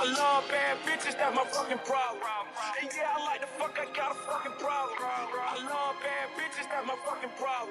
I love bad bitches, that's my fucking problem. And yeah, I like the fuck, I got a fucking problem. I love bad bitches, that's my fucking problem.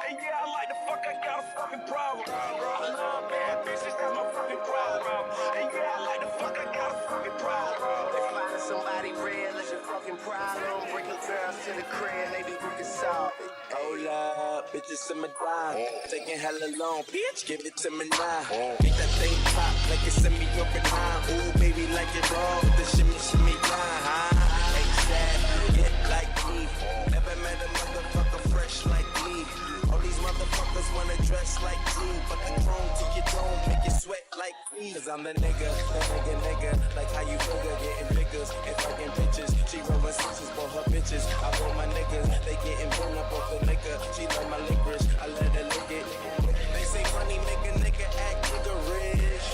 And yeah, I like the fuck, I got a fucking problem. I love bad bitches, that's my fucking problem. And yeah, I like the fuck, I got a fucking problem. If finding somebody real is your fucking problem, bring your girls to the crib, maybe we can solve it. Hold up, bitches in my dime. Taking hella long, bitch, give it to me now. Make that thing pop like it's in me open now. Ooh, baby, like it raw with the shimmy, shimmy down, huh? Exact, get like me. Never met a motherfucker fresh like me. All these motherfuckers wanna dress like me, but the chrome to your dome, make you sweat like me. Cause I'm the nigga, like how you figure, getting figures and fucking bitches. She rolling switches for her bitches. I roll my niggas, they getting blown up off the liquor. She love my licorice, I let her lick it. They say money make a nigga act niggerish,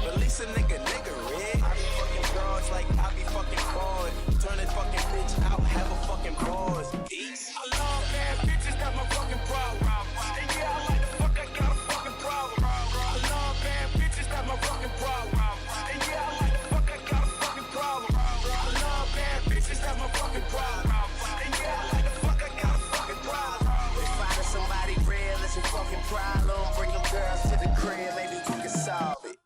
but at least a nigga rich. I be fucking broads like I be fucking bored. Turn this fucking bitch out, have a fucking pause. Peace. I love bad bitches, that's my fucking problem. And yeah, I like the fuck, I got a fucking problem. I love bad bitches, that's my fucking problem. And yeah, I like the fuck, I got a fucking problem. I love bad bitches, that's my fucking problem. And yeah, I like the fuck, I got a fucking problem. If finding somebody real is your fucking problem, bring your girls to the crib, maybe we can solve it.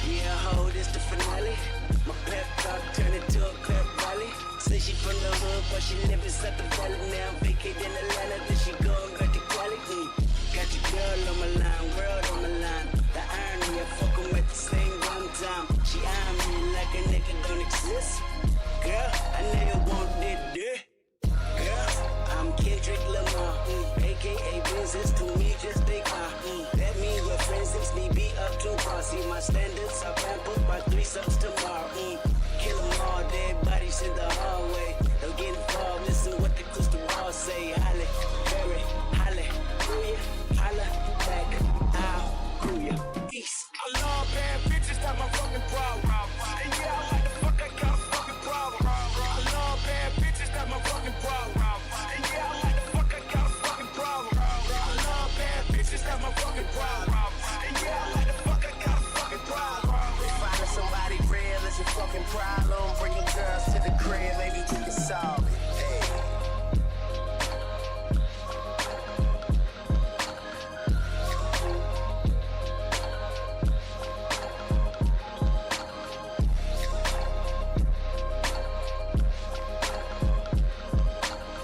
Yeah, ho, this the finale. My pep talk turned into a pep rally. Say she from the hood, but she live inside the valley. Now vacate in Atlanta, then she go and got the Cali. Got your girl on my line, world on my line. The irony, I fuck 'em at the same damn time. She eyeing me like a nigga don't exist. Girl, I know you want that dick. Girl, I'm Kendrick Lamar, aka business to me, just they car. That means we're friends, 6 be up to par. See my standards, I pampered by 3 subs tomorrow. Kill 'em all, dead bodies in the hallway. Don't get involved, listen what the crystal ball say. Holly, Berry, hallelujah, holla back, hallelujah, peace. I love bad bitches, that's my fucking problem. And yeah, I like the fuck, I got a fucking problem. I love bad bitches, that's my fucking problem. And yeah, I like the fuck, I got a fucking problem. I love bad bitches, that's my fucking problem. And yeah, I like the fuck, I got a fucking problem. If finding somebody real is your fucking problem, bring your girls to the crib, maybe we can solve it. Hey.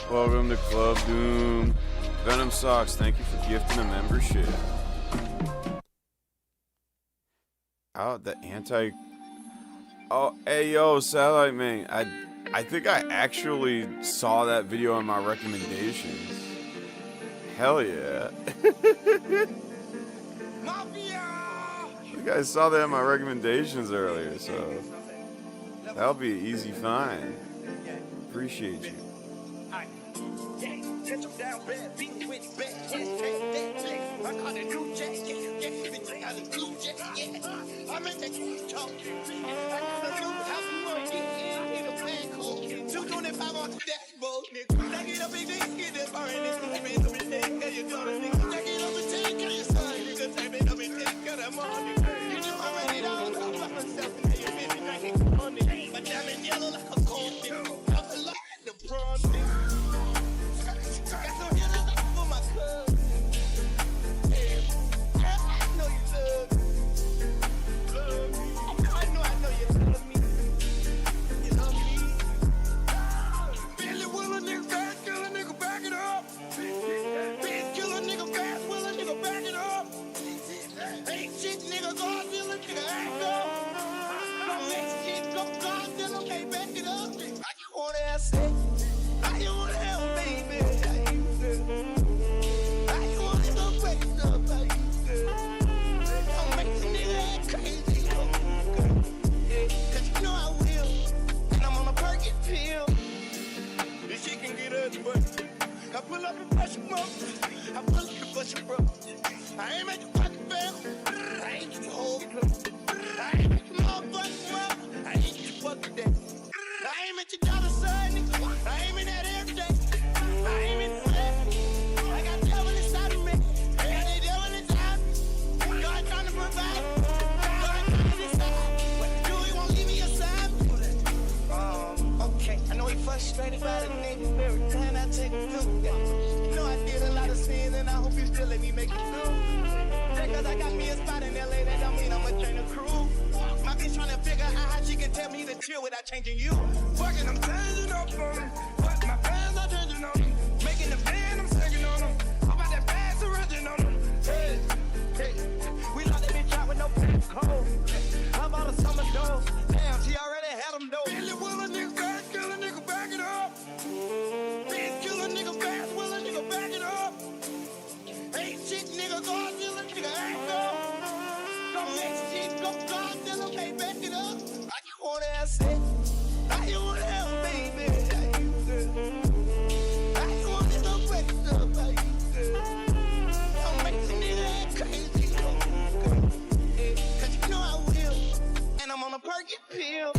Welcome to Club Doom. Venom Socks, thank you for gifting a membership. Oh, the anti... Oh, hey, yo, Satellite Man. I think I actually saw that video in my recommendations. Hell yeah. I think I saw that in my recommendations earlier, so... That'll be an easy find. Appreciate you. tell me to chill without changing you. Fucking, I'm changing up on them. But my fans are changing on them. Making the band, I'm singing on them. I'm about that fast origin on them. Hey, hey. We lock that bitch out with no code. How about a summer dose? Damn, she already had them though. Billy will a nigga fast, kill a nigga, back it up. Bitch, kill a nigga fast, will a nigga, back it up. Ain't shit, nigga, God, kill a nigga, act up. Don't make shit, go God, kill a, can't back it up. I just wanna ask it. I just wanna have a baby. I just wanna go break it up, baby. Don't make the nigga act crazy. Cause you know I will. And I'm on a perky pill.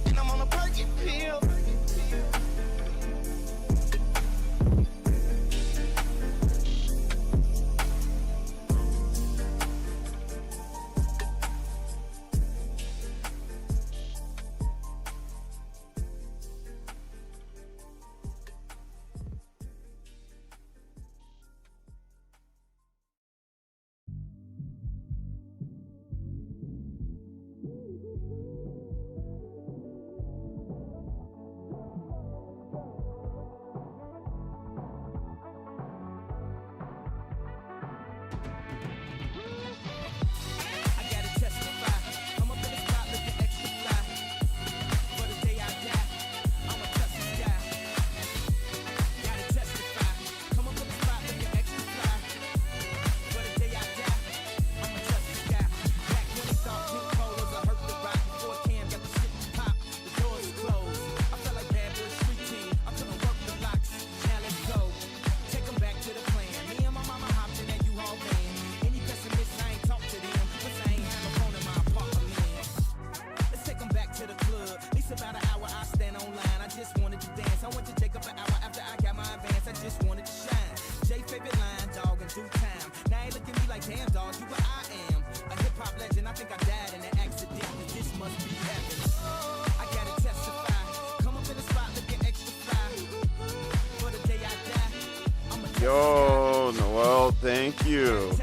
And I'm on a perky pill. Yo, Noel, thank you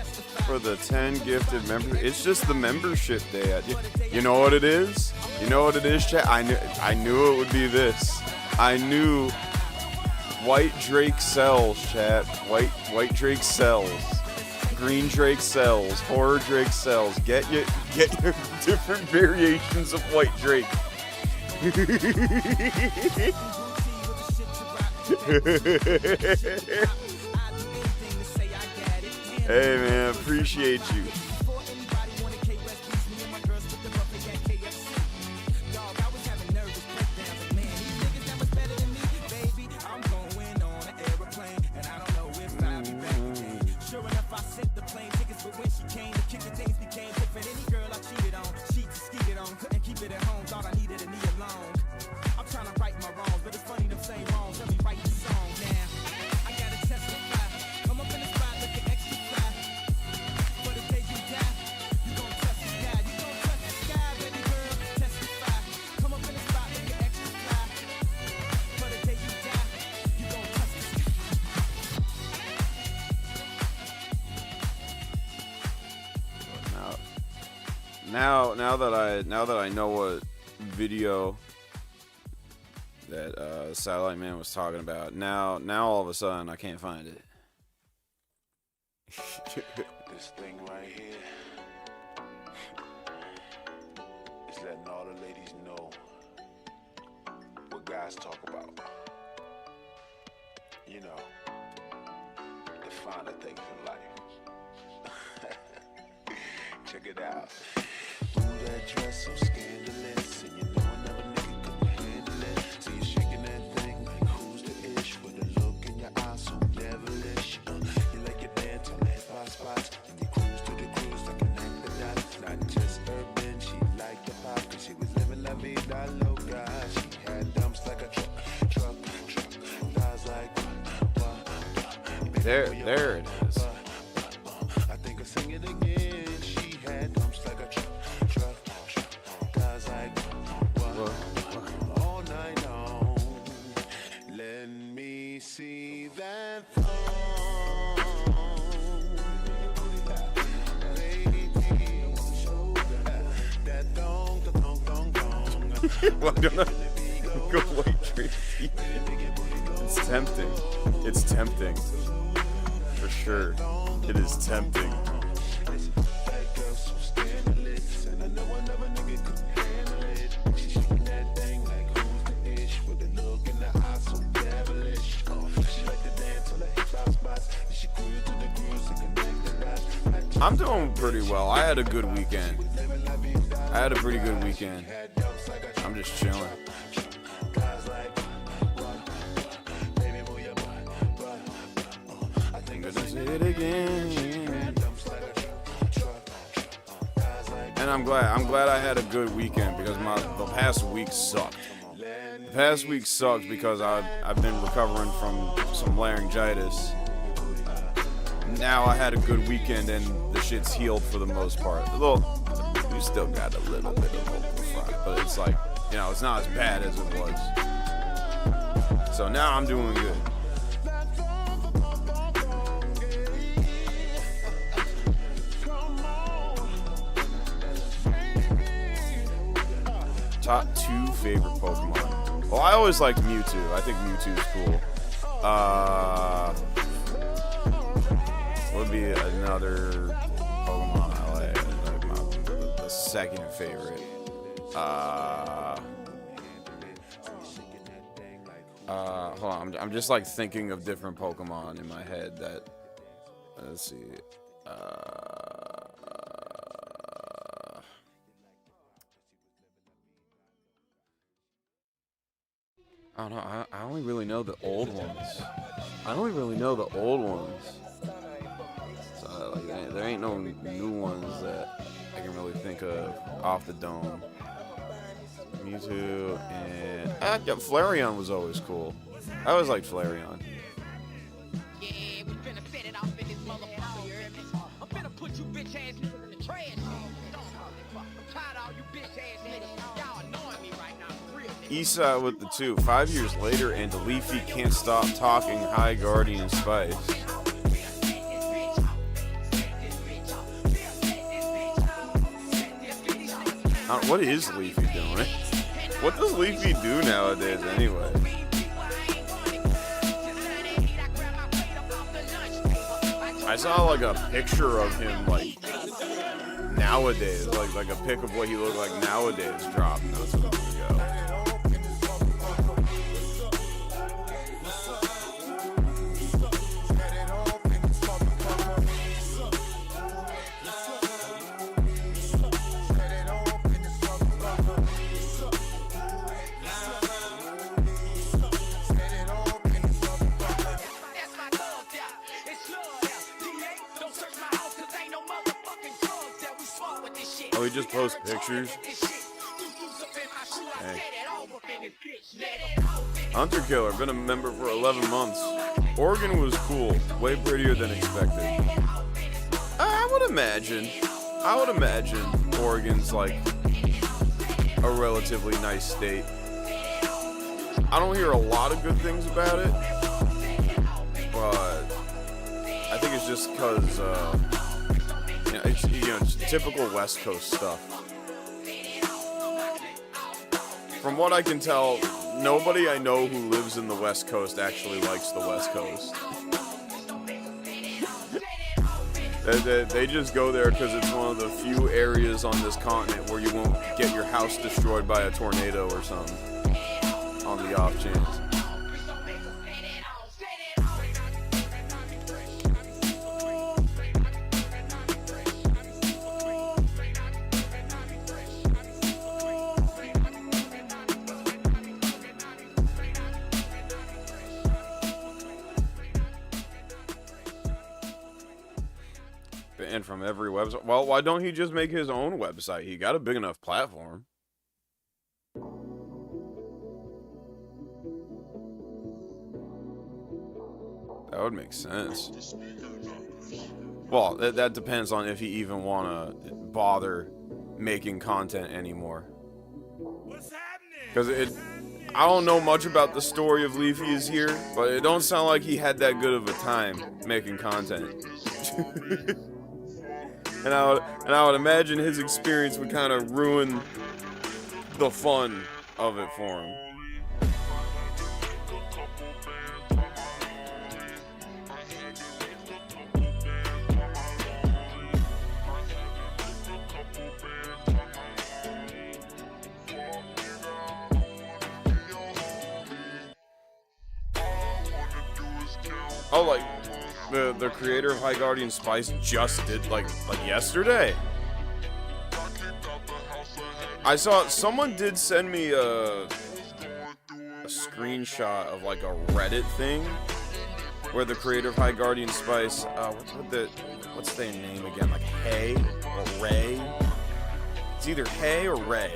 for the 10 gifted members. It's just the membership day. You know what it is? You know what it is, chat? I knew it would be this. I knew White Drake sells, chat. White Drake sells. Green Drake sells. Horror Drake sells. Get your different variations of White Drake. Hey man, appreciate you. Now that I know what video that Satellite Man was talking about, now all of a sudden I can't find it. This thing right here is letting all the ladies know what guys talk about. You know, the finer things in life. Check it out. Ooh, that dress so scandalous, and you know another nigga couldn't handle it. See you shaking that thing like who's the ish, with a look in your eyes so devilish. You like your dance on the hip-hop spots, and you cruise to the cruise like an actor. Not just urban, she liked the pop, cause she was living la vida loca. She had dumps like a truck, thighs like there it is. I think I'll sing it again. She had dumps like a truck, thighs like all night long. Let me see that thong. Why don't I go white drink? It's tempting. It's tempting. For sure. It is tempting. I'm doing pretty well. I had a good weekend. I had a pretty good weekend. I'm just chilling. I'm gonna say it again. And I'm glad I had a good weekend because the past week sucked. The past week sucked because I've been recovering from some laryngitis. Now I had a good weekend and the shit's healed for the most part. We still got a little bit of vocal fry, but it's like, you know, it's not as bad as it was. So now I'm doing good. Top 2 favorite Pokemon. Well, I always liked Mewtwo. I think Mewtwo's cool. Would be another Pokemon I like the second favorite. Hold on, I'm just like thinking of different Pokemon in my head that. Let's see. I don't know. I only really know the old ones. So like, there ain't no new ones that I can really think of off the dome. Mewtwo and yeah, Flareon was always cool. I always liked Flareon. Yeah, we finna set it off in this motherfucker, you hear me? I'm finna put you bitch ass niggas in the trash. I'm tired of all you bitch ass niggas. Y'all annoying me right now, for real. Thissa with the 2. 5 years later, and Leafy can't stop talking high Guardian Spice. What is Leafy doing? What does Leafy do nowadays anyway? I saw like a picture of him like nowadays, like a pic of what he looked like nowadays dropped not so long ago. Oh, he just posts pictures? Hey. Hunter Killer, been a member for 11 months. Oregon was cool, way prettier than expected. I would imagine Oregon's like a relatively nice state. I don't hear a lot of good things about it, but I think it's just because it's typical West Coast stuff. From what I can tell, nobody I know who lives in the West Coast actually likes the West Coast. They just go there because it's one of the few areas on this continent where you won't get your house destroyed by a tornado or something, on the off chance. And from every website. Well, why don't he just make his own website? He got a big enough platform. That would make sense. Well, that depends on if he even want to bother making content anymore. Because I don't know much about the story of Leafy is here, but it don't sound like he had that good of a time making content. And I would imagine his experience would kind of ruin the fun of it for him. Oh, like the creator of High Guardian Spice just did like yesterday. I saw someone did send me a screenshot of like a Reddit thing where the creator of High Guardian Spice, what's their name again? Like Hay or Ray? It's either Hay or Ray.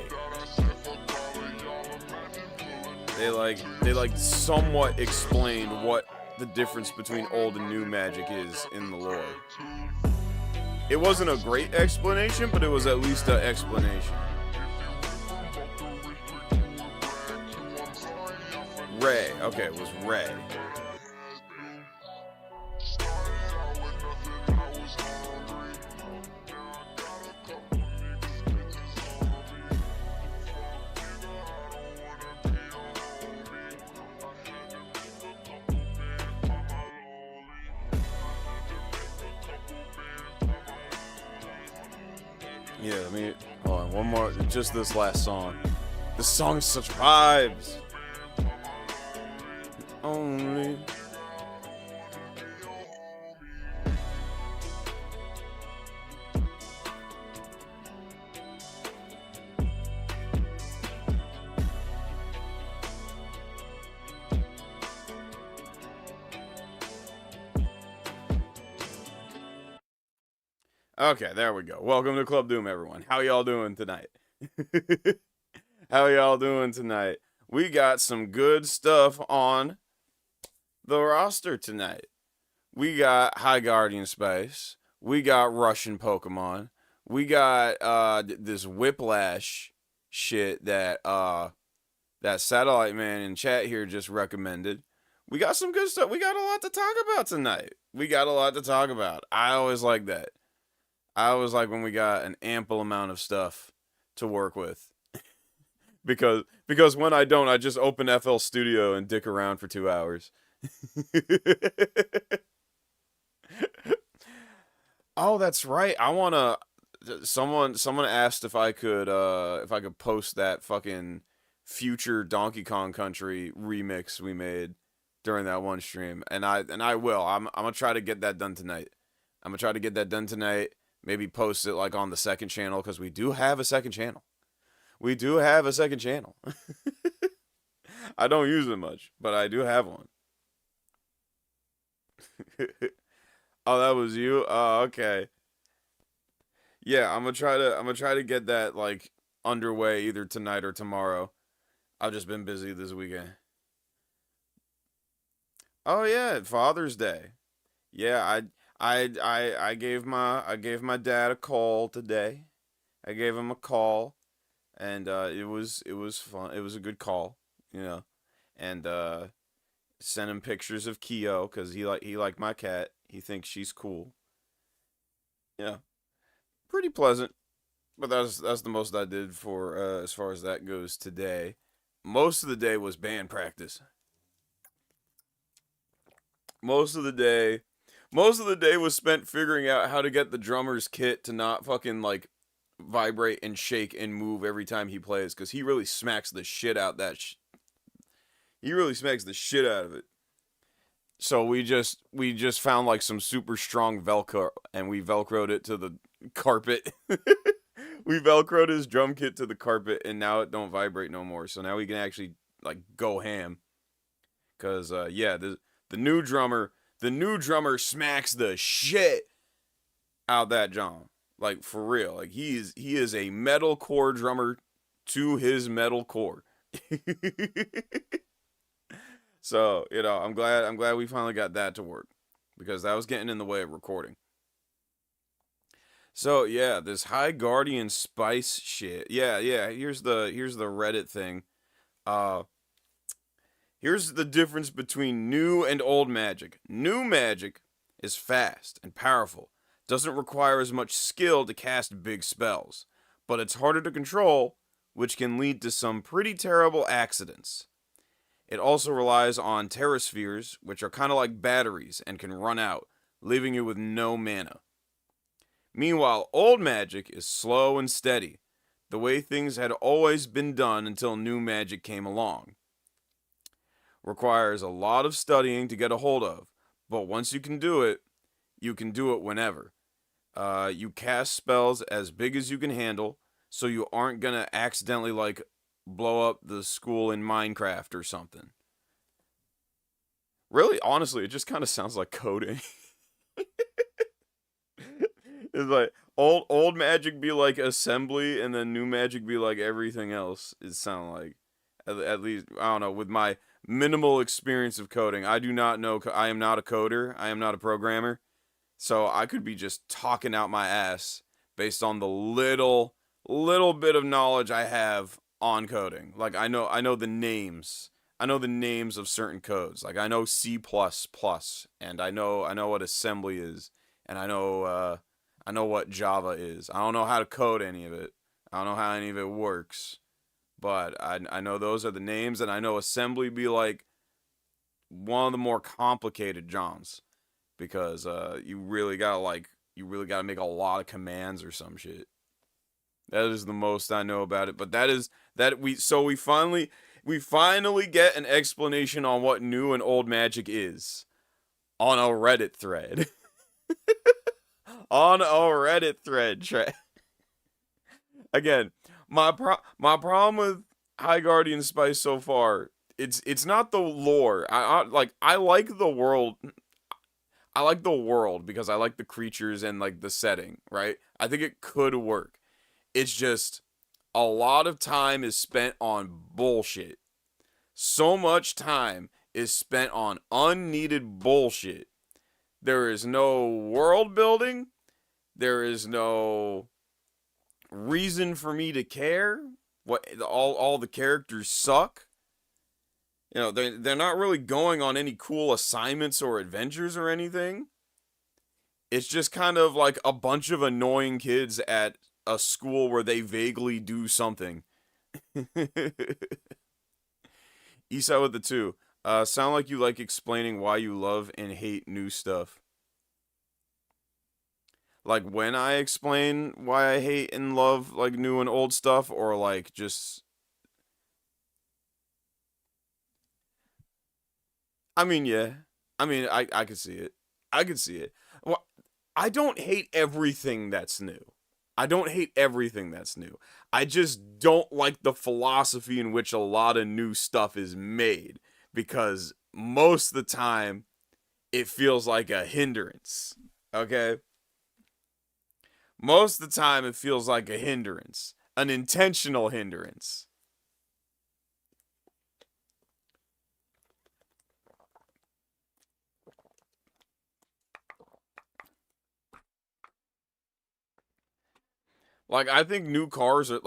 They like somewhat explained what the difference between old and new magic is in the lore. It wasn't a great explanation, but it was at least an explanation. Ray. Okay, it was Ray. Yeah, let me hold on. One more. Just this last song. This song is such vibes. Only. Okay, there we go. Welcome to Club Doom, everyone. How y'all doing tonight? How y'all doing tonight? We got some good stuff on the roster tonight. We got High Guardian Spice. We got Russian Pokemon. We got this Whiplash shit that Satellite Man in chat here just recommended. We got some good stuff. We got a lot to talk about tonight. I always like that. I always like when we got an ample amount of stuff to work with. because when I don't, I just open FL Studio and dick around for 2 hours. Oh, that's right. Someone asked if I could post that fucking future Donkey Kong Country remix we made during that one stream, and I will. I'm gonna try to get that done tonight. Maybe post it like on the second channel, because we do have a second channel. I don't use it much, but I do have one. Oh, that was you? Oh, okay. Yeah, I'm gonna try to get that like underway either tonight or tomorrow. I've just been busy this weekend. Oh yeah, Father's Day. Yeah, I gave my dad a call today. I gave him a call, and it was fun. It was a good call, you know, and sent him pictures of Kyo because he liked my cat. He thinks she's cool. Yeah, pretty pleasant. But that's the most I did for as far as that goes today. Most of the day was band practice. Most of the day was spent figuring out how to get the drummer's kit to not fucking like vibrate and shake and move every time he plays, because he really smacks the shit out he really smacks the shit out of it. So we just found like some super strong Velcro, and we Velcroed it to the carpet. We Velcroed his drum kit to the carpet, and now it don't vibrate no more. So now we can actually like go ham. Cause yeah, the new drummer smacks the shit out that drum. Like for real. Like he is a metalcore drummer to his metal core. So, you know, I'm glad we finally got that to work, because that was getting in the way of recording. So, yeah, this High Guardian Spice shit. Yeah, here's the Reddit thing. Here's the difference between new and old magic. New magic is fast and powerful. Doesn't require as much skill to cast big spells, but it's harder to control which can lead to some pretty terrible accidents. It also relies on terraspheres, which are kind of like batteries and can run out, leaving you with no mana. Meanwhile, old magic is slow and steady, the way things had always been done until new magic came along. Requires a lot of studying to get a hold of, but once you can do it whenever. You cast spells as big as you can handle, so you aren't gonna accidentally, like, blow up the school in Minecraft or something. Really, honestly, it just kind of sounds like coding. It's like old magic be like assembly, and then new magic be like everything else. It sound like, at least, I don't know. With my minimal experience of coding, I do not know. I am not a coder. I am not a programmer. So I could be just talking out my ass based on the little bit of knowledge I have on coding. Like, I know the names. I know the names of certain codes. Like, I know C++, and I know what assembly is, and I know what Java is. I don't know how to code any of it. I don't know how any of it works. But I know those are the names, and I know assembly be like one of the more complicated jobs, because you really gotta make a lot of commands or some shit. That is the most I know about it. But we finally get an explanation on what new and old magic is on a Reddit thread. On a Reddit thread. Again, my problem with High Guardian Spice so far, it's not the lore. I like the world. I like the world because I like the creatures and, like, the setting, right? I think it could work. It's just a lot of time is spent on bullshit. So much time is spent on unneeded bullshit. There is no world building. There is no reason for me to care. All the characters suck. You know, they're not really going on any cool assignments or adventures or anything. It's just kind of like a bunch of annoying kids at a school where they vaguely do something. Eastside with the 2. Sound like you like explaining why you love and hate new stuff. Like, when I explain why I hate and love, like, new and old stuff, or, like, just... I mean, yeah. I mean, I could see it. I could see it. Well, I don't hate everything that's new. I don't hate everything that's new. I just don't like the philosophy in which a lot of new stuff is made, because most of the time it feels like a hindrance. Okay? Most of the time it feels like a hindrance. An intentional hindrance. Like, I think new cars are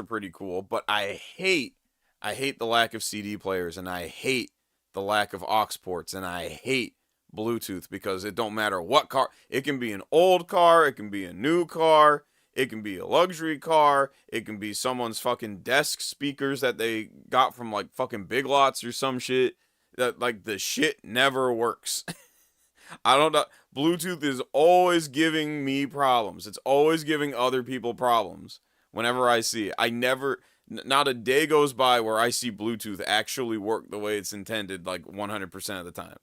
pretty cool, but I hate the lack of CD players, and I hate the lack of aux ports, and I hate Bluetooth, because it don't matter what car. It can be an old car, it can be a new car, it can be a luxury car, it can be someone's fucking desk speakers that they got from, like, fucking Big Lots or some shit. That, like, the shit never works. I don't know. Bluetooth is always giving me problems. It's always giving other people problems whenever I see it. Not a day goes by where I see Bluetooth actually work the way it's intended, like, 100% of the time.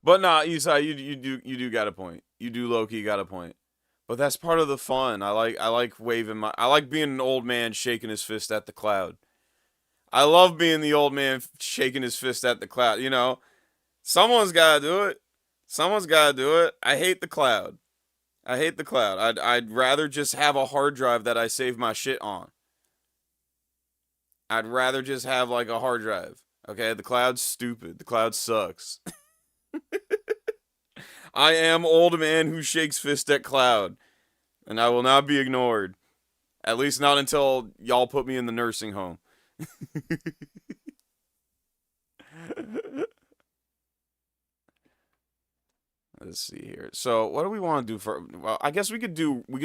But nah, Isai, you do got a point. You do low-key got a point. But that's part of the fun. I like being an old man shaking his fist at the cloud. I love being the old man shaking his fist at the cloud. You know, someone's got to do it. Someone's got to do it. I hate the cloud. I hate the cloud. I'd rather just have a hard drive that I save my shit on. I'd rather just have, like, a hard drive. Okay, the cloud's stupid. The cloud sucks. I am old man who shakes fist at cloud, and I will not be ignored. At least not until y'all put me in the nursing home. Let's see here. So, what do we want to do for? Well, I guess we could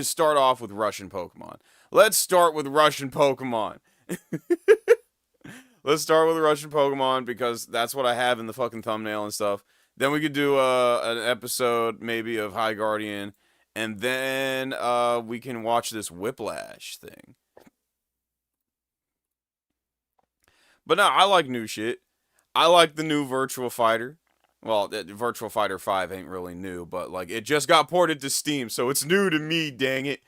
start off with Russian Pokemon. Let's start with Russian Pokemon. Let's start with Russian Pokemon because that's what I have in the fucking thumbnail and stuff. Then we could do an episode maybe of High Guardian, and then we can watch this Whiplash thing. But no, I like new shit. I like the new Virtua Fighter. Well, Virtua Fighter 5 ain't really new, but like it just got ported to Steam, so it's new to me, dang it.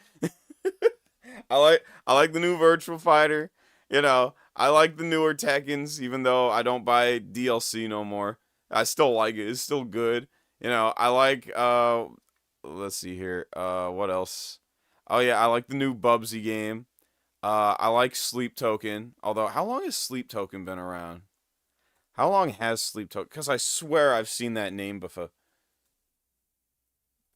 I like the new Virtua Fighter. You know, I like the newer Tekkens, even though I don't buy DLC no more. I still like it. It's still good. You know, I like let's see here. What else? Oh yeah, I like the new Bubsy game. I like Sleep Token. Although, how long has Sleep Token been around? How long has Sleep Token? Because I swear I've seen that name before.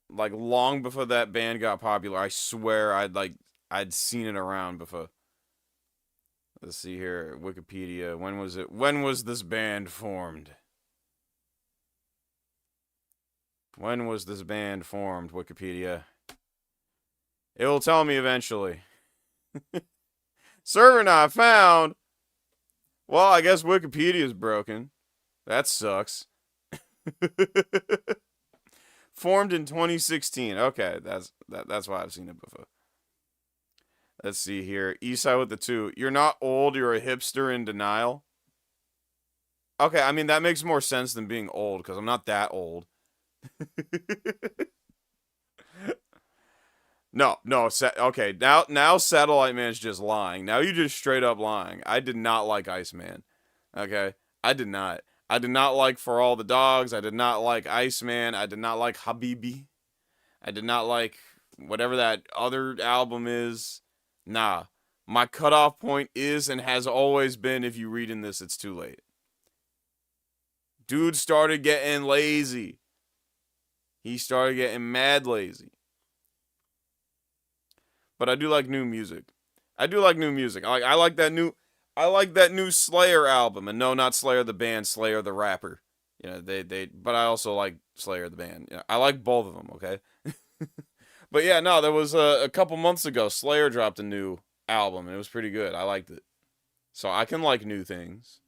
Like, long before that band got popular. I swear I'd seen it around before. Let's see here. Wikipedia. When was it? When was this band formed? When was this band formed, Wikipedia? It will tell me eventually. Server not found. Well, I guess Wikipedia's broken. That sucks. Formed in 2016. Okay, that's why I've seen it before. Let's see here. Eastside with the 2. You're not old, you're a hipster in denial. Okay, I mean, that makes more sense than being old, because I'm not that old. No, okay, now Satellite Man's just lying. Now you just straight up lying. I did not like Iceman. Okay? I did not. I did not like For All the Dogs. I did not like Iceman. I did not like Habibi. I did not like whatever that other album is. Nah. My cutoff point is and has always been, if you read in this, it's too late. Dude started getting lazy. He started getting mad lazy. But I do like new music. I like that new Slayer album. And no, not Slayer the band, Slayer the rapper. You know, but I also like Slayer the band. You know, I like both of them, okay? But yeah, no, there was a couple months ago, Slayer dropped a new album, and it was pretty good. I liked it. So I can like new things.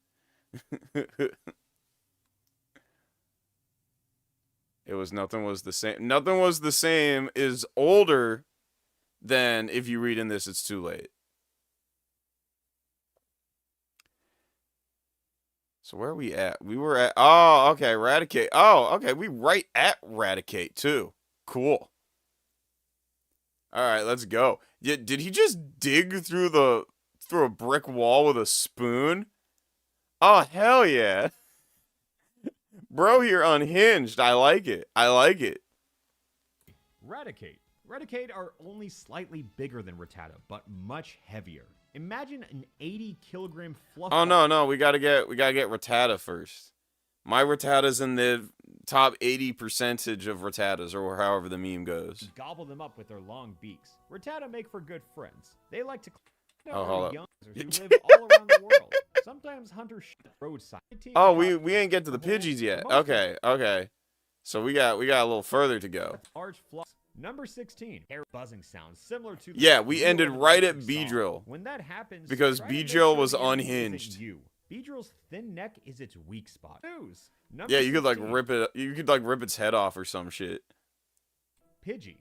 Nothing was the same. Nothing was the same is older than if you read in this, it's too late. So where are we at? We were at, oh, okay, Eradicate. Oh, okay, we right at Eradicate, too. Cool. Alright, let's go. Did he just dig through a brick wall with a spoon? Oh, hell yeah. Bro here unhinged. I like it. Raticate are only slightly bigger than Rattata, but much heavier. Imagine an 80-kilogram fluff. Oh no, we gotta get Rattata first. My Rattata's in the top 80% of Rattatas, or however the meme goes. Gobble them up with their long beaks. Rattata make for good friends. They like to hold youngsters who live all around the world. Sometimes hunters roadside. Oh, we ain't get to the Pidgeys yet. Okay. So we got a little further to go. Large flux. Number 16. Hair buzzing sounds similar to. Yeah, we ended right at Beedrill. When that happens, because Beedrill was unhinged. Beedrill's thin neck is its weak spot. Yeah, you could like rip it. You could like rip its head off or some shit. Pidgey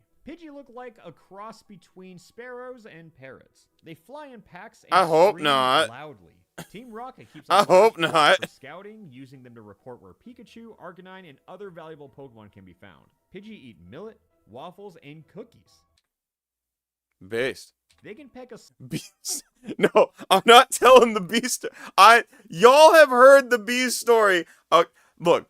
look like a cross between sparrows and parrots. They fly in packs and I hope not. Loudly. Team Rocket keeps I hope not. For scouting, using them to report where Pikachu, Arcanine, and other valuable Pokemon can be found. Pidgey eat millet, waffles, and cookies. Based. They can peck a beast. No, I'm not telling the beast. Y'all have heard the beast story. Look.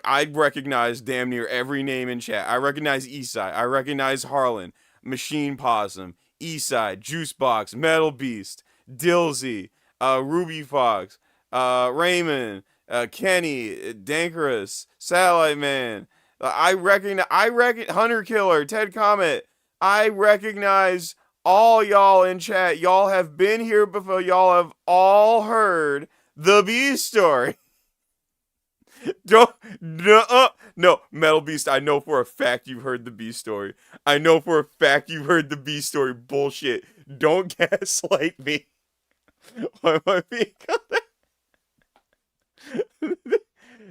I recognize damn near every name in chat. I recognize Eastside. I recognize Harlan, Machine Possum, Eastside, Juicebox, Metal Beast, Dilsey, Ruby Fox, Raymond, Kenny, Dankerous, Satellite Man. I recognize Hunter Killer, Ted Comet. I recognize all y'all in chat. Y'all have been here before. Y'all have all heard the Beast story. Don't, no, Metal Beast, I know for a fact you've heard the B story. I know for a fact you've heard the B story. Bullshit. Don't gaslight me. Why am I being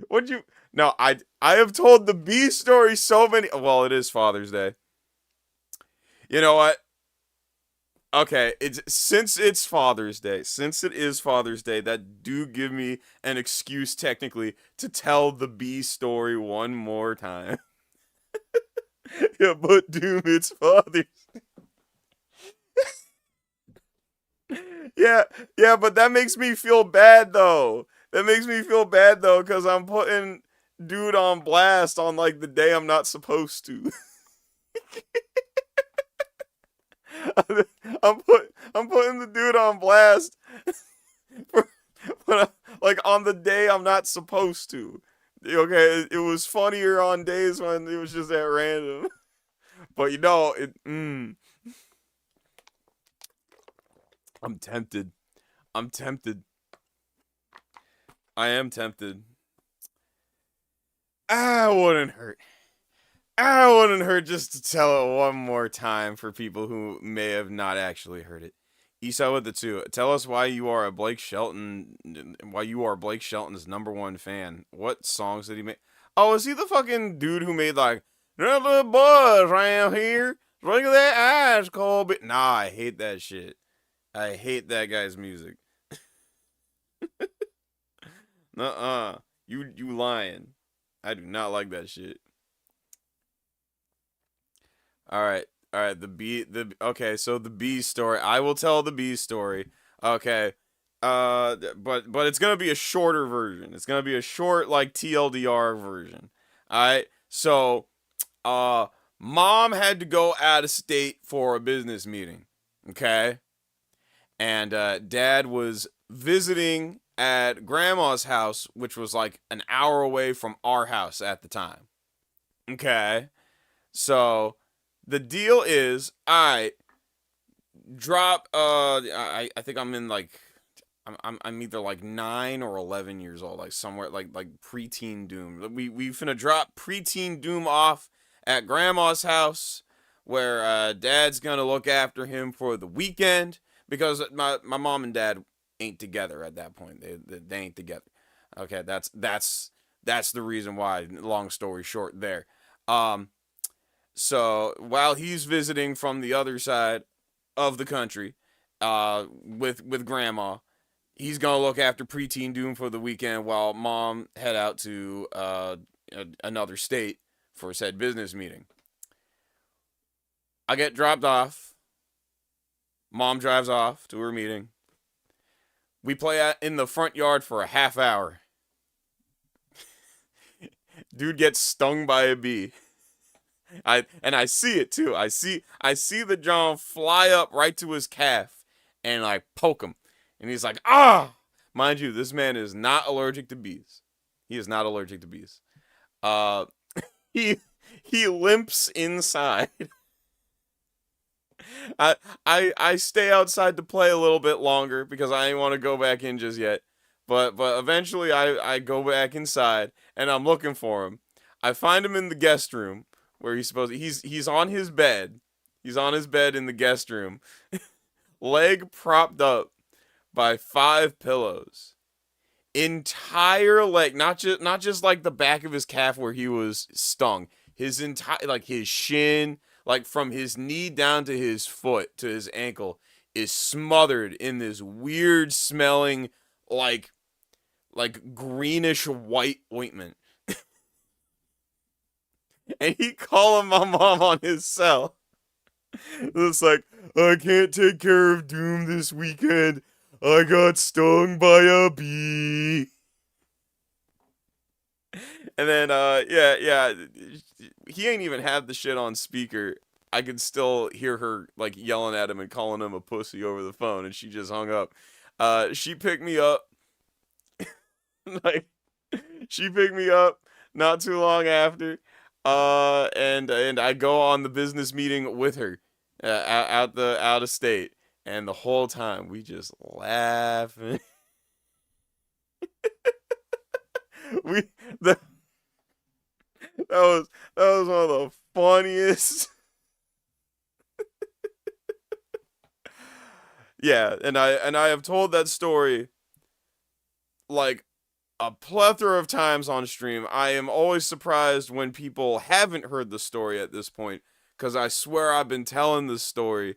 What'd you... No, I have told the B story so many... Well, it is Father's Day. You know what? Okay, since it is Father's Day, that do give me an excuse technically to tell the B story one more time. Yeah, but Doom, it's Father's Yeah, but that makes me feel bad though. Because I'm putting dude on blast on like the day I'm not supposed to. I'm putting the dude on blast like on the day I'm not supposed to. Okay, it was funnier on days when it was just at random. But you know, I'm tempted. I am tempted. I wouldn't hurt. Just to tell it one more time for people who may have not actually heard it. Esau with the 2. Tell us why you are Blake Shelton's #1 fan. What songs did he make? Oh, is he the fucking dude who made like "Another boys around here? Look at their eyes, Colby"? Nah, I hate that shit. I hate that guy's music. Nuh-uh. You lying. I do not like that shit. Alright, okay, so the B story. I will tell the B story. Okay. But it's gonna be a shorter version. It's gonna be a short, like, TLDR version. Alright, so, Mom had to go out of state for a business meeting. Okay? And, Dad was visiting at Grandma's house, which was, like, an hour away from our house at the time. Okay? So... the deal is, I think I'm in like, I'm either like 9 or 11 years old, like somewhere like preteen Doom. We finna drop preteen Doom off at Grandma's house, where Dad's gonna look after him for the weekend because my mom and Dad ain't together at that point. They ain't together. Okay, that's the reason why. Long story short, there. So while he's visiting from the other side of the country, with Grandma, he's gonna look after preteen Doom for the weekend while Mom head out to another state for said business meeting. I get dropped off. Mom drives off to her meeting. We play in the front yard for a half hour. Dude gets stung by a bee. I see it too. I see the John fly up right to his calf and like poke him. And he's like, "Ah!" Mind you, this man is not allergic to bees. He is not allergic to bees. He limps inside. I stay outside to play a little bit longer because I didn't want to go back in just yet. But eventually I go back inside and I'm looking for him. I find him in the guest room. Where he's on his bed. He's on his bed in the guest room. Leg propped up by 5 pillows. Entire leg, not just like the back of his calf where he was stung. His entire, like his shin, like from his knee down to his foot to his ankle is smothered in this weird smelling like greenish white ointment. And he calling my mom on his cell. It's like, "I can't take care of Doom this weekend. I got stung by a bee." And then, yeah, he ain't even had the shit on speaker. I could still hear her, like, yelling at him and calling him a pussy over the phone, and she just hung up. She picked me up. She picked me up not too long after. And I go on the business meeting with her, out of state, and the whole time we just laughing. was one of the funniest. Yeah, and I have told that story like a plethora of times on stream. I am always surprised when people haven't heard the story at this point, because I swear I've been telling this story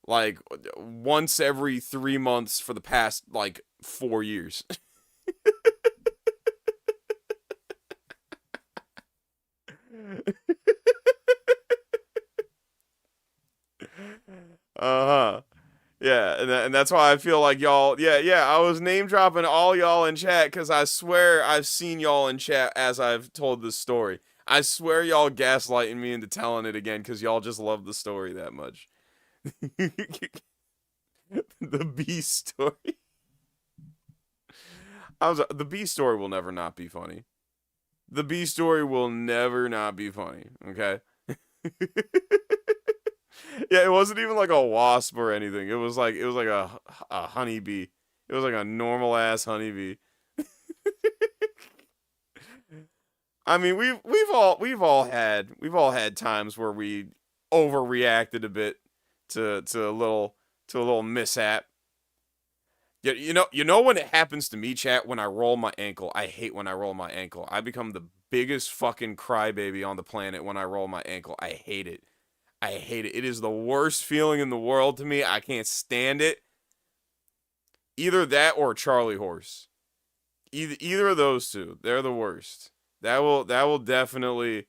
like once every 3 months for the past like 4 years. Uh-huh. Yeah, and that's why I feel like y'all, yeah, I was name dropping all y'all in chat because I swear I've seen y'all in chat as I've told this story. I swear y'all gaslighting me into telling it again because y'all just love the story that much. The B story. The B story will never not be funny. The B story will never not be funny, okay? Yeah, it wasn't even like a wasp or anything. It was like a honeybee. It was like a normal ass honeybee. I mean, we've all had times where we overreacted a bit to a little mishap. Yeah, you know when it happens to me, chat, when I roll my ankle. I hate when I roll my ankle. I become the biggest fucking crybaby on the planet when I roll my ankle. I hate it. I hate it. It is the worst feeling in the world to me. I can't stand it. Either that or Charlie horse. Either of those two. They're the worst. That'll definitely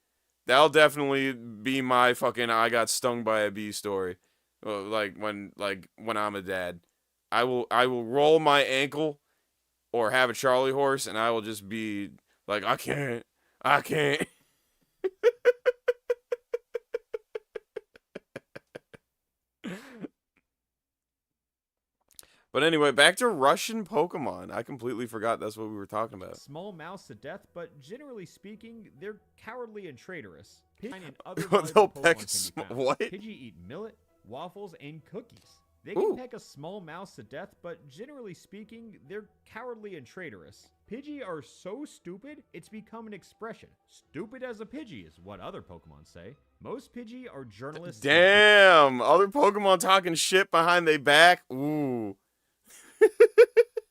be my fucking I got stung by a bee story. Like when I'm a dad. I will roll my ankle or have a Charlie horse and I will just be like, I can't. But anyway, back to Russian Pokemon. I completely forgot that's what we were talking about. Small mouse to death, but generally speaking, they're cowardly and traitorous. Pidgey and other They'll peck Pokemon can be found. what? Pidgey eat millet, waffles, and cookies. They can peck a small mouse to death, but generally speaking, they're cowardly and traitorous. Pidgey are so stupid, it's become an expression. Stupid as a Pidgey is what other Pokemon say. Most Pidgey are journalists. Damn! Other Pokemon talking shit behind their back? Ooh.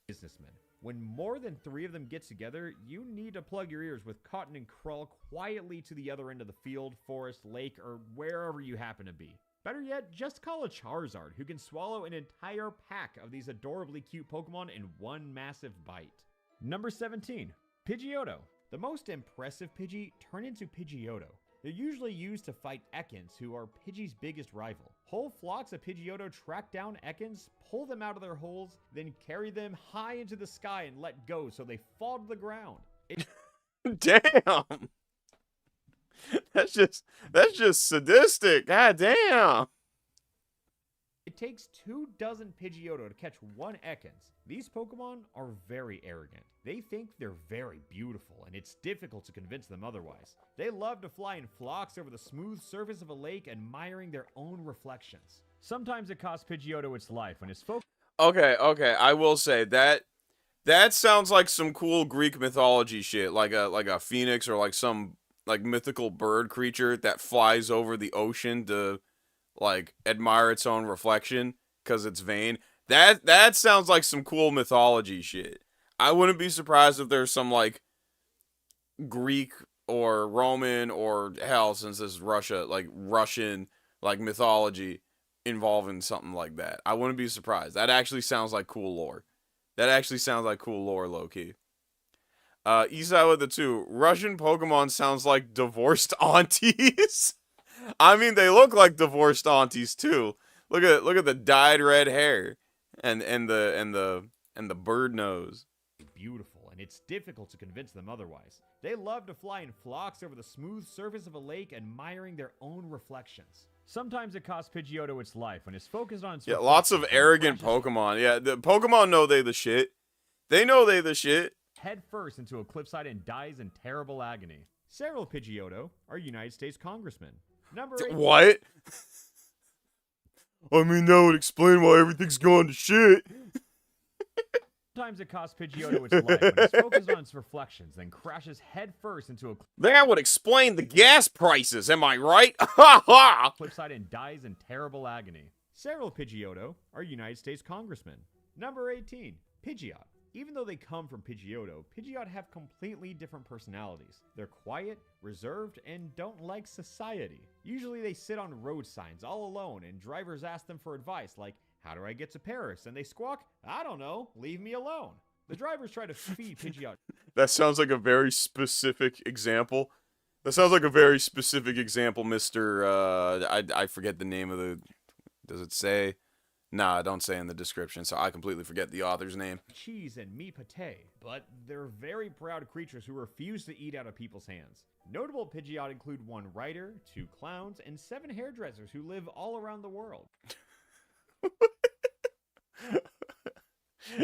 Businessmen. When more than 3 of them get together, you need to plug your ears with cotton and crawl quietly to the other end of the field, forest, lake, or wherever you happen to be. Better yet, just call a Charizard who can swallow an entire pack of these adorably cute Pokemon in one massive bite. Number 17. Pidgeotto. The most impressive Pidgey turn into Pidgeotto. They're usually used to fight Ekans, who are Pidgey's biggest rival. Whole flocks of Pidgeotto track down Ekans, pull them out of their holes, then carry them high into the sky and let go so they fall to the ground. Damn! That's just sadistic. God damn! It takes 24 Pidgeotto to catch one Ekans. These Pokemon are very arrogant. They think they're very beautiful, and it's difficult to convince them otherwise. They love to fly in flocks over the smooth surface of a lake, admiring their own reflections. Sometimes it costs Pidgeotto its life when it's Okay, I will say that sounds like some cool Greek mythology shit, like a phoenix or like some like mythical bird creature that flies over the ocean to like admire its own reflection because it's vain. That sounds like some cool mythology shit. I wouldn't be surprised if there's some like Greek or Roman or hell, since this is Russia, like Russian like mythology involving something like that. I wouldn't be surprised. That actually sounds like cool lore. Low-key. Isai with the 2. Russian Pokemon sounds like divorced aunties. I mean, they look like divorced aunties too. Look at the dyed red hair and the bird nose. Beautiful, and it's difficult to convince them otherwise. They love to fly in flocks over the smooth surface of a lake, admiring their own reflections. Sometimes it costs Pidgeotto its life when it's focused on its lots of arrogant Pokemon. Yeah, the Pokemon know they the shit. They know they the shit. Head first into a cliffside and dies in terrible agony. Several Pidgeotto are United States congressmen. Number 8. What? I mean, that would explain why everything's going to shit. Sometimes it costs Pidgeotto its life when it's focused on its reflections, then crashes headfirst into a That would explain the gas prices, am I right? Ha ha! cliffside and dies in terrible agony. Several Pidgeotto are United States congressmen. Number 18, Pidgeot. Even though they come from Pidgeotto, Pidgeot have completely different personalities. They're quiet, reserved, and don't like society. Usually they sit on road signs all alone and drivers ask them for advice like, how do I get to Paris? And they squawk, I don't know, leave me alone. The drivers try to feed Pidgeot. That sounds like a very specific example. That sounds like a very specific example, Mr. I forget the name of the... Does it say? Nah, don't say in the description, so I completely forget the author's name. Cheese and meat pate, but they're very proud creatures who refuse to eat out of people's hands. Notable Pidgeot include 1 writer, 2 clowns, and 7 hairdressers who live all around the world.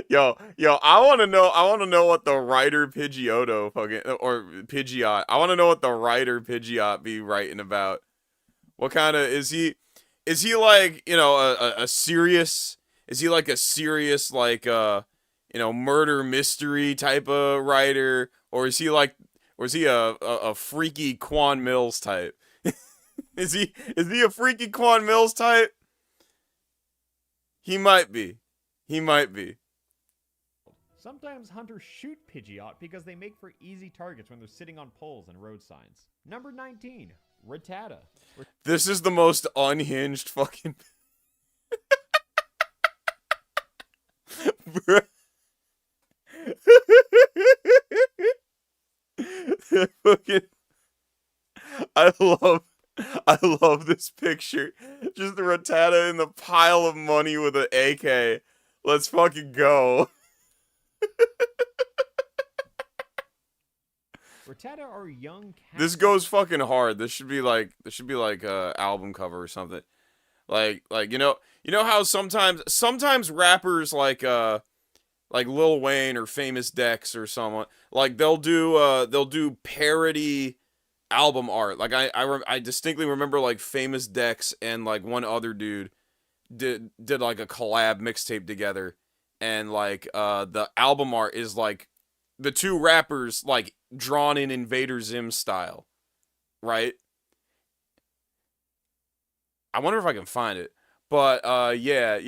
Yo, I want to know what the writer Pidgeotto fucking, or Pidgeot, I want to know what the writer Pidgeot be writing about. What kind of, is he like, you know, a serious, is he like a serious, like, you know, murder mystery type of writer, or is he a freaky Quan Mills type? Is he a freaky Quan Mills type? He might be. Sometimes hunters shoot Pidgeot because they make for easy targets when they're sitting on poles and road signs. Number 19, Rattata. This is the most unhinged fucking... fucking... I love this picture. Just the Rattata in the pile of money with an AK. Let's fucking go. Rattata are young cats. This goes fucking hard. This should be like a album cover or something. Like you know how sometimes rappers like Lil Wayne or Famous Dex or someone, like they'll do parody album art. Like I distinctly remember like Famous Dex and like one other dude did like a collab mixtape together, and like the album art is like the 2 rappers like drawn in Invader Zim style, right? I wonder if I can find it. But yeah.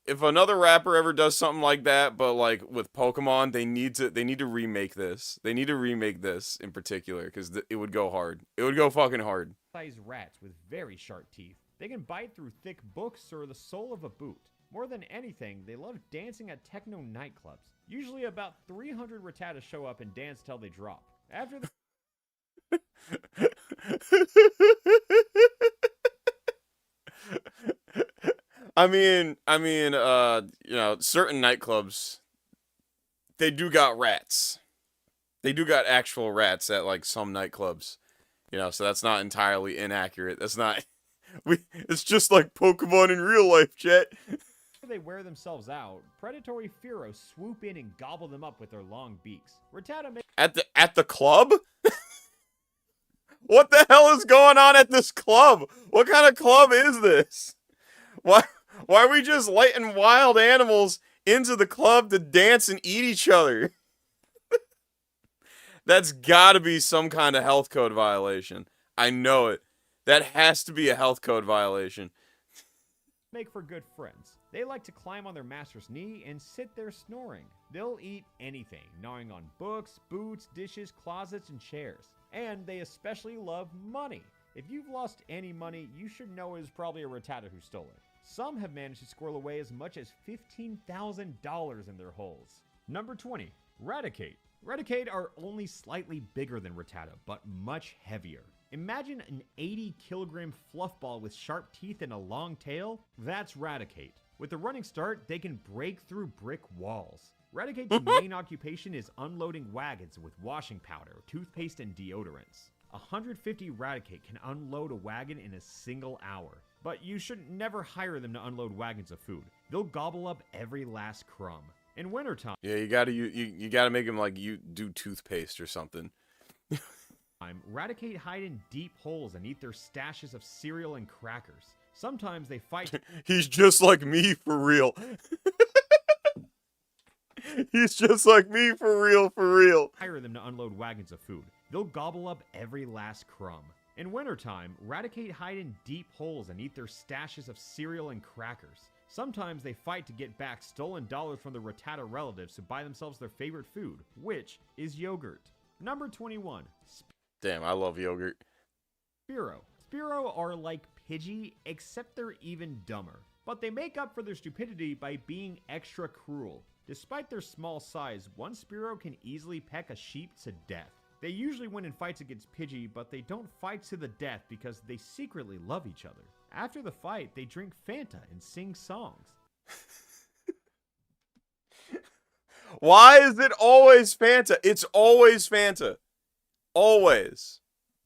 If another rapper ever does something like that, but like with Pokemon, they need to remake this. They need to remake this in particular because it would go hard. It would go fucking hard. Size rats with very sharp teeth. They can bite through thick books or the sole of a boot. More than anything, they love dancing at techno nightclubs. Usually about 300 Rattata show up and dance till they drop. After the I mean, you know, certain nightclubs, they do got rats. They do got actual rats at like some nightclubs, you know. So that's not entirely inaccurate. That's not. It's just like Pokemon in real life, Jet. they wear themselves out, predatory Fearos swoop in and gobble them up with their long beaks. Rattata makes At the club? What the hell is going on at this club? What kind of club is this? Why are we just letting wild animals into the club to dance and eat each other? That's gotta be some kind of health code violation. I know it. That has to be a health code violation. make for good friends. They like to climb on their master's knee and sit there snoring. They'll eat anything, gnawing on books, boots, dishes, closets, and chairs. And they especially love money. If you've lost any money, you should know it was probably a Rattata who stole it. Some have managed to squirrel away as much as $15,000 in their holes. Number 20, Raticate. Raticate are only slightly bigger than Rattata, but much heavier. Imagine an 80-kilogram fluff ball with sharp teeth and a long tail. That's Raticate. With a running start, they can break through brick walls. Raticate's main occupation is unloading wagons with washing powder, toothpaste, and deodorants. 150 Raticate can unload a wagon in a single hour. But you should never hire them to unload wagons of food. They'll gobble up every last crumb. In wintertime, Yeah, you gotta make them like you do toothpaste or something. Raticate hide in deep holes and eat their stashes of cereal and crackers. Sometimes they fight. He's just like me for real. He's just like me, for real, for real. Hire them to unload wagons of food. They'll gobble up every last crumb. In wintertime, Raticate hide in deep holes and eat their stashes of cereal and crackers. Sometimes they fight to get back stolen dollars from their Rattata relatives to buy themselves their favorite food, which is yogurt. Number 21. Damn, I love yogurt. Spiro. Spiro are like Pidgey, except they're even dumber. But they make up for their stupidity by being extra cruel. Despite their small size, one Spiro can easily peck a sheep to death. They usually win in fights against Pidgey, but they don't fight to the death because they secretly love each other. After the fight, they drink Fanta and sing songs. Why is it always Fanta? It's always Fanta. Always.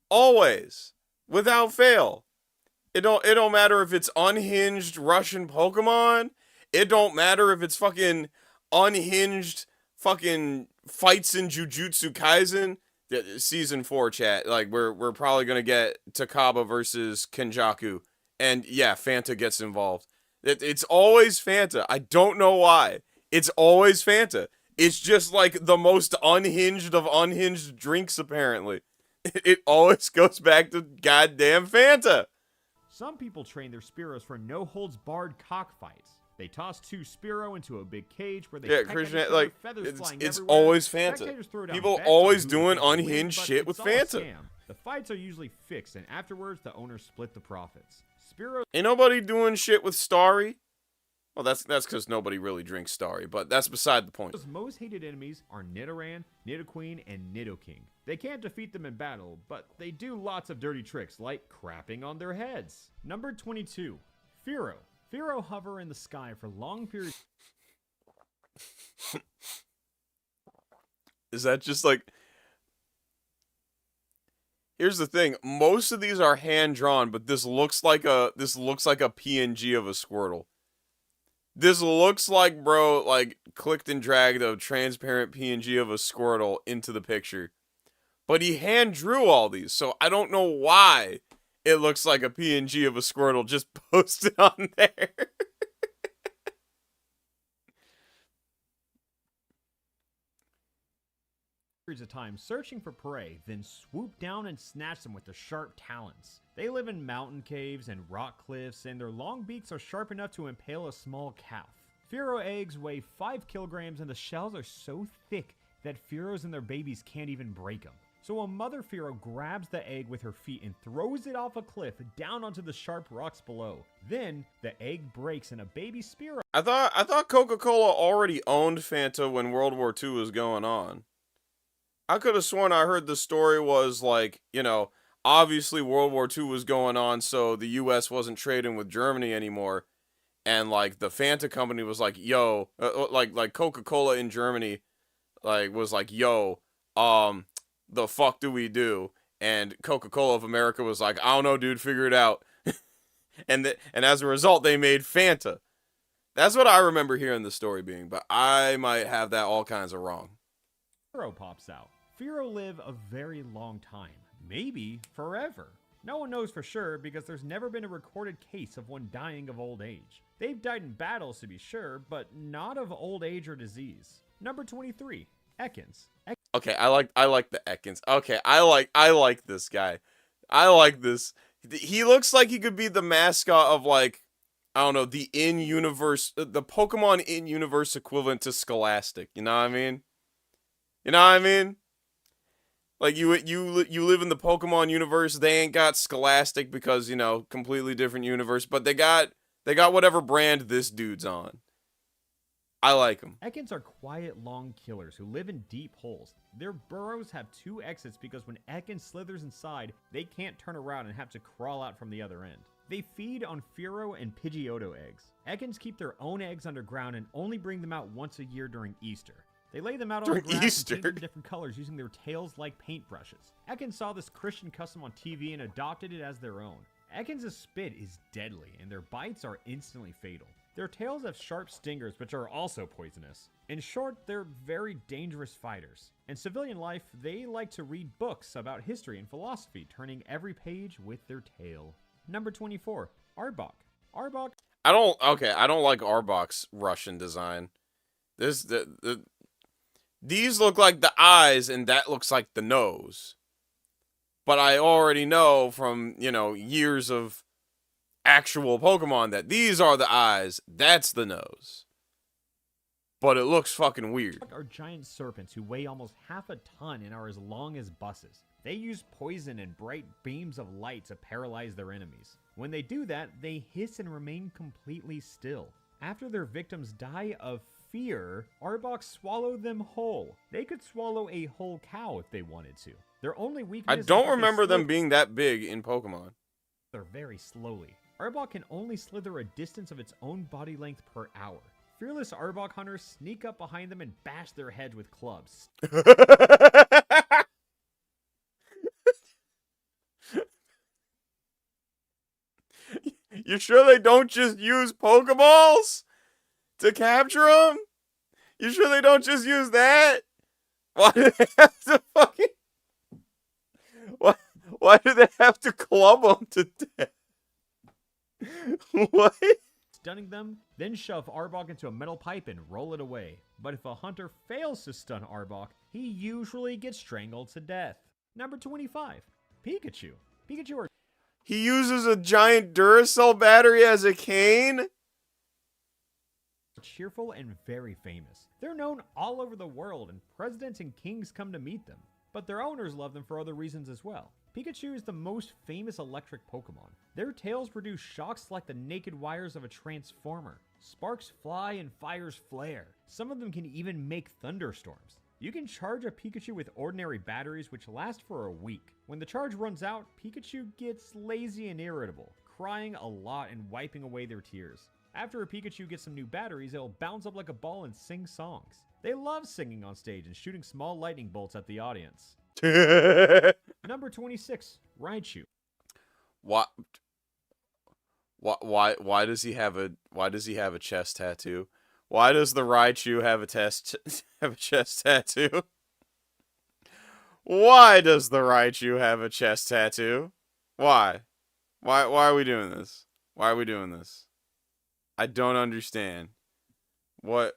Always. Without fail. It don't matter if it's unhinged Russian Pokemon. It don't matter if it's fucking unhinged fucking fights in Jujutsu Kaisen. Season 4 chat. Like we're probably gonna get Takaba versus Kenjaku. And yeah, Fanta gets involved. It's always Fanta. I don't know why. It's always Fanta. It's just like the most unhinged of unhinged drinks, apparently. It always goes back to goddamn Fanta. Some people train their Spiros for no-holds-barred cockfights. They toss two Spiro into a big cage where they peck at each other, like feathers flying it's everywhere. always Fanta. Spectators throw down People bets always on who doing thinks will win, unhinged but shit with it's all a Fanta. scam. The fights are usually fixed, and afterwards the owners split the profits. Spiro Ain't nobody doing shit with Starry. Well, that's because nobody really drinks Starry, but that's beside the point. most hated enemies are Nidoran, Nidoqueen, and Nidoking. They can't defeat them in battle, but they do lots of dirty tricks, like crapping on their heads. Number 22. Fearow. Fearow hover in the sky for long periods. Is that just like... Here's the thing. Most of these are hand-drawn, but this looks like a PNG of a Squirtle. This looks like, bro, like, clicked and dragged a transparent PNG of a Squirtle into the picture. But he hand-drew all these, so I don't know why it looks like a PNG of a Squirtle just posted on there. Of time searching for prey, then swoop down and snatch them with their sharp talons. They live in mountain caves and rock cliffs, and their long beaks are sharp enough to impale a small calf. Fearow eggs weigh 5 kilograms, and the shells are so thick that Fearows and their babies can't even break them. So a mother Fearow grabs the egg with her feet and throws it off a cliff down onto the sharp rocks below. Then the egg breaks and a baby Spearow. I thought Coca-Cola already owned Fanta when World War II was going on. I could have sworn I heard the story was like, you know, obviously World War II was going on, so the U.S. wasn't trading with Germany anymore, and like the Fanta company was like, yo, like Coca-Cola in Germany, like was like, yo, the fuck do we do? And Coca-Cola of America was like, I don't know, dude, figure it out. and as a result, they made Fanta. That's what I remember hearing the story being, but I might have that all kinds of wrong. Fearow pops out. Fearow live a very long time, maybe forever. No one knows for sure because there's never been a recorded case of one dying of old age. They've died in battles to be sure, but not of old age or disease. Number 23, Ekans. Okay, I like the Ekans. Okay, I like this guy. I like this. He looks like he could be the mascot of, like, I don't know, the in-universe, the Pokemon in-universe equivalent to Scholastic. You know what I mean? You know what I mean? Like, you live in the Pokemon universe, they ain't got Scholastic because, you know, completely different universe, but they got whatever brand this dude's on. I like them. Ekans are quiet, long killers who live in deep holes. Their burrows have 2 exits because when Ekans slithers inside, they can't turn around and have to crawl out from the other end. They feed on Fearow and Pidgeotto eggs. Ekans keep their own eggs underground and only bring them out once a year during Easter. They lay them out on the grass and paint them different colors using their tails like paintbrushes. Ekans saw this Christian custom on TV and adopted it as their own. Ekans' spit is deadly, and their bites are instantly fatal. Their tails have sharp stingers, which are also poisonous. In short, they're very dangerous fighters. In civilian life, they like to read books about history and philosophy, turning every page with their tail. Number 24, Arbok. Arbok. I don't like Arbok's Russian design. These look like the eyes, and that looks like the nose. But I already know from, years of actual Pokemon that these are the eyes, that's the nose. But it looks fucking weird. Are giant serpents who weigh almost half a ton and are as long as buses. They use poison and bright beams of light to paralyze their enemies. When they do that, they hiss and remain completely still. After their victims die of fear, Arbok swallow them whole. They could swallow a whole cow if they wanted to. Their only weakness I is don't that they remember them slither being that big in Pokemon. very slowly. Arbok can only slither a distance of its own body length per hour. Fearless Arbok hunters sneak up behind them and bash their heads with clubs. You sure they don't just use Pokeballs to capture them? You sure they don't just use that? Why do they have to fucking... Why do they have to club them to death? What? Stunning them, then shove Arbok into a metal pipe and roll it away. But if a hunter fails to stun Arbok, he usually gets strangled to death. Number 25. Pikachu. Pikachu are He uses a giant Duracell battery as a cane? cheerful and very famous. They're known all over the world, and presidents and kings come to meet them. But their owners love them for other reasons as well. Pikachu is the most famous electric Pokemon. Their tails produce shocks like the naked wires of a transformer. Sparks fly and fires flare. Some of them can even make thunderstorms. You can charge a Pikachu with ordinary batteries which last for a week. When the charge runs out, Pikachu gets lazy and irritable, crying a lot and wiping away their tears. After a Pikachu gets some new batteries, it'll bounce up like a ball and sing songs. They love singing on stage and shooting small lightning bolts at the audience. Number 26, Raichu. What? Why does he have a chest tattoo? Why does the Raichu have a chest tattoo? Why does the Raichu have a chest tattoo? Why? Why are we doing this? Why are we doing this? I don't understand. What?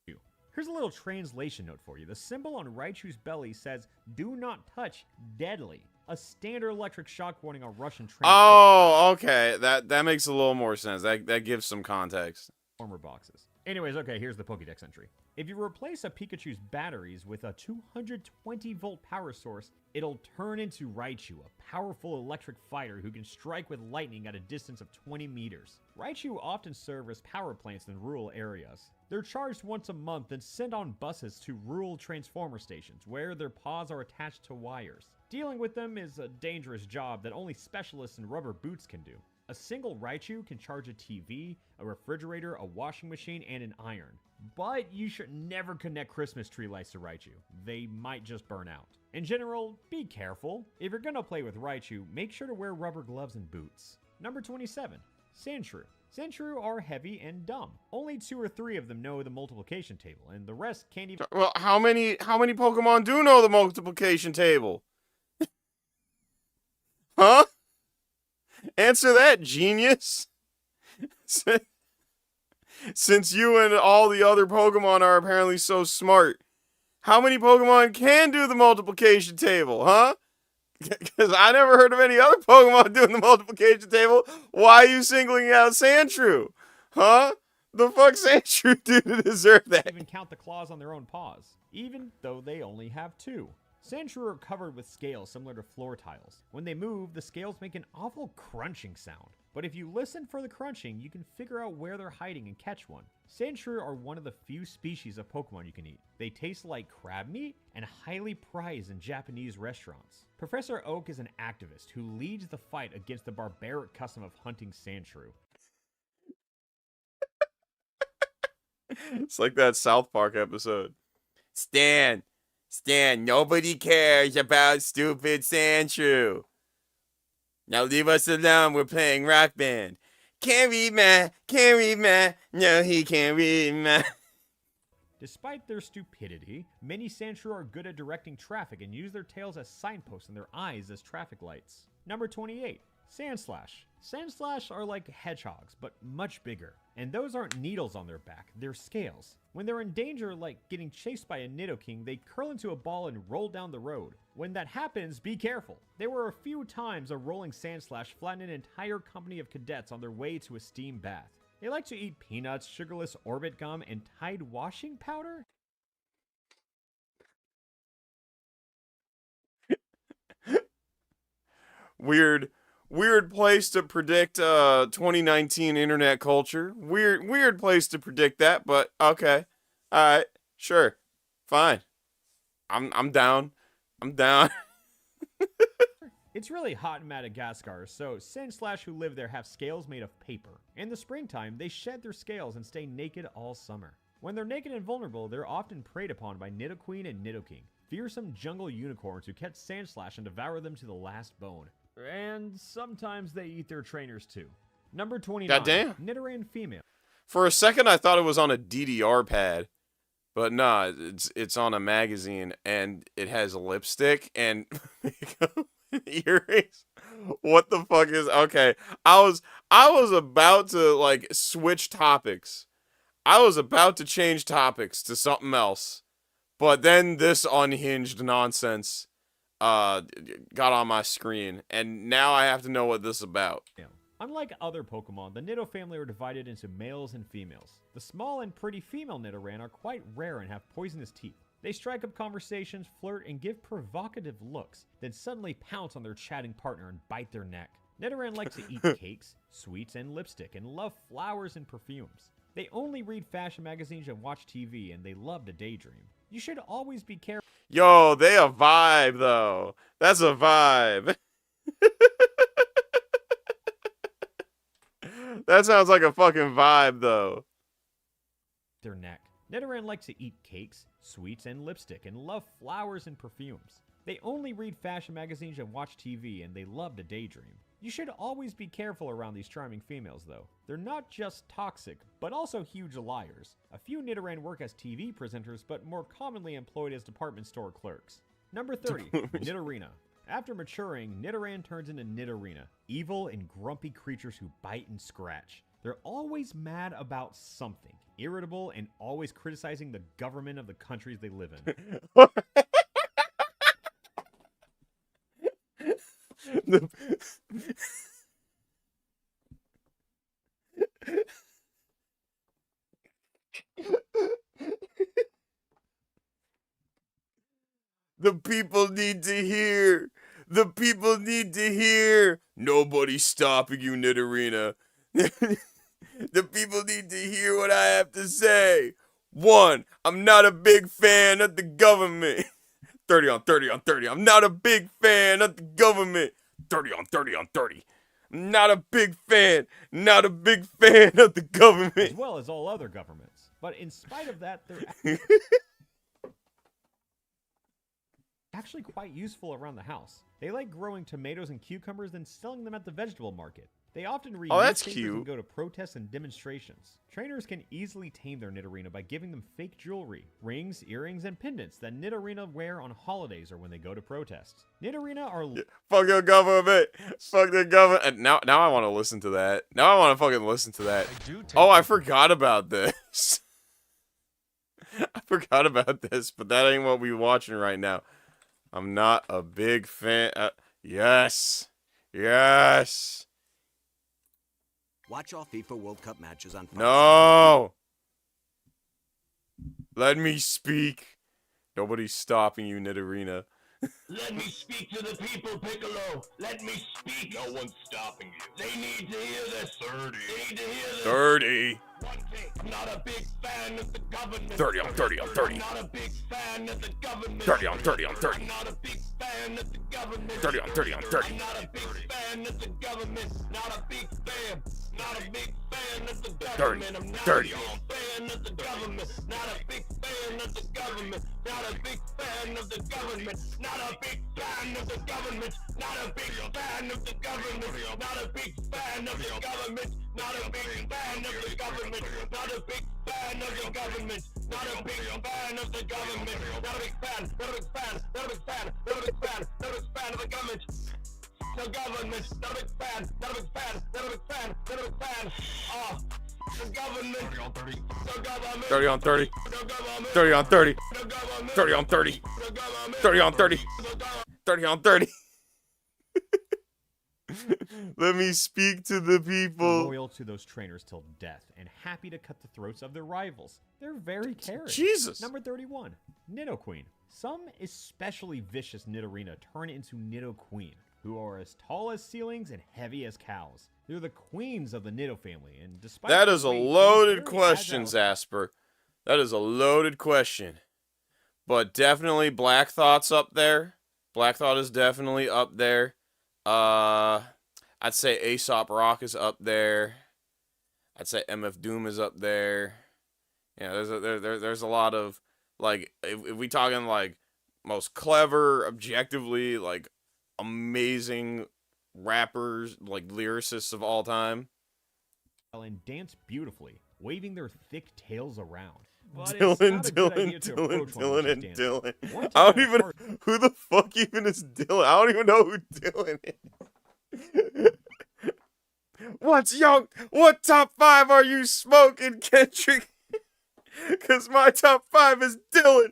Here's a little translation note for you. The symbol on Raichu's belly says, "Do not touch, deadly." A standard electric shock warning on Russian Oh, okay. That makes a little more sense. That gives some context. transformer boxes. Anyways, okay, here's the Pokédex entry. If you replace a Pikachu's batteries with a 220-volt power source, it'll turn into Raichu, a powerful electric fighter who can strike with lightning at a distance of 20 meters. Raichu often serve as power plants in rural areas. They're charged once a month and sent on buses to rural transformer stations, where their paws are attached to wires. Dealing with them is a dangerous job that only specialists in rubber boots can do. A single Raichu can charge a TV, a refrigerator, a washing machine, and an iron. But you should never connect Christmas tree lights to Raichu. They might just burn out. In general, be careful. If you're gonna play with Raichu, make sure to wear rubber gloves and boots. Number 27, Sandshrew. Sandshrew are heavy and dumb. Only 2 or 3 of them know the multiplication table, and the rest can't even... Well, how many Pokemon do know the multiplication table? Huh? Answer that, genius. Since you and all the other Pokemon are apparently so smart, how many Pokemon can do the multiplication table, huh? Because I never heard of any other Pokemon doing the multiplication table. Why are you singling out Sandshrew? Huh? The fuck Sandshrew do to deserve that? even count the claws on their own paws, even though they only have 2. Sandshrew are covered with scales similar to floor tiles. When they move, the scales make an awful crunching sound. But if you listen for the crunching, you can figure out where they're hiding and catch one. Sandshrew are one of the few species of Pokemon you can eat. They taste like crab meat and highly prized in Japanese restaurants. Professor Oak is an activist who leads the fight against the barbaric custom of hunting Sandshrew. It's like that South Park episode. Stan, nobody cares about stupid Sandshrew. Now leave us alone, we're playing Rock Band. Can't read, man. No, he can't read, man. Despite their stupidity, many Sandshrew are good at directing traffic and use their tails as signposts and their eyes as traffic lights. Number 28, Sandslash. Sandslash are like hedgehogs, but much bigger. And those aren't needles on their back, they're scales. When they're in danger, like getting chased by a Nidoking, they curl into a ball and roll down the road. When that happens, be careful. There were a few times a rolling Sandslash flattened an entire company of cadets on their way to a steam bath. They like to eat peanuts, sugarless Orbit gum, and Tide washing powder? Weird place to predict 2019 internet culture. Weird place to predict that, but okay. All right. Sure. Fine. I'm down. I'm down. It's really hot in Madagascar, so Sandslash who live there have scales made of paper. In the springtime, they shed their scales and stay naked all summer. When they're naked and vulnerable, they're often preyed upon by Nidoqueen and Nidoking, fearsome jungle unicorns who catch Sandslash and devour them to the last bone. And sometimes they eat their trainers too. Number 29. Goddamn. Nidoran female. For a second, I thought it was on a DDR pad, but nah, it's on a magazine, and it has lipstick and earrings. What the fuck is okay? I was about to like switch topics. I was about to change topics to something else, but then this unhinged nonsense got on my screen, and now I have to know what this is about. Unlike other Pokemon, the Nido family are divided into males and females. The small and pretty female Nidoran are quite rare and have poisonous teeth. They strike up conversations, flirt, and give provocative looks, then suddenly pounce on their chatting partner and bite their neck. Nidoran like to eat cakes, sweets, and lipstick, and love flowers and perfumes. They only read fashion magazines and watch TV, and they love to daydream. You should always be careful. Yo, they a vibe, though. That's a vibe. That sounds like a fucking vibe, though. Their neck. Nidoran like to eat cakes, sweets, and lipstick, and love flowers and perfumes. They only read fashion magazines and watch TV, and they love to daydream. You should always be careful around these charming females, though. They're not just toxic, but also huge liars. A few Nidoran work as TV presenters, but more commonly employed as department store clerks. Number 30, Nidorina. After maturing, Nidoran turns into Nidorina, evil and grumpy creatures who bite and scratch. They're always mad about something, irritable, and always criticizing the government of the countries they live in. The people need to hear. The people need to hear. Nobody's stopping you, Nidorina. The people need to hear what I have to say. 1, I'm not a big fan of the government. 30 on 30 on 30. I'm not a big fan of the government. 30 on 30 on 30. I'm not a big fan of the government. As well as all other governments. But in spite of that, they're actually quite useful around the house. They like growing tomatoes and cucumbers and selling them at the vegetable market. They often read that's newspapers cute. and go to protests and demonstrations. Trainers can easily tame their Nidorina by giving them fake jewelry, rings, earrings, and pendants that Nidorina wear on holidays or when they go to protests. Nidorina are... Fuck the government. Fuck the government. And now I want to listen to that. Now I want to fucking listen to that. Oh, I forgot about this. I forgot about this, but that ain't what we watching right now. I'm not a big fan. Yes. Yes. Watch all FIFA World Cup matches on Fox. No. Let me speak. Nobody's stopping you, Nidorina. Let me speak to the people, Piccolo. Let me speak. No one's stopping you. They need to hear this. 30. They need to hear this. 30. One thing, I'm not a big fan of the government. 30 on 30 on 30. I'm not a big fan of the government. 30 on 30 on 30. I'm not a big fan of the government. 30 on 30 on 30. I'm not a big fan of the government. Not a big fan. Not a big fan of the government. I'm not 30. a big fan of the government. Not a big fan of the government. Not a big fan of the government. Not a big fan of the government. Not a big fan of the government. Not a big fan of the government. Not a big fan of the government. Not a big fan of the government. Not a big fan of the government. Not a big fan. Not a big fan. Not a big fan. Not a big fan. Not a big fan of the government. The government. Not a big fan. Not a big fan. Not a big fan. Not a big fan. The government. 30 on 30. The government. 30 on 30. The government. 30 on 30. The government. 30 on 30. The government. 30 on 30. The government. 30 on 30. Let me speak to the people. Loyal to those trainers till death and happy to cut the throats of their rivals. They're very caring. Jesus. Number 31, Nidoqueen. Some especially vicious Nidorina turn into Nidoqueen, who are as tall as ceilings and heavy as cows. They're the queens of the Nido family, and despite That their is a weight, they're loaded very question, agile. Zasper. That is a loaded question. But definitely Black Thought's up there. Black Thought is definitely up there. I'd say Aesop Rock is up there. I'd say MF Doom is up there. Yeah, there's a lot of, like, if we talking like most clever, objectively, like, amazing rappers, like lyricists of all time. And dance beautifully, waving their thick tails around. But it's Dylan, not a good idea to approach one while she's dancing. Dylan. One I don't time even, who the fuck even is Dylan? I don't even know who Dylan is. What top 5 are you smoking, Kendrick? Cause my top 5 is Dylan.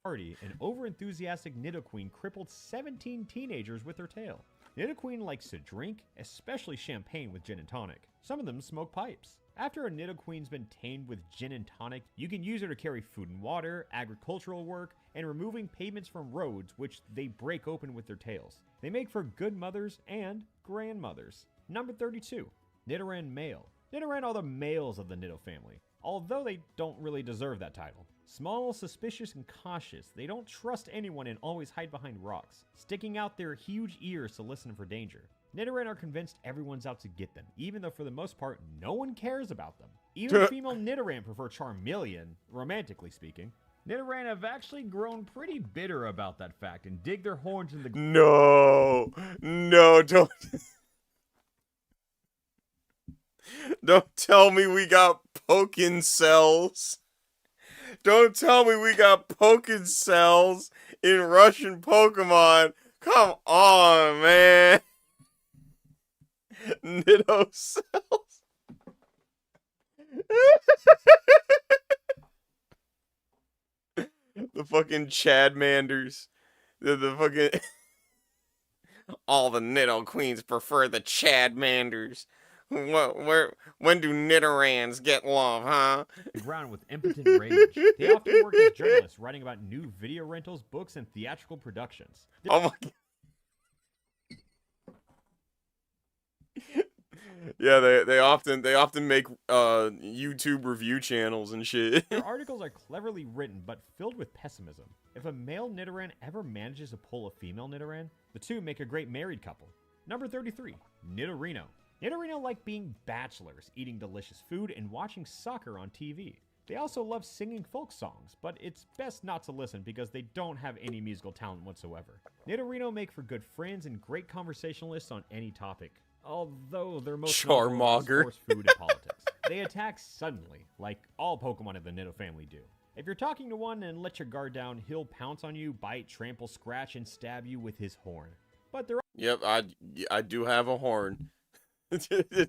party, an overenthusiastic Nidoqueen crippled 17 teenagers with her tail. Nidoqueen likes to drink, especially champagne with gin and tonic. Some of them smoke pipes. After a Nidoqueen's been tamed with gin and tonic, you can use her to carry food and water, agricultural work, and removing pavements from roads, which they break open with their tails. They make for good mothers and grandmothers. Number 32, Nidoran Male. Nidoran are the males of the Nido family, although they don't really deserve that title. Small, suspicious, and cautious, they don't trust anyone and always hide behind rocks, sticking out their huge ears to listen for danger. Nidoran are convinced everyone's out to get them, even though for the most part, no one cares about them. Even female Nidoran prefer Charmeleon, romantically speaking. Nidoran have actually grown pretty bitter about that fact and dig their horns in the... No, don't... Don't tell me we got Pokin cells. Don't tell me we got Pokin cells in Russian Pokemon. Come on, man. Nido cells. The fucking Chadmanders. The fucking... All the Nido queens prefer the Chadmanders. When do Nidorans get love, huh? Ground with impotent rage. They often work as journalists, writing about new video rentals, books, and theatrical productions. Oh my god. Yeah, they often make YouTube review channels and shit. Their articles are cleverly written, but filled with pessimism. If a male Nidoran ever manages to pull a female Nidoran, the two make a great married couple. Number 33, Nidorino. Nidorino like being bachelors, eating delicious food, and watching soccer on TV. They also love singing folk songs, but it's best not to listen because they don't have any musical talent whatsoever. Nidorino make for good friends and great conversationalists on any topic, although they're most Charmander. force food and politics. They attack suddenly, like all Pokemon of the Nido family do. If you're talking to one and let your guard down, he'll pounce on you, bite, trample, scratch, and stab you with his horn. But they're... Yep, I do have a horn.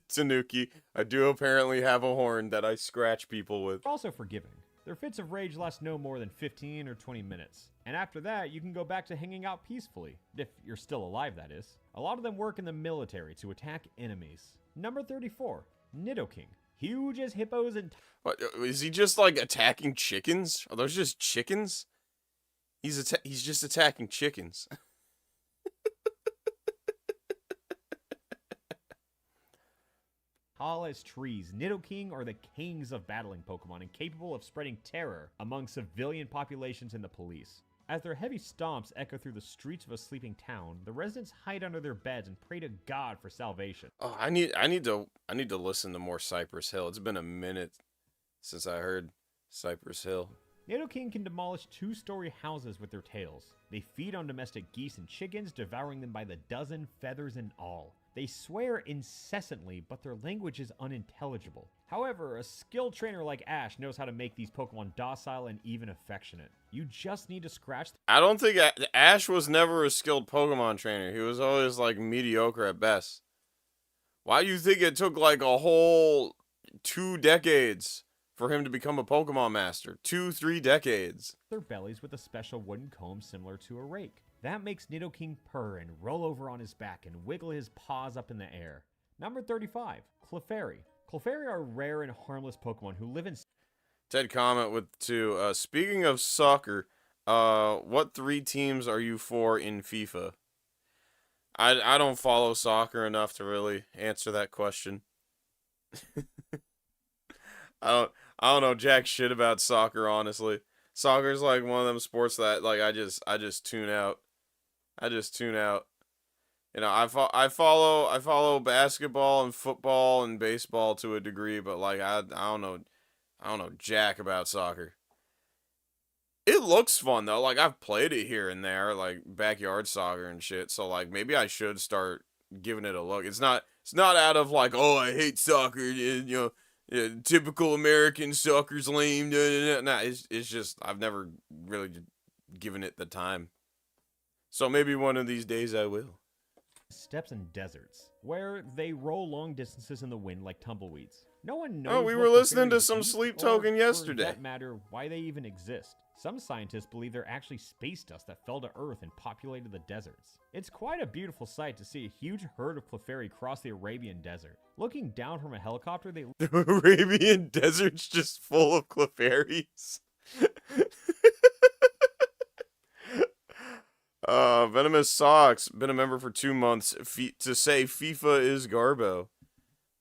Tanuki, I do apparently have a horn that I scratch people with. also forgiving. Their fits of rage last no more than 15 or 20 minutes. And after that, you can go back to hanging out peacefully. If you're still alive, that is. A lot of them work in the military to attack enemies. Number 34, Nidoking. Huge as hippos and... What, is he just like attacking chickens? Are those just chickens? He's just attacking chickens. Tall as trees, Nidoking are the kings of battling Pokemon and capable of spreading terror among civilian populations and the police. As their heavy stomps echo through the streets of a sleeping town, the residents hide under their beds and pray to God for salvation. Oh, I need to listen to more Cypress Hill. It's been a minute since I heard Cypress Hill. Nidoking can demolish 2-story houses with their tails. They feed on domestic geese and chickens, devouring them by the dozen, feathers and all. They swear incessantly, but their language is unintelligible. However, a skilled trainer like Ash knows how to make these Pokemon docile and even affectionate. You just need to scratch... I don't think Ash was never a skilled Pokemon trainer. He was always like mediocre at best. Why do you think it took like a whole 2 decades for him to become a Pokemon master? 2-3 decades. Their bellies with a special wooden comb similar to a rake. That makes Nidoking purr and roll over on his back and wiggle his paws up in the air. Number 35, Clefairy. Clefairy are rare and harmless Pokemon who live in... Ted comment with 2. Speaking of soccer, what 3 teams are you for in FIFA? I don't follow soccer enough to really answer that question. I don't know jack shit about soccer, honestly. Soccer's like one of them sports that like I just tune out. I just tune out. You know, I follow basketball and football and baseball to a degree, but like I don't know jack about soccer. It looks fun though. Like I've played it here and there, like backyard soccer and shit. So like maybe I should start giving it a look. It's not out of like, oh, I hate soccer, you know, yeah, typical American soccer's lame. Nah, it's just I've never really given it the time. So maybe one of these days I will. Steppes and deserts, where they roll long distances in the wind like tumbleweeds. No one knows. Oh, we what were listening to Clefairies some eat, Sleep or, Token yesterday. For that matter, why they even exist. Some scientists believe they're actually space dust that fell to Earth and populated the deserts. It's quite a beautiful sight to see a huge herd of Clefairy cross the Arabian desert. Looking down from a helicopter, they... The Arabian desert's just full of Clefairies. Venomous Socks, been a member for 2 months, to say FIFA is Garbo.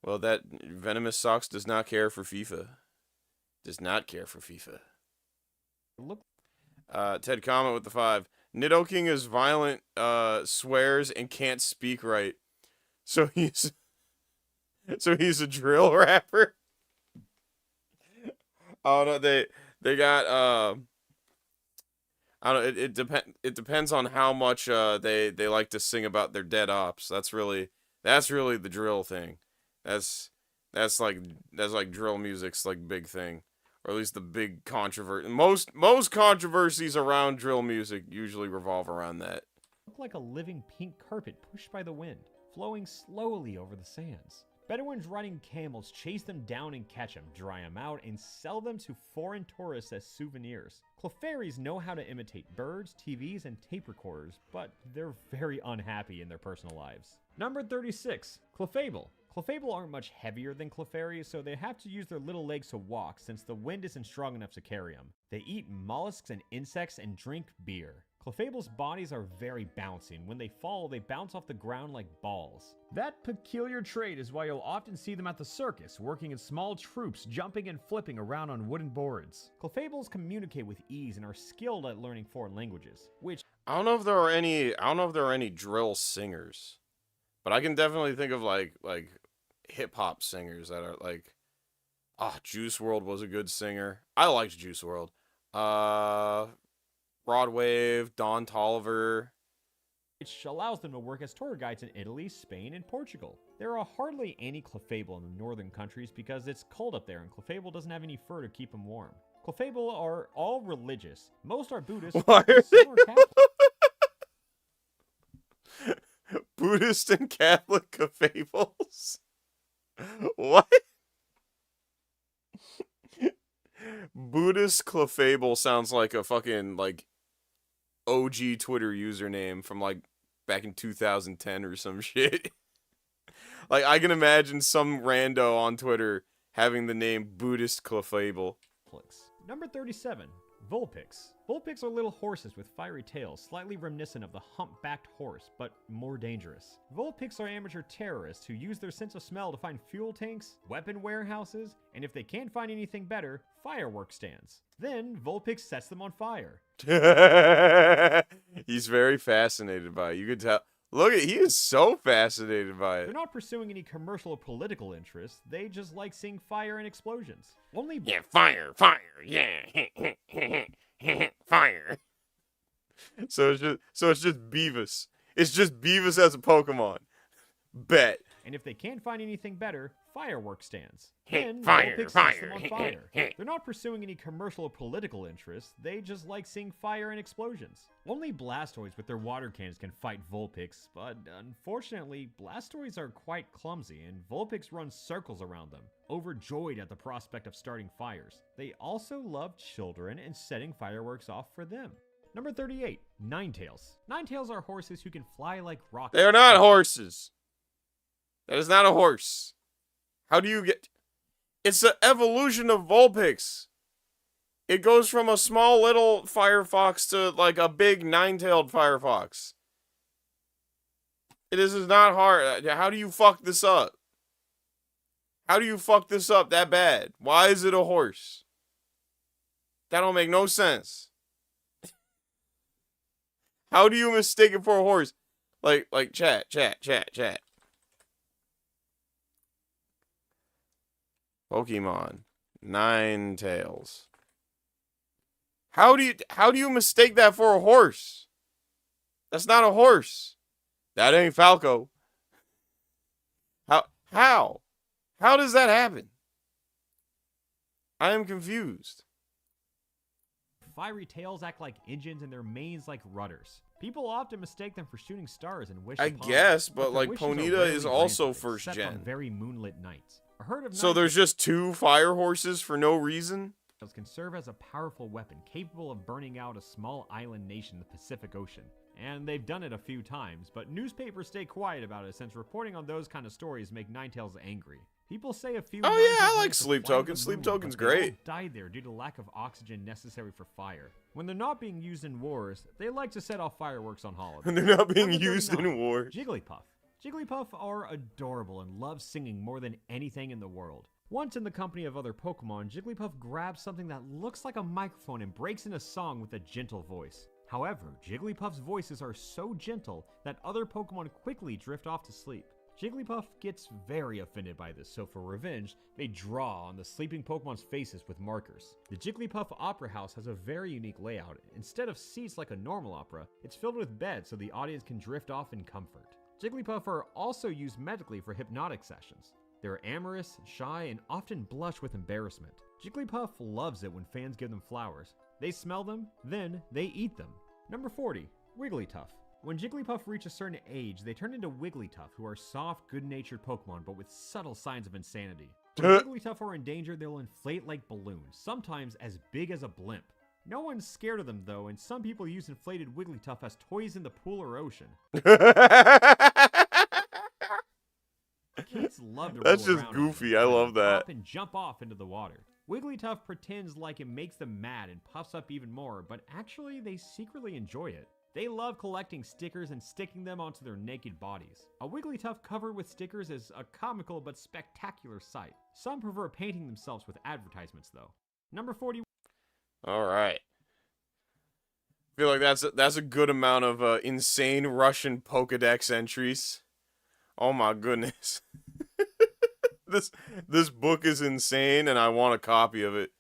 Well, that Venomous Socks does not care for FIFA. Does not care for FIFA. Look. Ted comment with the 5. Nidoking is violent, swears, and can't speak right. So he's a drill rapper. Oh no, they got I don't know, it depends on how much they like to sing about their dead ops. That's really the drill thing. That's like drill music's like big thing. Or at least the big controversy. Most controversies around drill music usually revolve around that. Look like a living pink carpet pushed by the wind, flowing slowly over the sands. Bedouins riding camels chase them down and catch them, dry them out, and sell them to foreign tourists as souvenirs. Clefairies know how to imitate birds, TVs, and tape recorders, but they're very unhappy in their personal lives. Number 36, Clefable. Clefable aren't much heavier than Clefairy, so they have to use their little legs to walk since the wind isn't strong enough to carry them. They eat mollusks and insects and drink beer. Clefable's bodies are very bouncy, and when they fall, they bounce off the ground like balls. That peculiar trait is why you'll often see them at the circus, working in small troops, jumping and flipping around on wooden boards. Clefables communicate with ease and are skilled at learning foreign languages, which... I don't know if there are any drill singers. But I can definitely think of like hip-hop singers that are like... Juice WRLD was a good singer. I liked Juice WRLD. Broadwave, Don Toliver. Which allows them to work as tour guides in Italy, Spain, and Portugal. There are hardly any Clefable in the northern countries because it's cold up there and Clefable doesn't have any fur to keep them warm. Clefable are all religious. Most are Buddhist. Why are some are Catholic. Buddhist and Catholic Clefables? What? Buddhist Clefable sounds like a fucking, like, OG Twitter username from, like, back in 2010 or some shit. Like, I can imagine some rando on Twitter having the name Buddhist Clefable. Number 37, Vulpix. Vulpix are little horses with fiery tails, slightly reminiscent of the humpbacked horse, but more dangerous. Vulpix are amateur terrorists who use their sense of smell to find fuel tanks, weapon warehouses, and if they can't find anything better, firework stands. Then, Vulpix sets them on fire. He's very fascinated by it. You could tell. Look, he is so fascinated by it. They're not pursuing any commercial or political interests. They just like seeing fire and explosions. Only fire, yeah, fire. So it's just Beavis. It's just Beavis as a Pokemon. Bet. And if they can't find anything better, firework stands. Then Fire, Vulpix fire, sets them on fire. They're not pursuing any commercial or political interests, they just like seeing fire and explosions. Only Blastoise with their water cannons can fight Vulpix, but unfortunately, Blastoise are quite clumsy and Vulpix runs circles around them, overjoyed at the prospect of starting fires. They also love children and setting fireworks off for them. Number 38, Ninetales. Ninetales are horses who can fly like rockets. They are not horses. That is not a horse. How do you get... It's the evolution of Vulpix. It goes from a small little firefox to like a big nine-tailed firefox. It is not hard. How do you fuck this up? How do you fuck this up that bad? Why is it a horse? That don't make no sense. How do you mistake it for a horse? Like chat. Pokemon Ninetales. How do you mistake that for a horse? That's not a horse. That ain't Falco. How? How does that happen? I am confused. Fiery tails act like engines and their manes like rudders. People often mistake them for shooting stars and wish I upon guess, them, but their like wishes are Ponyta rarely is also granted, first except on gen. very moonlit nights. A herd of So there's just 2 fire horses for no reason? Ninetales can serve as a powerful weapon capable of burning out a small island nation in the Pacific Ocean. And they've done it a few times, but newspapers stay quiet about it since reporting on those kind of stories make Ninetales angry. People say a few. Oh yeah, I like Ninetales Sleep fly to Token. the Sleep moon, Token's but they all great. died there due to lack of oxygen necessary for fire. When they're not being used in wars, they like to set off fireworks on holidays. And they're not being Number used in 39, war. Jigglypuff. Jigglypuff are adorable and love singing more than anything in the world. Once in the company of other Pokemon, Jigglypuff grabs something that looks like a microphone and breaks into song with a gentle voice. However, Jigglypuff's voices are so gentle that other Pokemon quickly drift off to sleep. Jigglypuff gets very offended by this, so for revenge, they draw on the sleeping Pokemon's faces with markers. The Jigglypuff Opera House has a very unique layout. Instead of seats like a normal opera, it's filled with beds so the audience can drift off in comfort. Jigglypuff are also used medically for hypnotic sessions. They're amorous, shy, and often blush with embarrassment. Jigglypuff loves it when fans give them flowers. They smell them, then they eat them. Number 40, Wigglytuff. When Jigglypuff reach a certain age, they turn into Wigglytuff, who are soft, good-natured Pokemon, but with subtle signs of insanity. When Wigglytuff are in danger, they'll inflate like balloons, sometimes as big as a blimp. No one's scared of them, though, and some people use inflated Wigglytuff as toys in the pool or ocean. Kids love to That's roll just around on goofy. them, I and love that. pop and jump off into the water. Wigglytuff pretends like it makes them mad and puffs up even more, but actually they secretly enjoy it. They love collecting stickers and sticking them onto their naked bodies. A Wigglytuff covered with stickers is a comical but spectacular sight. Some prefer painting themselves with advertisements, though. Number 40. All right. I feel like that's a good amount of insane Russian Pokedex entries. Oh my goodness. This book is insane, and I want a copy of it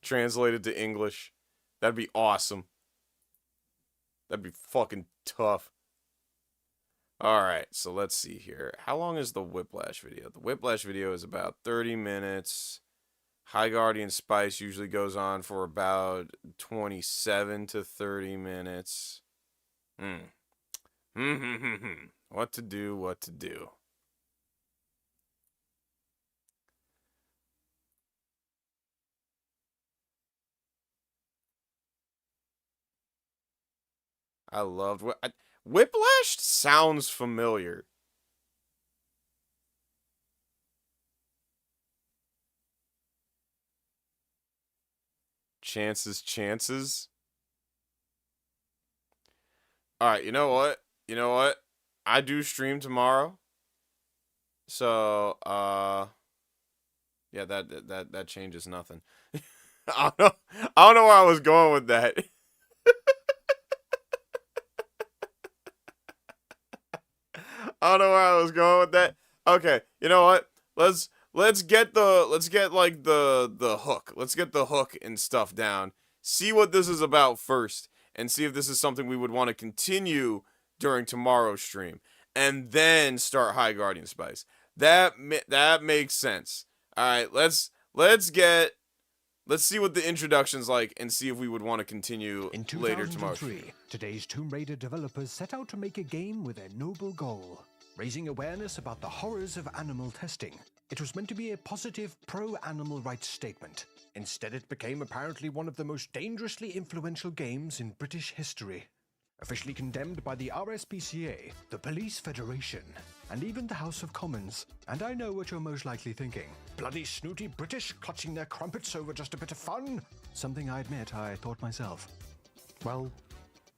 translated to English. That'd be awesome. That'd be fucking tough. Alright, so let's see here. How long is the Whiplash video? The Whiplash video is about 30 minutes. High Guardian Spice usually goes on for about 27 to 30 minutes. What to do. I loved Whiplash sounds familiar. Chances. Alright, you know what? I do stream tomorrow. So, yeah, that changes nothing. I don't know where I was going with that. I don't know where I was going with that. Okay, you know what? Let's get like the hook. Let's get the hook and stuff down. See what this is about first, and see if this is something we would want to continue during tomorrow's stream, and then start High Guardian Spice. That makes sense. All right, let's see what the introduction's like and see if we would want to continue In later tomorrow. 2003, today's Tomb Raider developers set out to make a game with a noble goal, raising awareness about the horrors of animal testing. It was meant to be a positive pro-animal rights statement. Instead, it became apparently one of the most dangerously influential games in British history. Officially condemned by the RSPCA, the Police Federation, and even the House of Commons. And I know what you're most likely thinking. Bloody snooty British clutching their crumpets over just a bit of fun? Something I admit I thought myself. Well,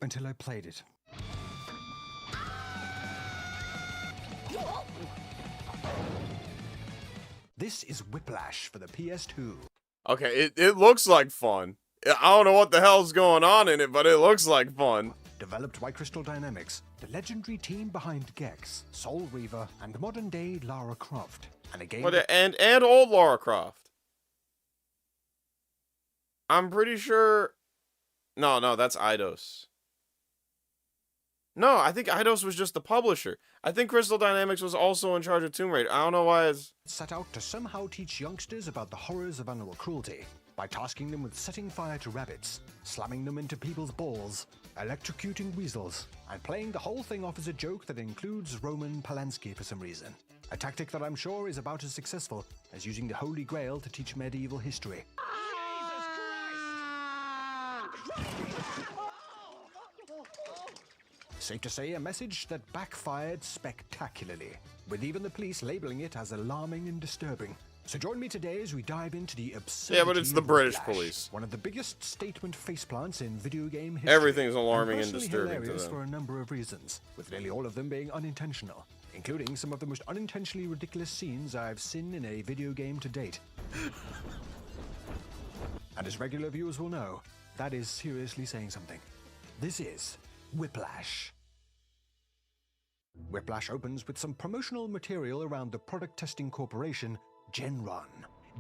until I played it. This is Whiplash for the PS2. Okay, it looks like fun. I don't know what the hell's going on in it, but it looks like fun. Developed by Crystal Dynamics, the legendary team behind Gex, Soul Reaver, and modern-day Lara Croft. And a game And old Lara Croft. I'm pretty sure... No, that's Eidos. No, I think Eidos was just the publisher. I think Crystal Dynamics was also in charge of Tomb Raider. I don't know why it's... set out to somehow teach youngsters about the horrors of animal cruelty by tasking them with setting fire to rabbits, slamming them into people's balls, electrocuting weasels, and playing the whole thing off as a joke that includes Roman Polanski for some reason. A tactic that I'm sure is about as successful as using the Holy Grail to teach medieval history. Safe to say, a message that backfired spectacularly, with even the police labeling it as alarming and disturbing. So join me today as we dive into the absurdity. Yeah, but it's the of British Whiplash, police. one of the biggest statement faceplants in video game history. Everything's alarming and personally disturbing to hilarious them. for a number of reasons, with nearly all of them being unintentional, including some of the most unintentionally ridiculous scenes I've seen in a video game to date. And as regular viewers will know, that is seriously saying something. This is Whiplash. Whiplash opens with some promotional material around the product testing corporation, Genron.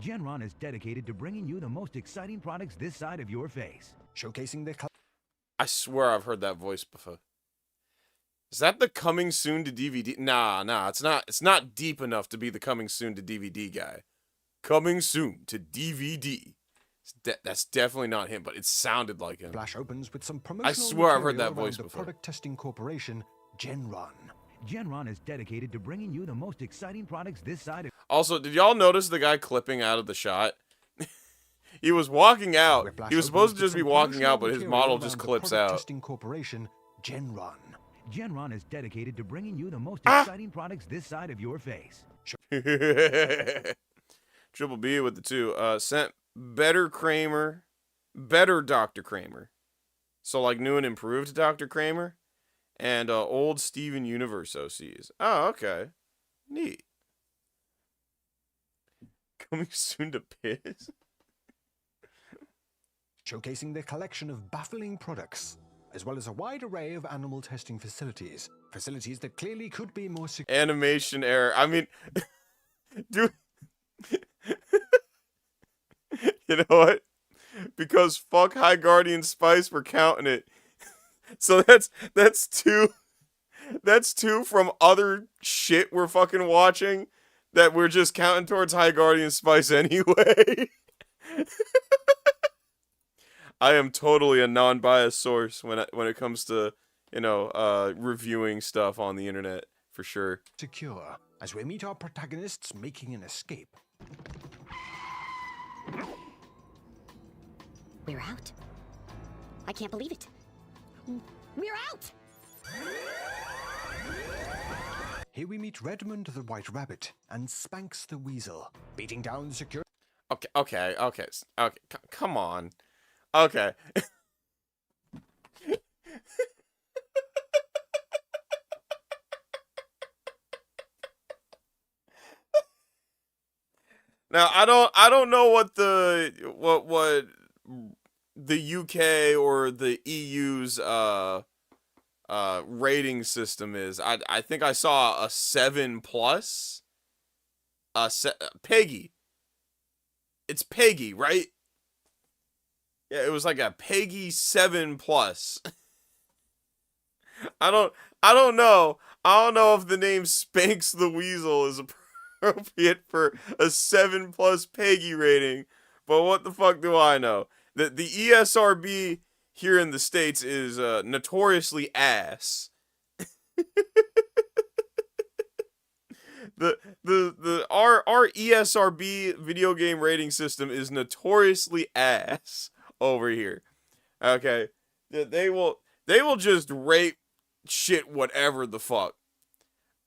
Genron is dedicated to bringing you the most exciting products this side of your face. Showcasing their I swear I've heard that voice before. Is that the coming soon to DVD? Nah, it's not. It's not deep enough to be the coming soon to DVD guy. Coming soon to DVD. That's definitely not him, but it sounded like him. Whiplash opens with some promotional I swear I've heard that material voice around the before. product testing corporation, Genron. Genron is dedicated to bringing you the most exciting products this side of... Also, did y'all notice the guy clipping out of the shot? He was walking out. Whiplash He was supposed to opens just with be some walking out, promotional but his material model around just the clips product out. testing corporation, Genron. Genron is dedicated to bringing you the most exciting products this side of your face. Triple B with the 2. Sent better Kramer. Better Dr. Kramer. So, like, new and improved Dr. Kramer. And old Steven Universe OCs. Oh, okay. Neat. Coming soon to Piss. Showcasing their collection of baffling products, as well as a wide array of animal testing facilities. Facilities that clearly could be more secure. Animation error. I mean, dude. You know what? Because fuck High Guardian Spice, we're counting it. So that's two from other shit we're fucking watching that we're just counting towards High Guardian Spice anyway. I am totally a non-biased source when it comes to, you know, reviewing stuff on the internet, for sure. Secure, as we meet our protagonists making an escape. We're out. I can't believe it. We're out! Here we meet Redmond the White Rabbit and Spanx the Weasel, beating down the security. Okay. Come on. Okay. Now I don't know what the UK or the EU's rating system is. I think I saw a 7+. Peggy. It's Peggy, right? Yeah, it was like a Peggy 7+. I don't know. I don't know if the name Spanx the Weasel is appropriate for a 7+ PEGI rating, but what the fuck do I know? The ESRB here in the States is notoriously ass. Our ESRB video game rating system is notoriously ass over here. Okay, they will just rate shit whatever the fuck.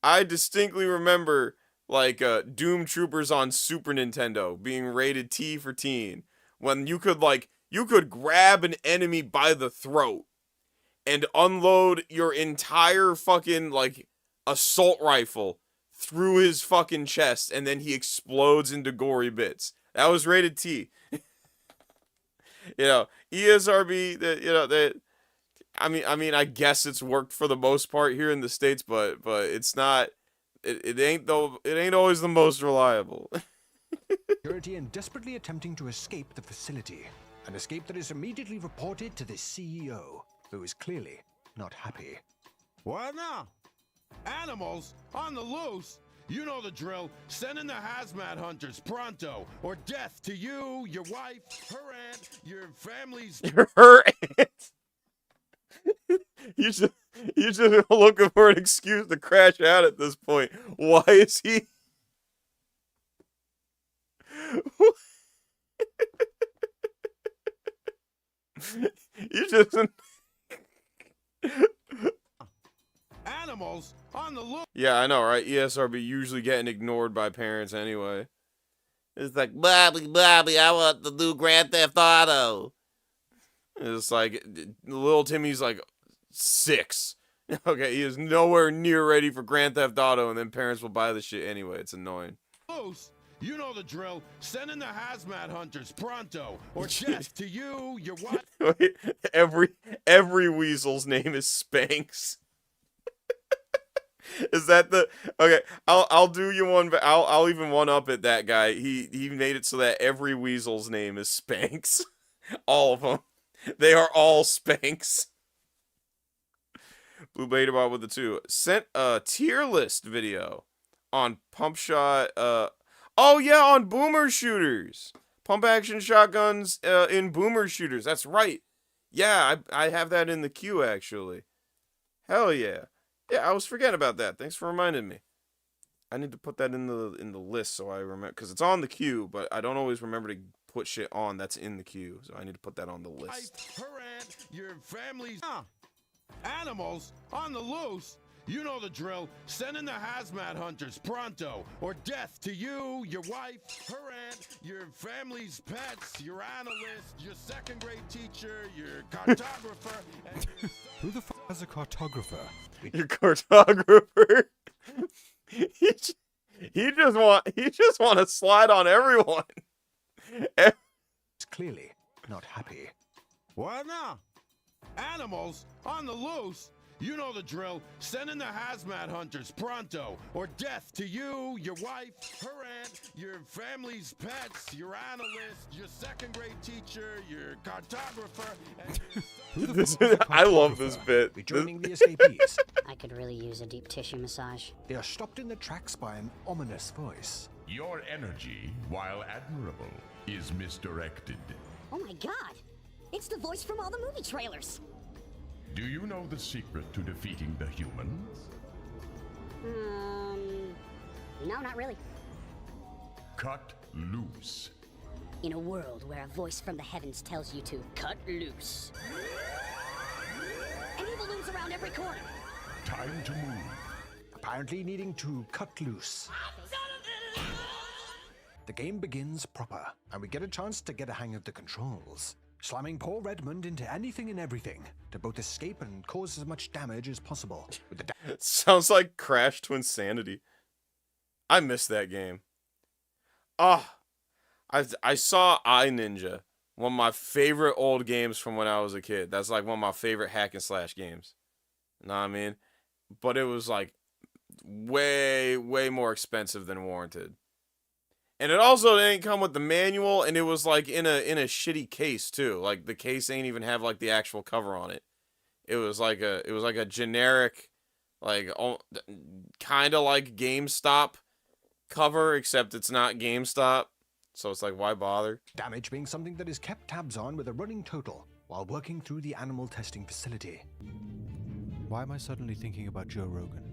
I distinctly remember like Doom Troopers on Super Nintendo being rated T for teen, when you could grab an enemy by the throat and unload your entire fucking like assault rifle through his fucking chest, and then he explodes into gory bits. That was rated T. ESRB, I mean, I guess it's worked for the most part here in the States, but it's not. It ain't always the most reliable. Security and desperately attempting to escape the facility. An escape that is immediately reported to the CEO, who is clearly not happy. What now? Animals on the loose? You know the drill. Send in the hazmat hunters pronto, or death to you, your wife, her aunt, your family's... Her aunt? You just looking for an excuse to crash out at this point. Why is he... You just... Animals on the loose. Yeah, I know, right? ESRB usually getting ignored by parents anyway. It's like, Bobby, I want the new Grand Theft Auto. It's like, little Timmy's like 6. Okay, he is nowhere near ready for Grand Theft Auto, and then parents will buy the shit anyway. It's annoying. Loose. You know the drill. Send in the hazmat hunters pronto, or death to you, your wife. Wait, every weasel's name is Spanx. Is that the... Okay, I'll do you one, but I'll even one up at that guy. He made it so that every weasel's name is Spanx. All of them. They are all Spanx. Blue Beta Bot with the 2 sent a tier list video on pump shot. Oh yeah, on boomer shooters, pump action shotguns in boomer shooters. That's right. Yeah, I have that in the queue actually. Hell yeah. Yeah, I was forgetting about that. Thanks for reminding me. I need to put that in the list so I remember, because it's on the queue, but I don't always remember to put shit on that's in the queue. So I need to put that on the list. Her aunt, your family's animals on the loose. You know the drill. Send in the hazmat hunters pronto, or death to you, your wife, her aunt, your family's pets, your analyst, your second grade teacher, your cartographer, and your... Who the fuck is a cartographer? Your cartographer. He just want to slide on everyone. It's clearly not happy. What now? Animals on the loose. You know the drill. Send in the hazmat hunters pronto, or death to you, your wife, her aunt, your family's pets, your analyst, your second grade teacher, your cartographer, and your... I love this bit. Rejoining the escapees. I could really use a deep tissue massage. They are stopped in their tracks by an ominous voice. Your energy, while admirable, is misdirected. Oh my god! It's the voice from all the movie trailers! Do you know the secret to defeating the humans? No, not really. Cut loose. In a world where a voice from the heavens tells you to cut loose. And evil looms around every corner. Time to move. Apparently needing to cut loose. The game begins proper, and we get a chance to get a hang of the controls. Slamming poor Redmond into anything and everything to both escape and cause as much damage as possible. With the Sounds like Crash to Insanity. I miss that game. I saw iNinja, one of my favorite old games from when I was a kid. That's like one of my favorite hack and slash games. You know what I mean? But it was like way more expensive than warranted. And it also didn't come with the manual, and it was like in a shitty case too. Like the case ain't even have like the actual cover on it. It was like a generic, like kind of like GameStop cover, except it's not GameStop. So it's like, why bother? Damage being something that is kept tabs on with a running total while working through the animal testing facility. Why am I suddenly thinking about Joe Rogan?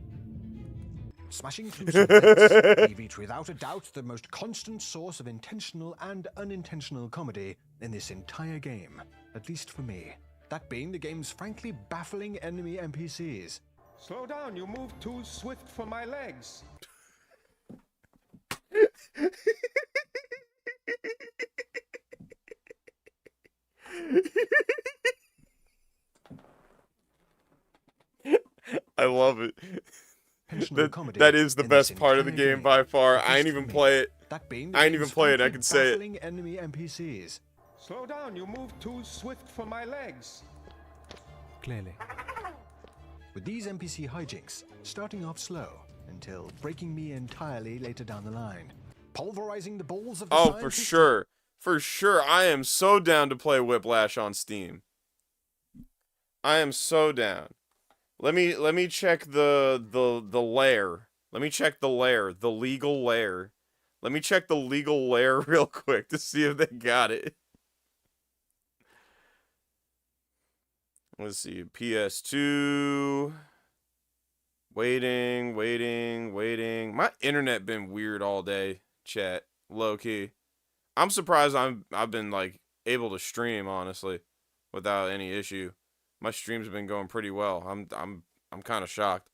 Smashing through some vents, we reach without a doubt the most constant source of intentional and unintentional comedy in this entire game, at least for me. That being the game's frankly baffling enemy NPCs. Slow down, you move too swift for my legs. I love it. That is the best part of the game by far. I ain't even play it. I ain't even play it. I can say it. Enemy NPCs. Slow down, you move too swift for my legs. Clearly. With these NPC hijinks, starting off slow until breaking me entirely later down the line. Pulverizing the balls of the Oh, for sure. For sure. I am so down to play Whiplash on Steam. I am so down. Let me check the lair. Let me check the lair, the legal lair. Let me check the legal lair real quick to see if they got it. Let's see, PS2. Waiting. My internet been weird all day, chat. Low key. I'm surprised I've been like able to stream honestly without any issue. My stream's been going pretty well. I'm kind of shocked.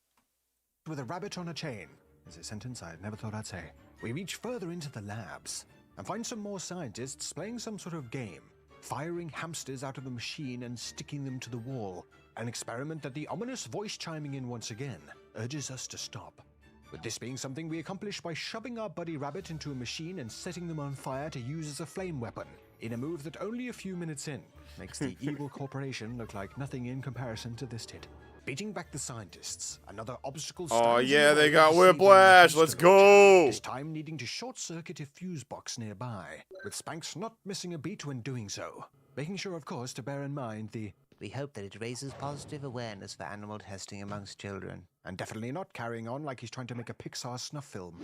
With a rabbit on a chain is a sentence I never thought I'd say. We reach further into the labs and find some more scientists playing some sort of game, firing hamsters out of a machine and sticking them to the wall. An experiment that the ominous voice chiming in once again urges us to stop. With this being something we accomplish by shoving our buddy rabbit into a machine and setting them on fire to use as a flame weapon, in a move that only a few minutes in makes the evil corporation look like nothing in comparison to this tit. Beating back the scientists, another obstacle. Oh yeah, they got Whiplash. Let's go. This time needing to short-circuit a fuse box nearby, with Spanx not missing a beat when doing so. Making sure, of course, to bear in mind the "We hope that it raises positive awareness for animal testing amongst children." And definitely not carrying on like he's trying to make a Pixar snuff film.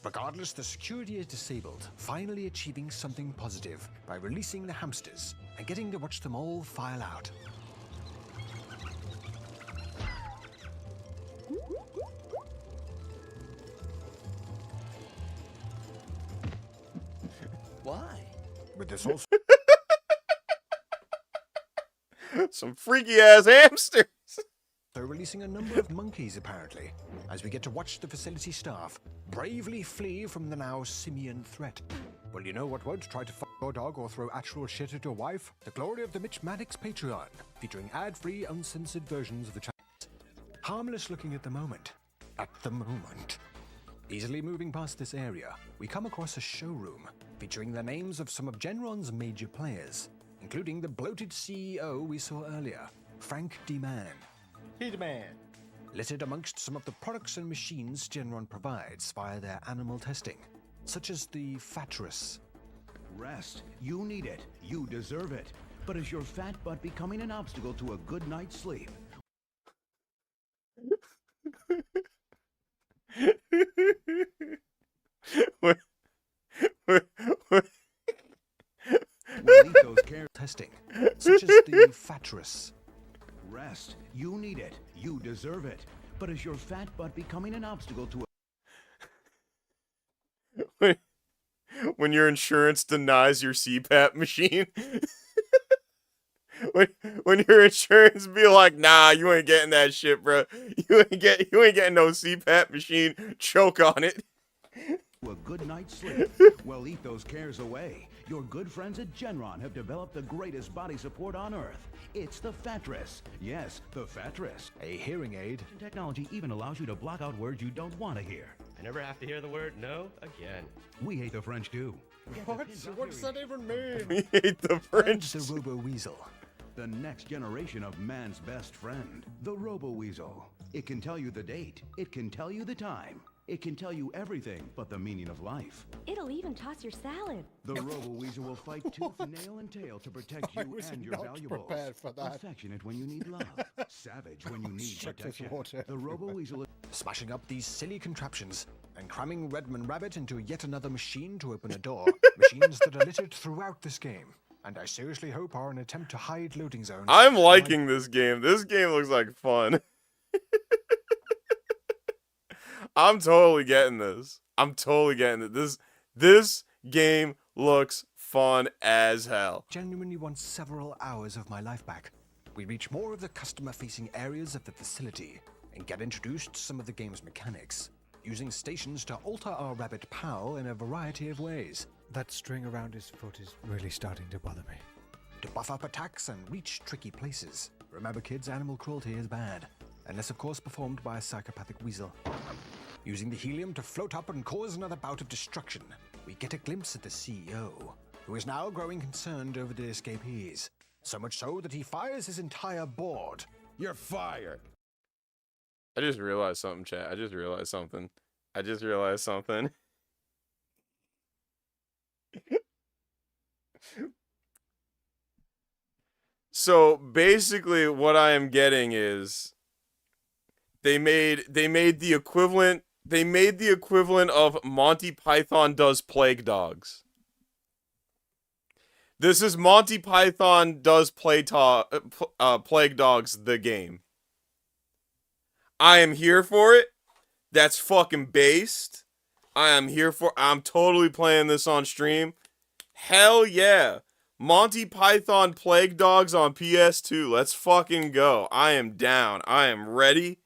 Regardless, the security is disabled, finally achieving something positive by releasing the hamsters and getting to watch them all file out. Why? With this also some freaky ass hamsters. They're releasing a number of monkeys, apparently, as we get to watch the facility staff bravely flee from the now simian threat. Well, you know what won't try to fuck your dog or throw actual shit at your wife? The glory of the Mitch Maddox Patreon, featuring ad-free, uncensored versions of the channel. Harmless looking at the moment. At the moment. Easily moving past this area, we come across a showroom featuring the names of some of Genron's major players, including the bloated CEO we saw earlier, Frank D. Mann. Hitman. Littered amongst some of the products and machines Genron provides via their animal testing, such as the Fatras. Rest. You need it. You deserve it. But is your fat butt becoming an obstacle to a good night's sleep? Testing, such as the Fatras. Rest. You need it. You deserve it. But is your fat butt becoming an obstacle to a... When your insurance denies your CPAP machine. when your insurance be like, nah, you ain't getting that shit, bro. You ain't getting no CPAP machine. Choke on it. A good night's sleep. Well, eat those cares away. Your good friends at Genron have developed the greatest body support on Earth. It's the Fatras. Yes, the Fatras. A hearing aid. Technology even allows you to block out words you don't want to hear. I never have to hear the word no again. We hate the French too. What's that even mean? We hate the French. The Robo-Weasel. The next generation of man's best friend, the Robo-Weasel. It can tell you the date. It can tell you the time. It can tell you everything but the meaning of life. It'll even toss your salad. The Robo-Weasel will fight tooth, nail, and tail to protect you and your valuables. Prepared for that. Affectionate when you need love. Savage when you need Shut this protection. water. The Robo-Weasel... Smashing up these silly contraptions and cramming Redman Rabbit into yet another machine to open a door. Machines that are littered throughout this game. And I seriously hope are an attempt to hide loading zones. I'm liking this game. This game looks like fun. I'm totally getting this. I'm totally getting it. This game looks fun as hell. Genuinely want several hours of my life back. We reach more of the customer-facing areas of the facility and get introduced to some of the game's mechanics, using stations to alter our rabbit pal in a variety of ways. That string around his foot is really starting to bother me. To buff up attacks and reach tricky places. Remember kids, animal cruelty is bad, unless of course performed by a psychopathic weasel. Using the helium to float up and cause another bout of destruction, we get a glimpse at the CEO, who is now growing concerned over the escapees. So much so that he fires his entire board. You're fired. I just realized something, chat. I just realized something. So basically what I am getting is they made the equivalent of Monty Python does Plague Dogs. This is Monty Python does Plague Dogs the game. I am here for it. That's fucking based. I'm totally playing this on stream. Hell yeah. Monty Python Plague Dogs on PS2. Let's fucking go. I am down. I am ready.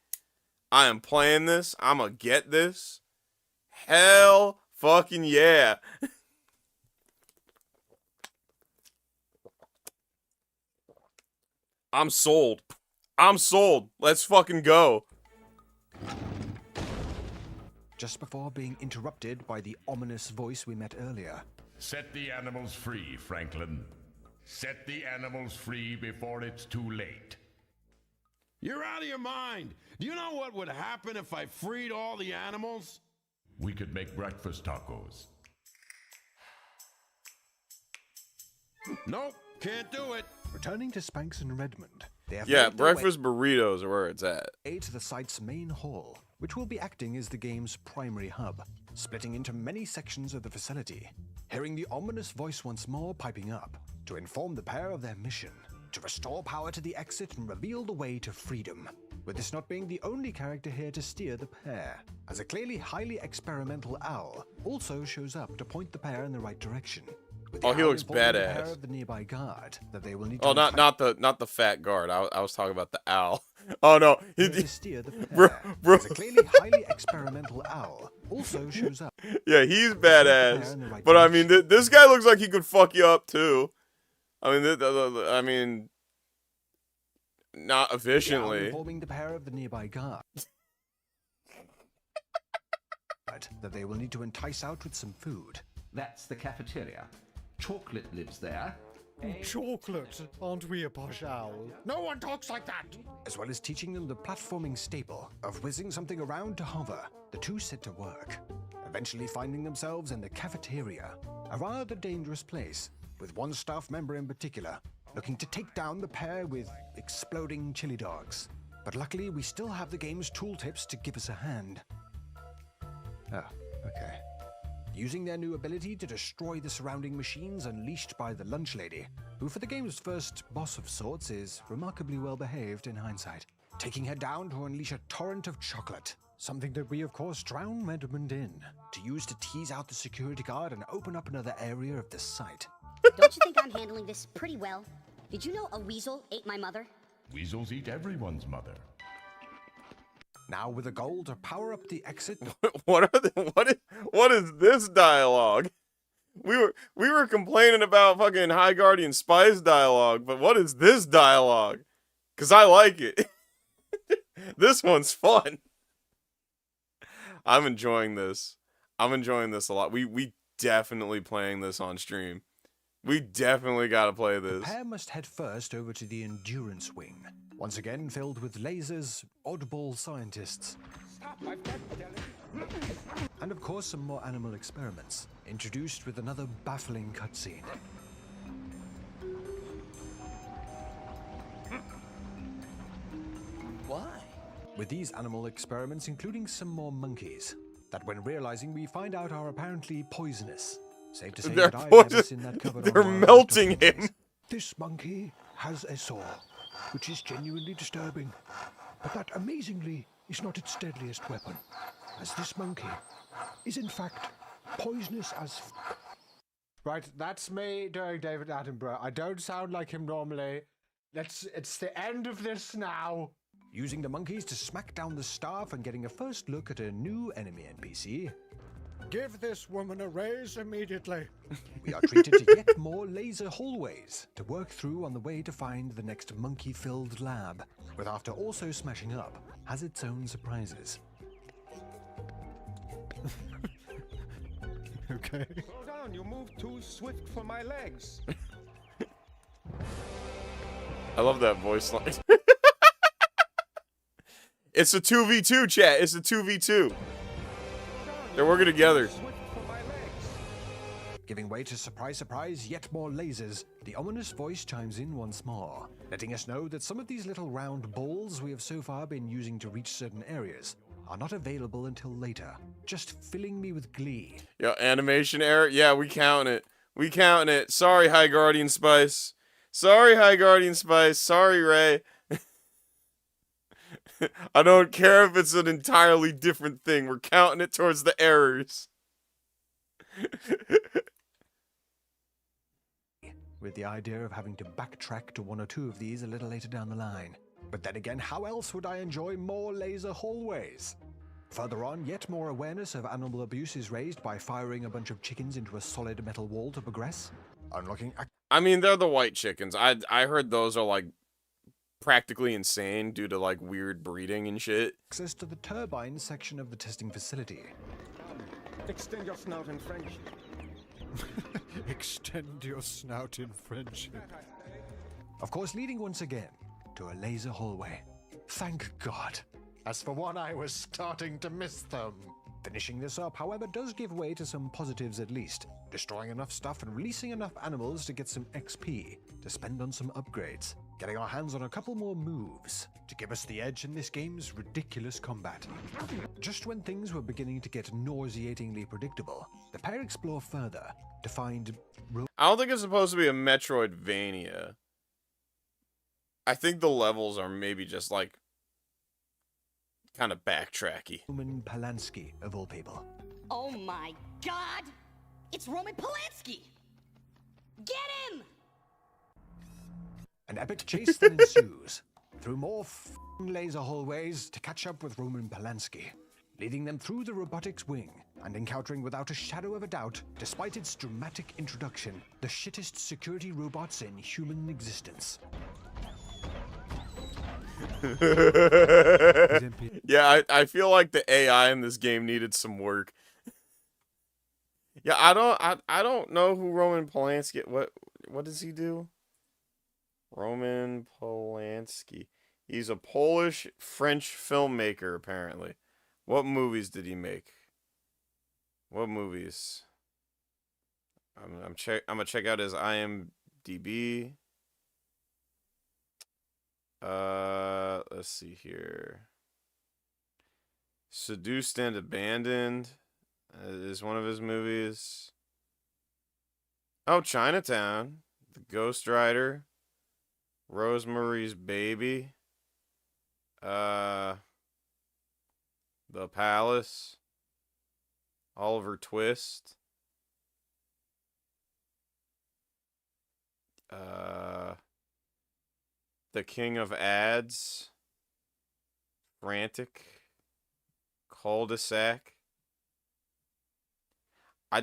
I am playing this. I'ma get this. Hell fucking yeah. I'm sold. I'm sold. Let's fucking go. Just before being interrupted by the ominous voice we met earlier. Set the animals free, Franklin. Set the animals free before it's too late. You're out of your mind. Do you know what would happen if I freed all the animals? We could make breakfast tacos. Nope, can't do it. Returning to Spanx and Redmond. They have Yeah, breakfast burritos are where it's at. To the site's main hall, which will be acting as the game's primary hub, splitting into many sections of the facility. Hearing the ominous voice once more piping up to inform the pair of their mission, to restore power to the exit and reveal the way to freedom. With this not being the only character here to steer the pair, as a clearly highly experimental owl also shows up to point the pair in the right direction. Oh, he looks badass. Of the nearby guard that they will need oh, to not the fat guard. I was talking about the owl. Oh no, to steer the pair. Bro. As a clearly highly experimental owl also shows up. Yeah, he's badass. But I mean, this guy looks like he could fuck you up too. I mean, not efficiently. Informing the pair of the nearby guard that they will need to entice out with some food. That's the cafeteria. Chocolate lives there. Chocolate? Aren't we a posh owl? No one talks like that! As well as teaching them the platforming staple of whizzing something around to hover, the two set to work, eventually finding themselves in the cafeteria, a rather dangerous place, with one staff member in particular looking to take down the pair with exploding chili dogs. But luckily, we still have the game's tooltips to give us a hand. Oh, okay. Using their new ability to destroy the surrounding machines unleashed by the lunch lady, who for the game's first boss of sorts is remarkably well behaved in hindsight. Taking her down to unleash a torrent of chocolate, something that we of course drown Redmond in, to use to tease out the security guard and open up another area of the site. Don't you think I'm handling this pretty well? Did you know a weasel ate my mother? Weasels eat everyone's mother. Now with a goal to power up the exit. What is this dialogue? We were complaining about fucking High Guardian Spies dialogue, but what is this dialogue? Cause I like it. This one's fun. I'm enjoying this. I'm enjoying this a lot. We definitely playing this on stream. We definitely gotta play this. The pair must head first over to the endurance wing, once again filled with lasers, oddball scientists. Stop, I've got to tell you. And of course, some more animal experiments, introduced with another baffling cutscene. Why? With these animal experiments, including some more monkeys, that when realizing we find out are apparently poisonous. Safe to say They're that I've never seen that covered on They're wild melting documentaries. him. This monkey has a sore, which is genuinely disturbing. But that, amazingly, is not its deadliest weapon, as this monkey is in fact poisonous as Right, that's me doing David Attenborough. I don't sound like him normally. It's the end of this now. Using the monkeys to smack down the staff and getting a first look at a new enemy NPC. Give this woman a raise immediately. We are treated to yet more laser hallways to work through on the way to find the next monkey-filled lab, with after also smashing up, has its own surprises. Okay. Slow down, you move too swift for my legs. I love that voice line. It's a 2v2, chat. It's a 2v2. They're working together. Giving way to surprise, surprise, yet more lasers, the ominous voice chimes in once more, letting us know that some of these little round balls we have so far been using to reach certain areas are not available until later, just filling me with glee. Yo, animation error? Yeah, we counting it. We counting it. Sorry, High Guardian Spice. Sorry, High Guardian Spice. Sorry, Ray. I don't care if it's an entirely different thing. We're counting it towards the errors. With the idea of having to backtrack to one or two of these a little later down the line. But then again, how else would I enjoy more laser hallways? Further on, yet more awareness of animal abuse is raised by firing a bunch of chickens into a solid metal wall to progress. Unlocking... I mean, they're the white chickens. I heard those are, like, practically insane due to, like, weird breeding and shit. Access to the turbine section of the testing facility. Extend your snout in French. Extend your snout in friendship. Of course, leading once again to a laser hallway. Thank God. As for one, I was starting to miss them. Finishing this up, however, does give way to some positives at least. Destroying enough stuff and releasing enough animals to get some XP to spend on some upgrades. Getting our hands on a couple more moves to give us the edge in this game's ridiculous combat. Just when things were beginning to get nauseatingly predictable, the pair explore further to find... I don't think it's supposed to be a Metroidvania. I think the levels are maybe just, like, kind of backtracky. Roman Polanski, of all people. Oh my God! It's Roman Polanski! Get him! An epic chase then ensues, through more laser hallways to catch up with Roman Polanski, leading them through the robotics wing, and encountering without a shadow of a doubt, despite its dramatic introduction, the shittest security robots in human existence. Yeah, I feel like the AI in this game needed some work. Yeah, I don't know who Roman Polanski. What does he do? Roman Polanski. He's a Polish French filmmaker apparently. What movies did he make? What movies? I'm gonna check out his IMDb. Let's see here. Seduced and Abandoned is one of his movies. Oh, Chinatown, The Ghost Rider, Rosemary's Baby, The Palace, Oliver Twist, The King of Ads, Frantic, Cul-de-sac. I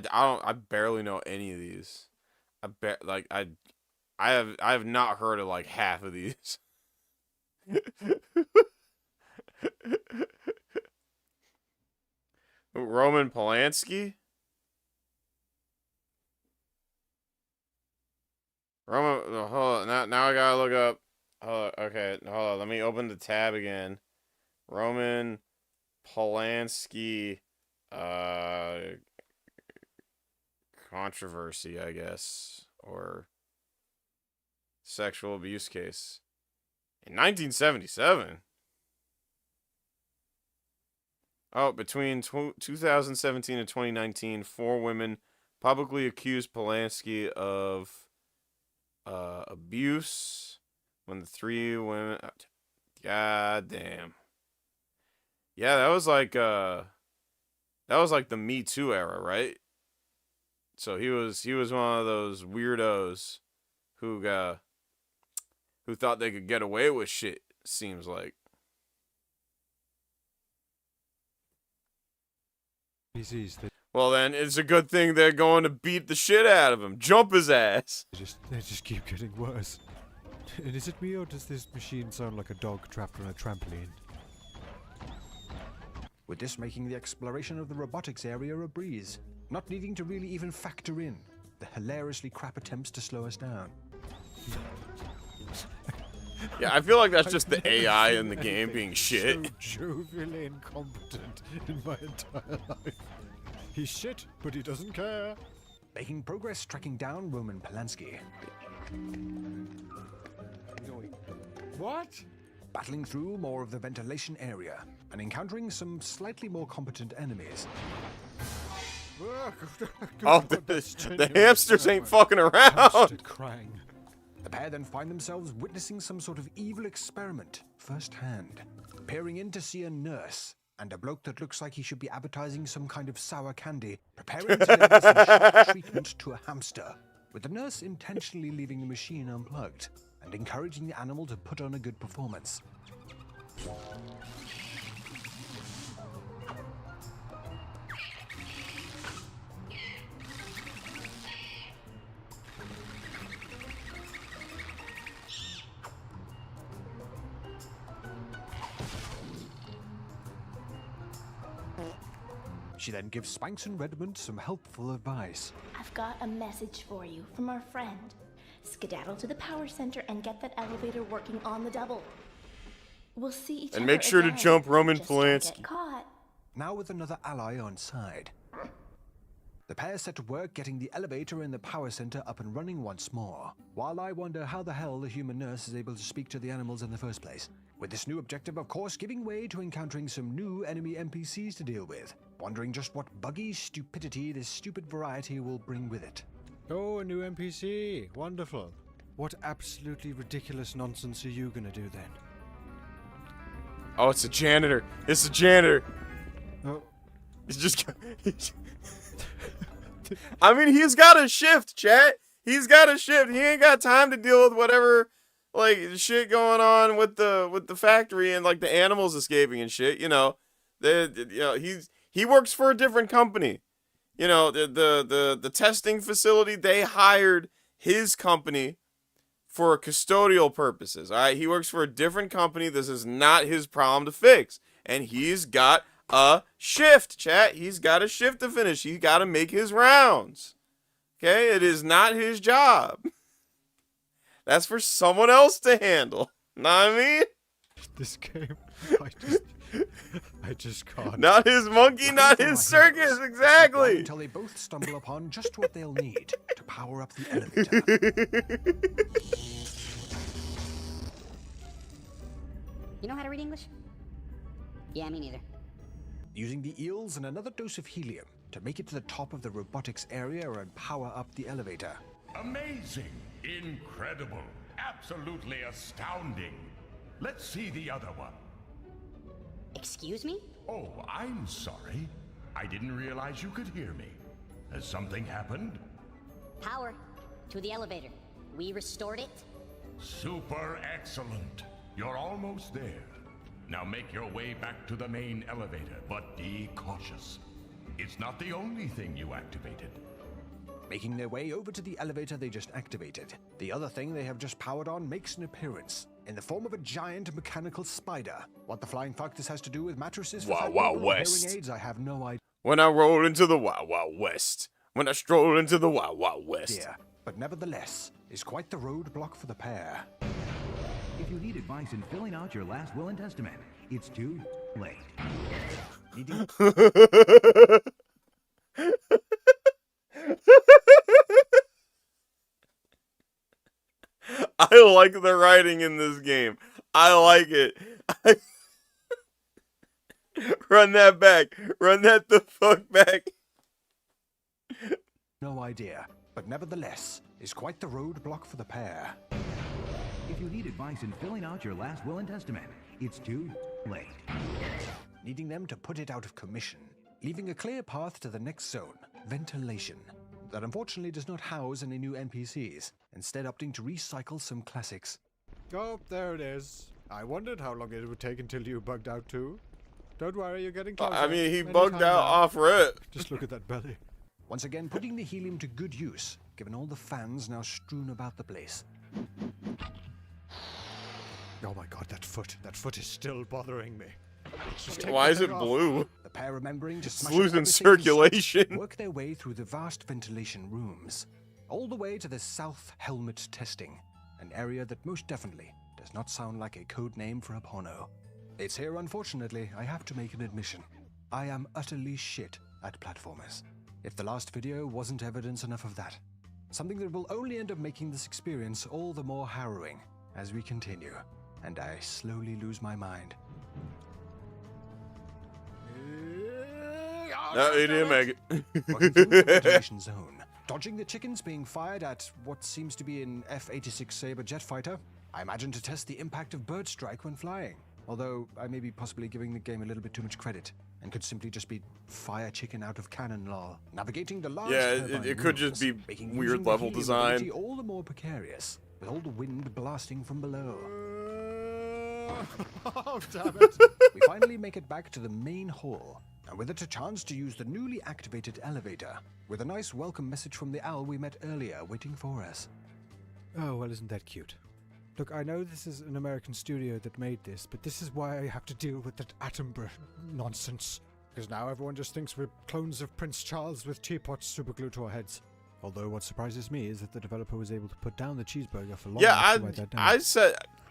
barely know any of these. I have not heard of like half of these. Roman Polanski? Hold on, now I gotta look up. Okay, hold on, let me open the tab again. Roman Polanski controversy, I guess, or sexual abuse case in 1977. Oh, between 2017 and 2019, 4 women publicly accused Polanski of abuse. When the 3 women, god damn, yeah, that was like the Me Too era, right? So he was one of those weirdos who thought they could get away with shit. Seems like. Well, then it's a good thing they're going to beat the shit out of him, jump his ass. They just keep getting worse. And is it me, or does this machine sound like a dog trapped on a trampoline? With this making the exploration of the robotics area a breeze, not needing to really even factor in the hilariously crap attempts to slow us down. Yeah, I feel like that's just the AI in the game being shit. So jovially incompetent in my entire life. He's shit, but he doesn't care. Making progress tracking down Roman Polanski. What? Battling through more of the ventilation area and encountering some slightly more competent enemies. Oh, the hamsters ain't fucking around. Crying. The pair then find themselves witnessing some sort of evil experiment firsthand, peering in to see a nurse and a bloke that looks like he should be advertising some kind of sour candy, preparing to deliver some shock treatment to a hamster, with the nurse intentionally leaving the machine unplugged and encouraging the animal to put on a good performance. She then gives Spanks and Redmond some helpful advice. I've got a message for you from our friend. Skedaddle to the power center and get that elevator working on the double. We'll see each other And make sure to again. jump Roman Just don't Polanski. get caught. Now with another ally on side. The pair set to work getting the elevator in the power center up and running once more, while I wonder how the hell the human nurse is able to speak to the animals in the first place. With this new objective, of course, giving way to encountering some new enemy NPCs to deal with, wondering just what buggy stupidity this stupid variety will bring with it. Oh, a new NPC. Wonderful. What absolutely ridiculous nonsense are you gonna do then? Oh, it's a janitor. It's a janitor. Oh. It's just. I mean, he's got a shift, chat. He's got a shift. He ain't got time to deal with whatever, like, shit going on with the factory and like the animals escaping and shit. You know, he works for a different company. You know, the testing facility, they hired his company for custodial purposes. All right, he works for a different company. This is not his problem to fix, and he's got a shift, chat. He's got a shift to finish. He's got to make his rounds. Okay, it is not his job. That's for someone else to handle. Know what I mean? This game, I just can't. Not his monkey, not his circus, exactly. Until they both stumble upon just what they'll need to power up the elevator. You know how to read English? Yeah, me neither. Using the eels and another dose of helium to make it to the top of the robotics area and power up the elevator. Amazing, incredible, absolutely astounding. Let's see the other one. Excuse me? Oh, I'm sorry. I didn't realize you could hear me. Has something happened? Power to the elevator. We restored it. Super excellent. You're almost there. Now make your way back to the main elevator, but be cautious. It's not the only thing you activated. Making their way over to the elevator they just activated, the other thing they have just powered on makes an appearance in the form of a giant mechanical spider. What the flying fuck this has to do with mattresses for Wild Wild hearing West. aids, I have no idea. When I roll into the Wild Wild West. When I stroll into the Wild Wild West. But nevertheless, is quite the roadblock for the pair. If you need advice in filling out your last will and testament, it's too late. needing... I like the writing in this game. I like it. Run that back. Run that the fuck back. No idea, but nevertheless, is quite the roadblock for the pair. If you need advice in filling out your last will and testament, it's too late. Needing them to put it out of commission, leaving a clear path to the next zone, ventilation, that unfortunately does not house any new NPCs, instead opting to recycle some classics. Oh, there it is. I wondered how long it would take until you bugged out too. Don't worry, you're getting closer. I mean, he Any bugged time out now. off rip. Just look at that belly. Once again, putting the helium to good use, given all the fans now strewn about the place. Oh my god, that foot is still bothering me. Just take Why the is thing it off. blue? The pair remembering to It's smash losing everything circulation. work their way through the vast ventilation rooms, all the way to the South Helmet Testing, an area that most definitely does not sound like a code name for a porno. It's here, unfortunately, I have to make an admission. I am utterly shit at platformers. If the last video wasn't evidence enough of that. Something that will only end up making this experience all the more harrowing as we continue, and I slowly lose my mind. No, he didn't make Walking through the it. ventilation zone, dodging the chickens being fired at what seems to be an F-86 Sabre jet fighter. I imagine to test the impact of bird strike when flying. Although I may be possibly giving the game a little bit too much credit, and could simply just be fire chicken out of cannon lol. Navigating the large It could just be making weird using the level helium design. ability all the more precarious, with all the wind blasting from below. Oh, damn it. We finally make it back to the main hall, and with it a chance to use the newly activated elevator, with a nice welcome message from the owl we met earlier waiting for us. Oh, well, isn't that cute? Look, I know this is an American studio that made this, but this is why I have to deal with that Attenborough nonsense. Because now everyone just thinks we're clones of Prince Charles with teapots superglued to our heads. Although what surprises me is that the developer was able to put down the cheeseburger for long Yeah, enough to write that down.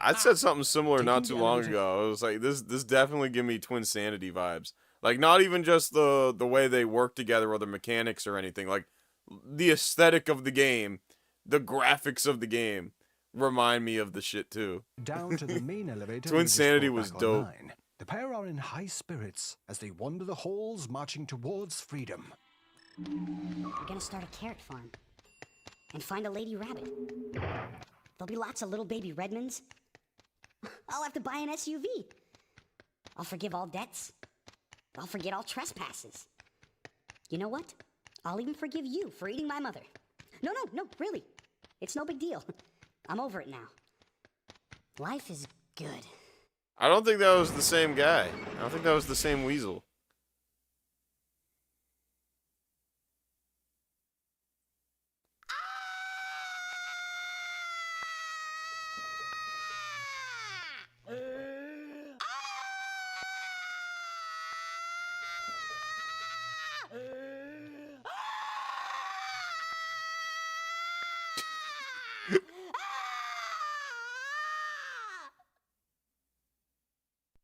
I said something similar Taking not the too long elevator- ago. It was like this definitely give me Twin Sanity vibes. Like not even just the way they work together or the mechanics or anything. Like the aesthetic of the game, the graphics of the game remind me of the shit too. Down to the main elevator. Twin we just Sanity brought was back dope. online. The pair are in high spirits as they wander the halls marching towards freedom. We're gonna start a carrot farm. And find a lady rabbit. There'll be lots of little baby Redmonds. I'll have to buy an SUV. I'll forgive all debts. I'll forget all trespasses. You know what? I'll even forgive you for eating my mother. No, really. It's no big deal. I'm over it now. Life is good. I don't think that was the same guy. I don't think that was the same weasel.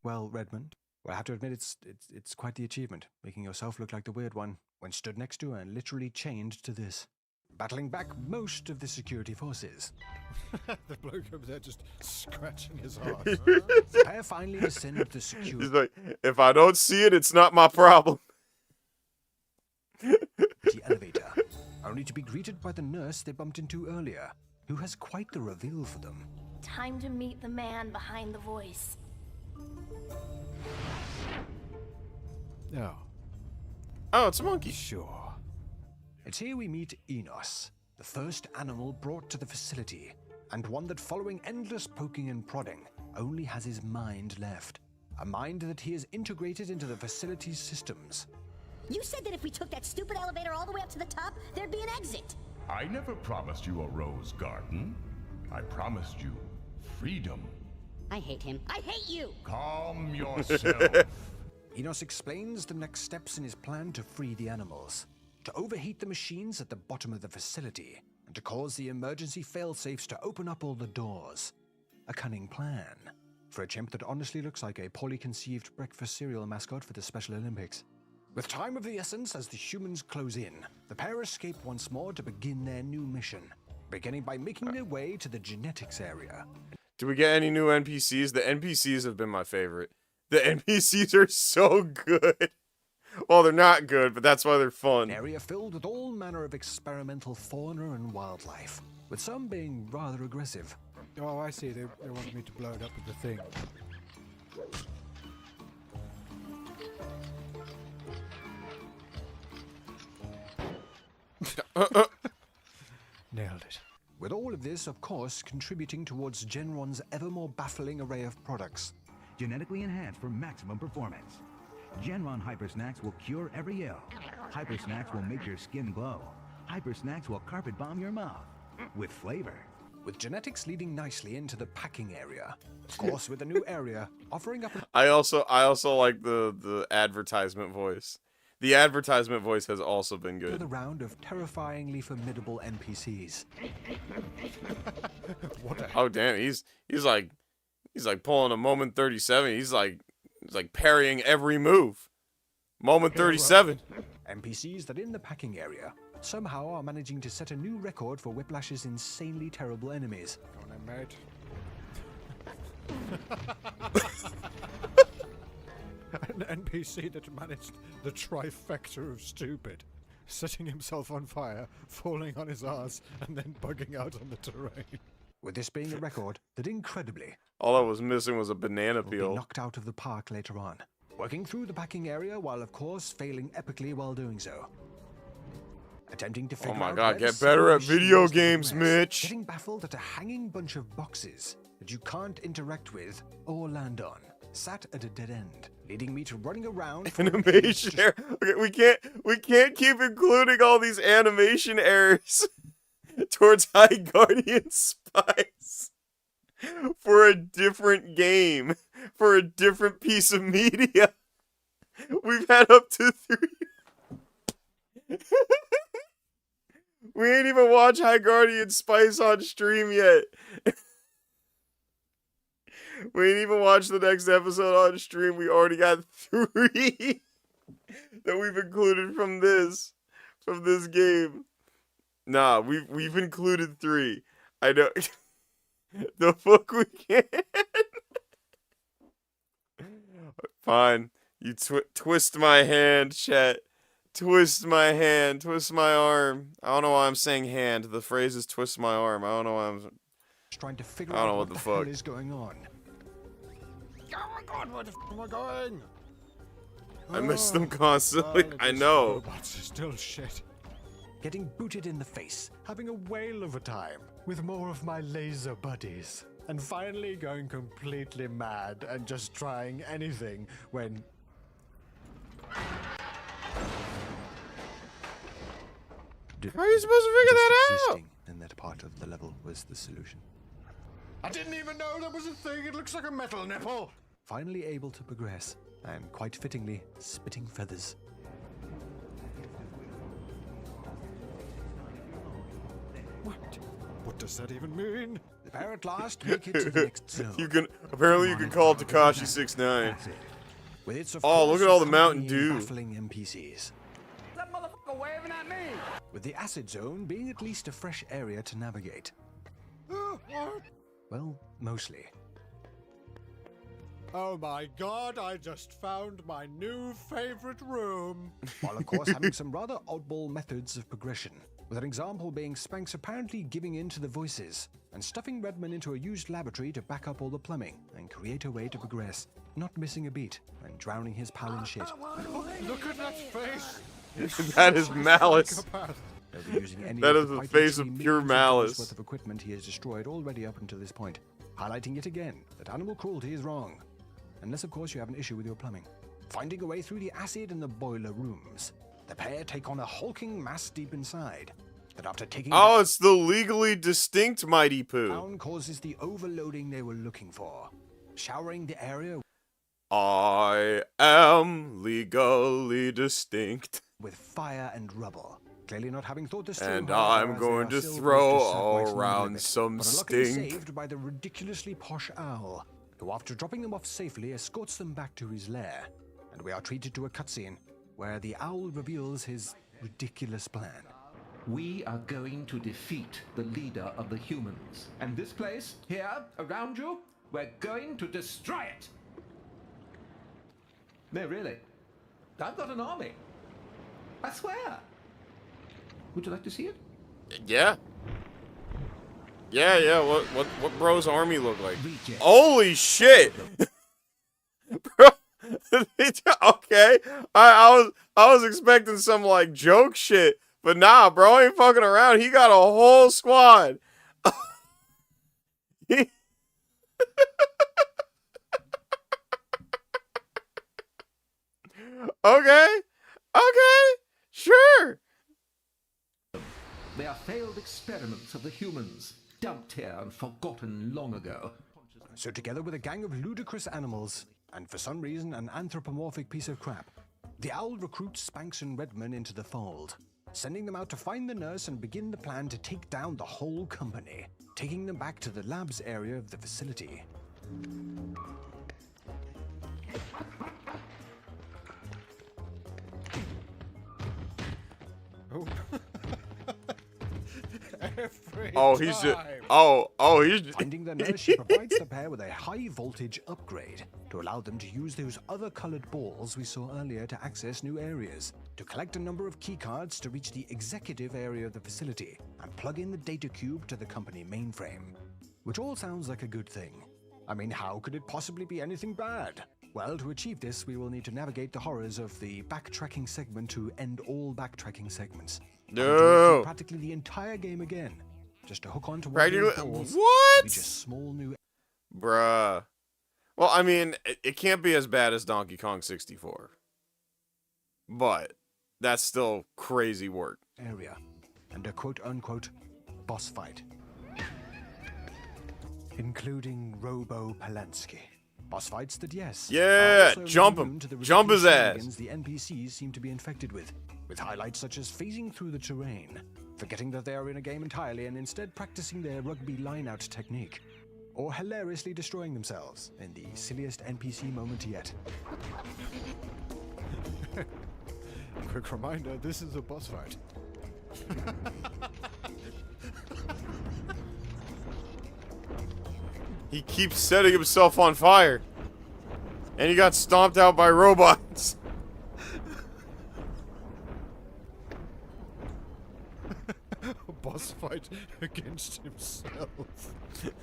Well, Redmond, I have to admit it's quite the achievement, making yourself look like the weird one when stood next to and literally chained to this. Battling back most of the security forces. The bloke over there just scratching his heart. The pair finally descend the security. He's like, if I don't see it, it's not my problem. The elevator, only to be greeted by the nurse they bumped into earlier, who has quite the reveal for them. Time to meet the man behind the voice. No. Oh, it's a monkey. Sure. It's here we meet Enos, the first animal brought to the facility, and one that, following endless poking and prodding, only has his mind left. A mind that he has integrated into the facility's systems. You said that if we took that stupid elevator all the way up to the top, there'd be an exit. I never promised you a rose garden. I promised you freedom. I hate him. I hate you! Calm yourself. Enos explains the next steps in his plan to free the animals, to overheat the machines at the bottom of the facility, and to cause the emergency failsafes to open up all the doors. A cunning plan. for a chimp that honestly looks like a poorly conceived breakfast cereal mascot for the Special Olympics. With time of the essence as the humans close in, the pair escape once more to begin their new mission, beginning by making their way to the genetics area. Do we get any new NPCs? The NPCs have been my favorite. The NPCs are so good. Well, they're not good, but that's why they're fun. An area filled with all manner of experimental fauna and wildlife, with some being rather aggressive. Oh, I see. They want me to blow it up with the thing. Nailed it. With all of this, of course, contributing towards Genron's ever more baffling array of products. Genetically enhanced for maximum performance. Genron Hyper Snacks will cure every ill. Hyper Snacks will make your skin glow. Hyper Snacks will carpet bomb your mouth. With flavor. With genetics leading nicely into the packing area. Of course, with a new area offering up... I also like the advertisement voice. The advertisement voice has also been good. Another round of terrifyingly formidable NPCs. Oh damn, he's like pulling a moment 37. He's like parrying every move. Moment 37. NPCs that in the packing area somehow are managing to set a new record for Whiplash's insanely terrible enemies. Go on then, mate. An NPC that managed the trifecta of stupid. Setting himself on fire, falling on his arse, and then bugging out on the terrain. With this being a record that incredibly... All I was missing was a banana will be peel. knocked out of the park later on. Working through the packing area while of course failing epically while doing so. Attempting to figure out... Oh my god, where get the better at machine video is to games, progress, Mitch. Getting baffled at a hanging bunch of boxes that you can't interact with or land on. Sat at a dead end, leading me to running around... Animation error. Okay, we can't keep including all these animation errors towards High Guardian Spice for a different game, for a different piece of media. We've had up to 3. We ain't even watched High Guardian Spice on stream yet. We ain't even watched the next episode on stream. We already got 3 that we've included from this game. Nah, we've included 3. I know. The fuck we can. Fine. You twist my hand, chat. Twist my hand. Twist my arm. I don't know why I'm saying hand. The phrase is twist my arm. I don't know why I'm trying to figure I don't out know what what the the hell fuck is going on. Oh my god, where the f am I going? I miss them constantly. I know. Robots are still shit. Getting booted in the face, having a whale of a time with more of my laser buddies, and finally going completely mad and just trying anything when... How are you supposed to figure that out? And that part of the level was the solution. I didn't even know there was a thing. It looks like a metal nipple. Finally able to progress, and quite fittingly, spitting feathers. What does that even mean? The pair at last make it to the next zone. You can call it Tekashi 69. With its, of Oh, look course, at all the Mountain accompanying Dew. baffling NPCs. That motherfucker waving at me. With the acid zone being at least a fresh area to navigate. Well, mostly. Oh my god, I just found my new favorite room. While of course having some rather oddball methods of progression. With an example being Spanx apparently giving in to the voices and stuffing Redman into a used laboratory to back up all the plumbing and create a way to progress, not missing a beat and drowning his pal in shit. Look at that face. That is malice. They'll be using any That of is the the quite face literally of pure millions dollars malice. worth of equipment he has destroyed already up until this point, highlighting yet again that animal cruelty is wrong, unless of course you have an issue with your plumbing. Finding a way through the acid in the boiler rooms, the pair take on a hulking mass deep inside. But after taking Oh, it's the legally distinct Mighty Poo. down causes the overloading they were looking for, showering the area I am legally distinct. with fire and rubble. Clearly not having thought this through. And however, I'm as they going are to still throw ready to set right all from the around limit, some but are luckily stink. saved by the ridiculously posh owl who after dropping them off safely escorts them back to his lair, and we are treated to a cutscene where the owl reveals his ridiculous plan. We are going to defeat the leader of the humans. And this place, here, around you, we're going to destroy it. No, really. I've got an army. I swear. Would you like to see it? Yeah. Yeah. What bro's army look like? Holy shit! Bro, okay. I was expecting some like joke shit, but nah, bro, ain't fucking around. He got a whole squad. Okay, sure. They are failed experiments of the humans, dumped here and forgotten long ago. So together with a gang of ludicrous animals, and for some reason an anthropomorphic piece of crap, the owl recruits Spanx and Redman into the fold, sending them out to find the nurse and begin the plan to take down the whole company, taking them back to the labs area of the facility. He's Finding the nurse, she provides the pair with a high voltage upgrade to allow them to use those other colored balls we saw earlier to access new areas, to collect a number of keycards to reach the executive area of the facility, and plug in the data cube to the company mainframe. Which all sounds like a good thing. I mean, how could it possibly be anything bad? Well, to achieve this, we will need to navigate the horrors of the backtracking segment to end all backtracking segments. No. Practically the entire game again, just to hook onto Practically, one of those balls. what? Reach a small new. Bruh. Well, I mean, it can't be as bad as Donkey Kong 64, but that's still crazy work. Area and a quote-unquote boss fight, including Robo Polanski. Boss fights that, yes, Yeah, are also jump immune him. to the Jump his ridiculous ass. shenanigans the NPCs seem to be infected with highlights such as phasing through the terrain, forgetting that they are in a game entirely and instead practicing their rugby line-out technique, or hilariously destroying themselves in the silliest NPC moment yet. Quick reminder, this is a boss fight. He keeps setting himself on fire. And he got stomped out by robots. A boss fight against himself.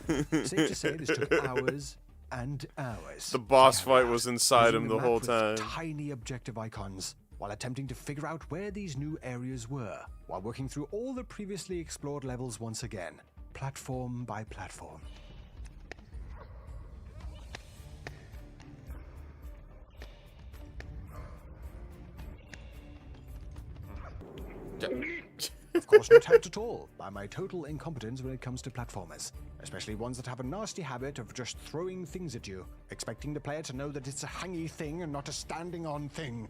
Safe to say this took hours and hours. The boss fight was inside Using him the the whole map with time. Tiny objective icons, while attempting to figure out where these new areas were, while working through all the previously explored levels once again, platform by platform. Of course, not helped at all by my total incompetence when it comes to platformers, especially ones that have a nasty habit of just throwing things at you, expecting the player to know that it's a hangy thing and not a standing on thing.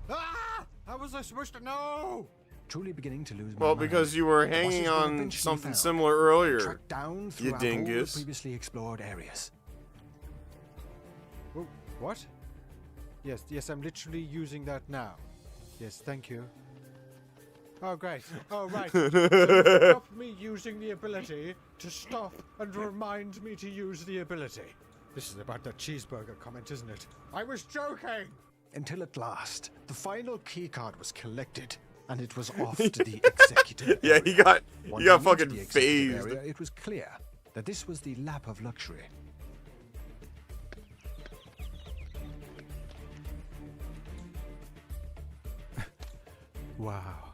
Ah! How was I supposed to know? Truly beginning to lose my Well, mind. because you were The hanging bosses were on eventually something found, similar earlier, tracked down you throughout all the dingus. previously explored areas. Oh, what? Yes, I'm literally using that now. Yes, thank you. Oh, great. Oh, right. So you stop me using the ability to stop and remind me to use the ability. This is about that cheeseburger comment, isn't it? I was joking! Until at last, the final keycard was collected, and it was off to the executive Yeah, he area. got Wandering into fucking the executive phased. area, it was clear that this was the lap of luxury. Wow.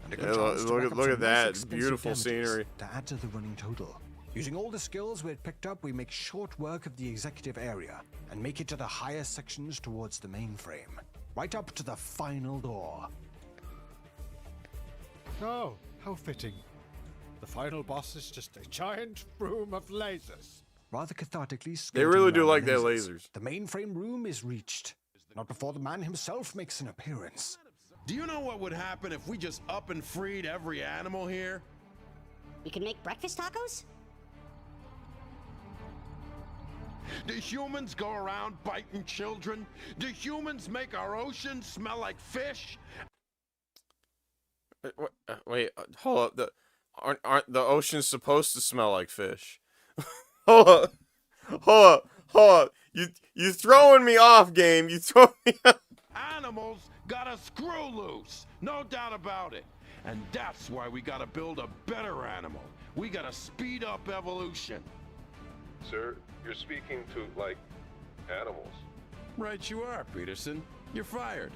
And a Yeah, good chance to rack up look some at nice that. expensive Beautiful damages scenery. to add to the running total. Using all the skills we had picked up, we make short work of the executive area and make it to the higher sections towards the mainframe. Right up to the final door. Oh, how fitting. The final boss is just a giant room of lasers. Rather cathartically, They really skirting do around like their lasers. The mainframe room is reached. Not before the man himself makes an appearance. Do you know what would happen if we just up and freed every animal here? We could make breakfast tacos? Do humans go around biting children? Do humans make our oceans smell like fish? Wait, hold up. Aren't the oceans supposed to smell like fish? Hold up. Hold up. You throwing me off, game. You throwing me off. Animals gotta screw loose, no doubt about it. And that's why we gotta build a better animal. We gotta speed up evolution. Sir, you're speaking to, like, animals. Right you are, Peterson. You're fired.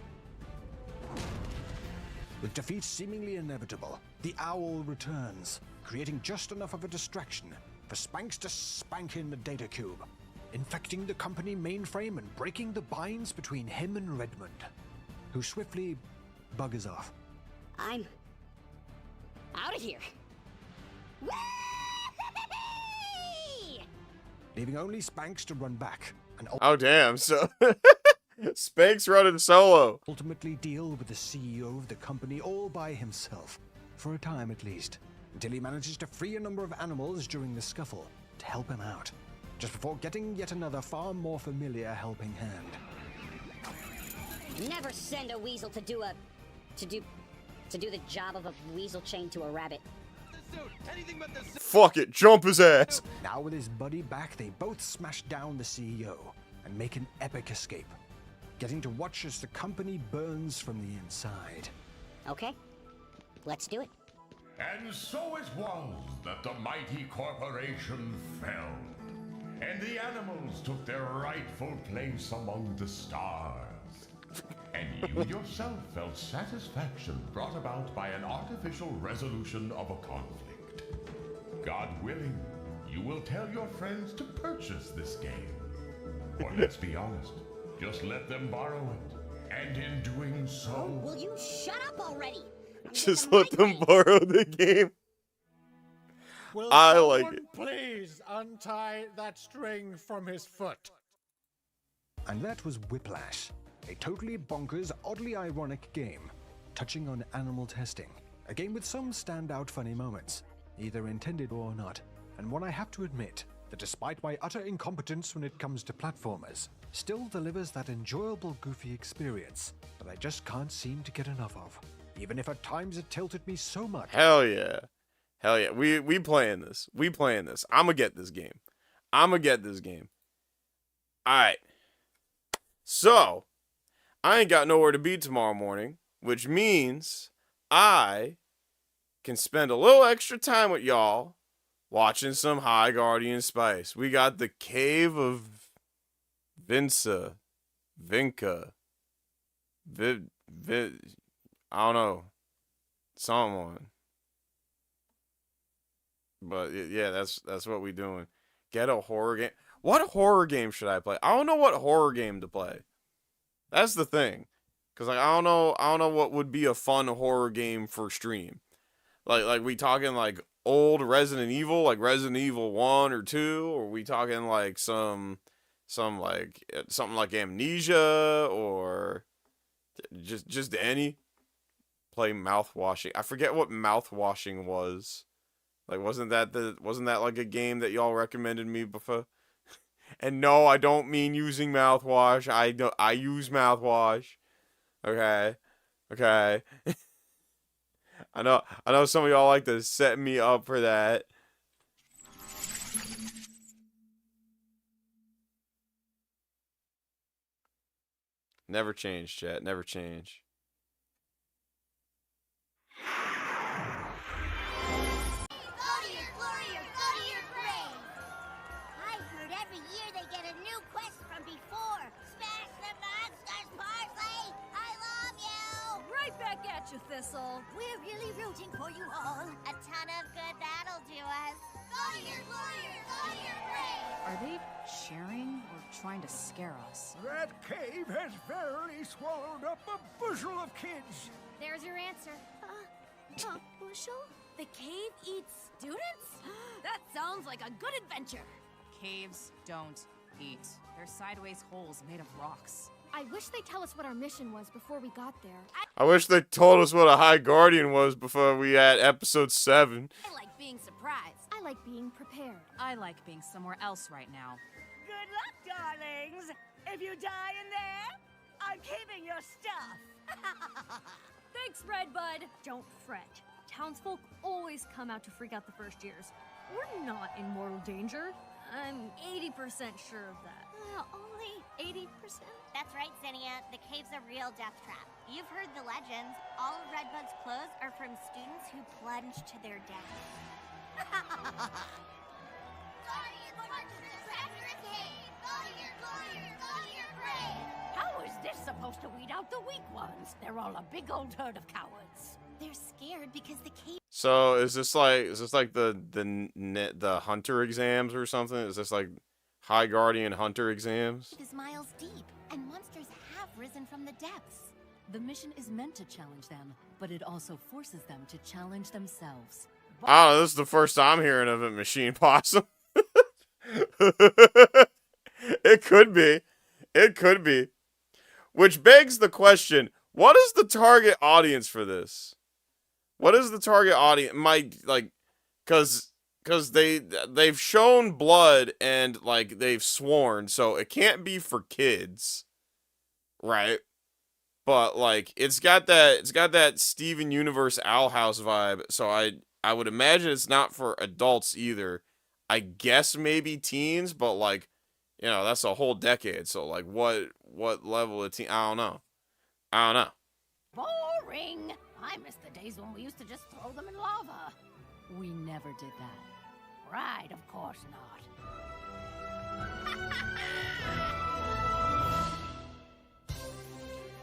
With defeat seemingly inevitable, the owl returns, creating just enough of a distraction for Spanx to spank in the data cube, infecting the company mainframe and breaking the binds between him and Redmond, who swiftly buggers off. I'm out of here. Leaving only Spanx to run back and Oh damn, so Spanx running solo. ultimately deal with the CEO of the company all by himself, for a time at least, until he manages to free a number of animals during the scuffle to help him out, just before getting yet another far more familiar helping hand. Never send a weasel to do the job of a weasel chained to a rabbit. Fuck it, jump his ass. Now with his buddy back, they both smash down the CEO and make an epic escape, getting to watch as the company burns from the inside. Okay, let's do it. And so it was that the mighty corporation fell, and the animals took their rightful place among the stars. And you yourself felt satisfaction brought about by an artificial resolution of a conflict. God willing, you will tell your friends to purchase this game. Or let's be honest, just let them borrow it. And in doing so... Will you shut up already? Just let them borrow the game. Will I like someone it. please untie that string from his foot? And that was Whiplash, a totally bonkers, oddly ironic game, touching on animal testing. A game with some standout funny moments, either intended or not, and one I have to admit that despite my utter incompetence when it comes to platformers, still delivers that enjoyable goofy experience that I just can't seem to get enough of, even if at times it tilted me so much. Hell yeah. Hell yeah. We playing this. We playing this. I'ma get this game. I'ma get this game. Alright. So, I ain't got nowhere to be tomorrow morning, which means I can spend a little extra time with y'all watching some High Guardian Spice. We got the Cave of Vinca. I don't know. Someone. But yeah, that's what we doing. Get a horror game. What horror game should I play? I don't know what horror game to play. That's the thing. Cause like I don't know what would be a fun horror game for stream. Like we talking like old Resident Evil, like Resident Evil 1 or 2, or we talking like some like something like Amnesia, or just any. Play mouthwashing. I forget what mouthwashing was. Like wasn't that like a game that y'all recommended me before? And no, I don't mean using mouthwash. I use mouthwash. Okay. I know some of y'all like to set me up for that. Never change, chat. Never change. Thistle. We're really rooting for you all. A ton of good that'll do us. Go to your warrior, go to your grave. Are they sharing or trying to scare us? That cave has verily swallowed up a bushel of kids. There's your answer. A bushel? The cave eats students? That sounds like a good adventure. Caves don't eat. They're sideways holes made of rocks. I wish they'd tell us what our mission was before we got there. I wish they told us what a High Guardian was before we had episode 7. I like being surprised. I like being prepared. I like being somewhere else right now. Good luck, darlings. If you die in there, I'm keeping your stuff. Thanks, Redbud. Don't fret. Townsfolk always come out to freak out the first years. We're not in mortal danger. I'm 80% sure of that. Only 80%? That's right, Zinnia. The cave's a real death trap. You've heard the legends. All of Redbud's clothes are from students who plunged to their death. How is this supposed to weed out the weak ones? They're all a big old herd of cowards. They're scared because the cave... So is this like the hunter exams or something? Is this like High Guardian hunter exams? is miles deep, and monsters have risen from the depths. The mission is meant to challenge them, but it also forces them to challenge themselves. I don't know, this is the first time I'm hearing of it, Machine Possum. It could be. It could be. Which begs the question, what is the target audience for this? What is the target audience? Cause they've shown blood and like they've sworn, so it can't be for kids. Right? But like it's got that Steven Universe Owl House vibe, so I would imagine it's not for adults either. I guess maybe teens, but like, you know, that's a whole decade. So like what level of teen? I don't know. Boring. I miss the days when we used to just throw them in lava. We never did that. Right, of course not.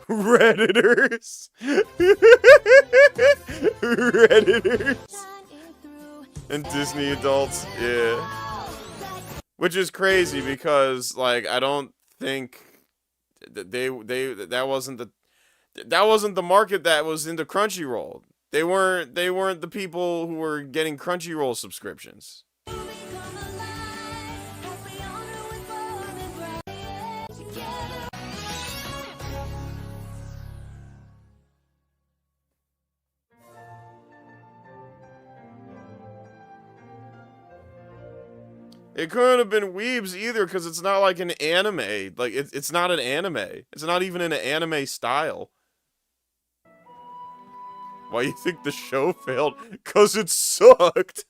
Redditors. Redditors. And Disney adults, yeah. Which is crazy because like I don't think that that wasn't the market that was into Crunchyroll. They weren't the people who were getting Crunchyroll subscriptions. It couldn't have been weebs either because it's not like an anime. Like, it's not an anime. It's not even in an anime style. Why you think the show failed? Because it sucked.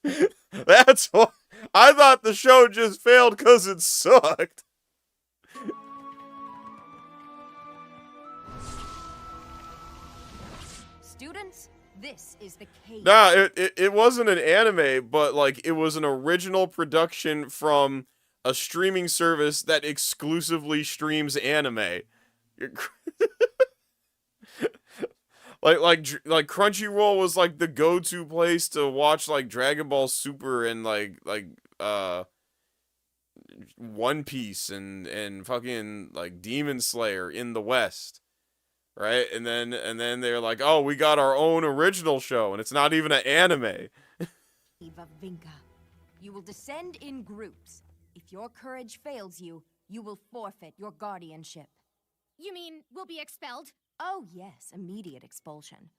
That's why. I thought the show just failed because it sucked. Students, this is the cave. Nah, it wasn't an anime, but like it was an original production from a streaming service that exclusively streams anime. like Crunchyroll was like the go-to place to watch like Dragon Ball Super and like One Piece and fucking like Demon Slayer in the West. Right? And then they're like, "Oh, we got our own original show and it's not even an anime." Eva Vinca, you will descend in groups. If your courage fails you, you will forfeit your guardianship. You mean we'll be expelled? Oh, yes, immediate expulsion.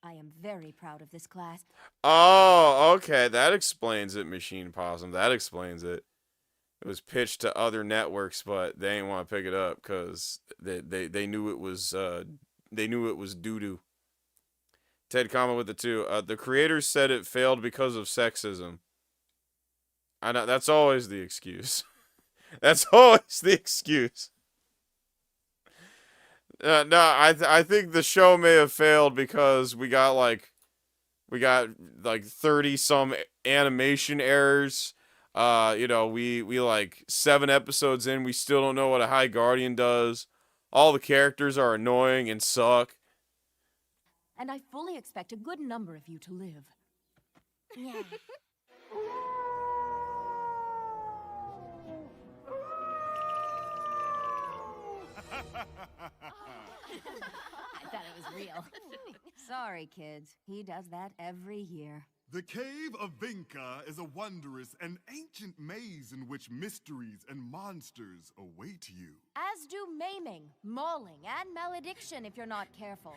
I am very proud of this class. Oh, okay. That explains it, Machine Possum. That explains it. It was pitched to other networks, but they didn't want to pick it up because they knew it was doo-doo. Ted comment with the 2. The creators said it failed because of sexism. I know that's always the excuse. That's always the excuse. No, I think the show may have failed because we got like 30 some animation errors. You know, we like 7 episodes in, we still don't know what a High Guardian does. All the characters are annoying and suck. And I fully expect a good number of you to live. Yeah. I thought it was real. Sorry, kids. He does that every year. The Cave of Vinca is a wondrous and ancient maze in which mysteries and monsters await you. As do maiming, mauling, and malediction if you're not careful.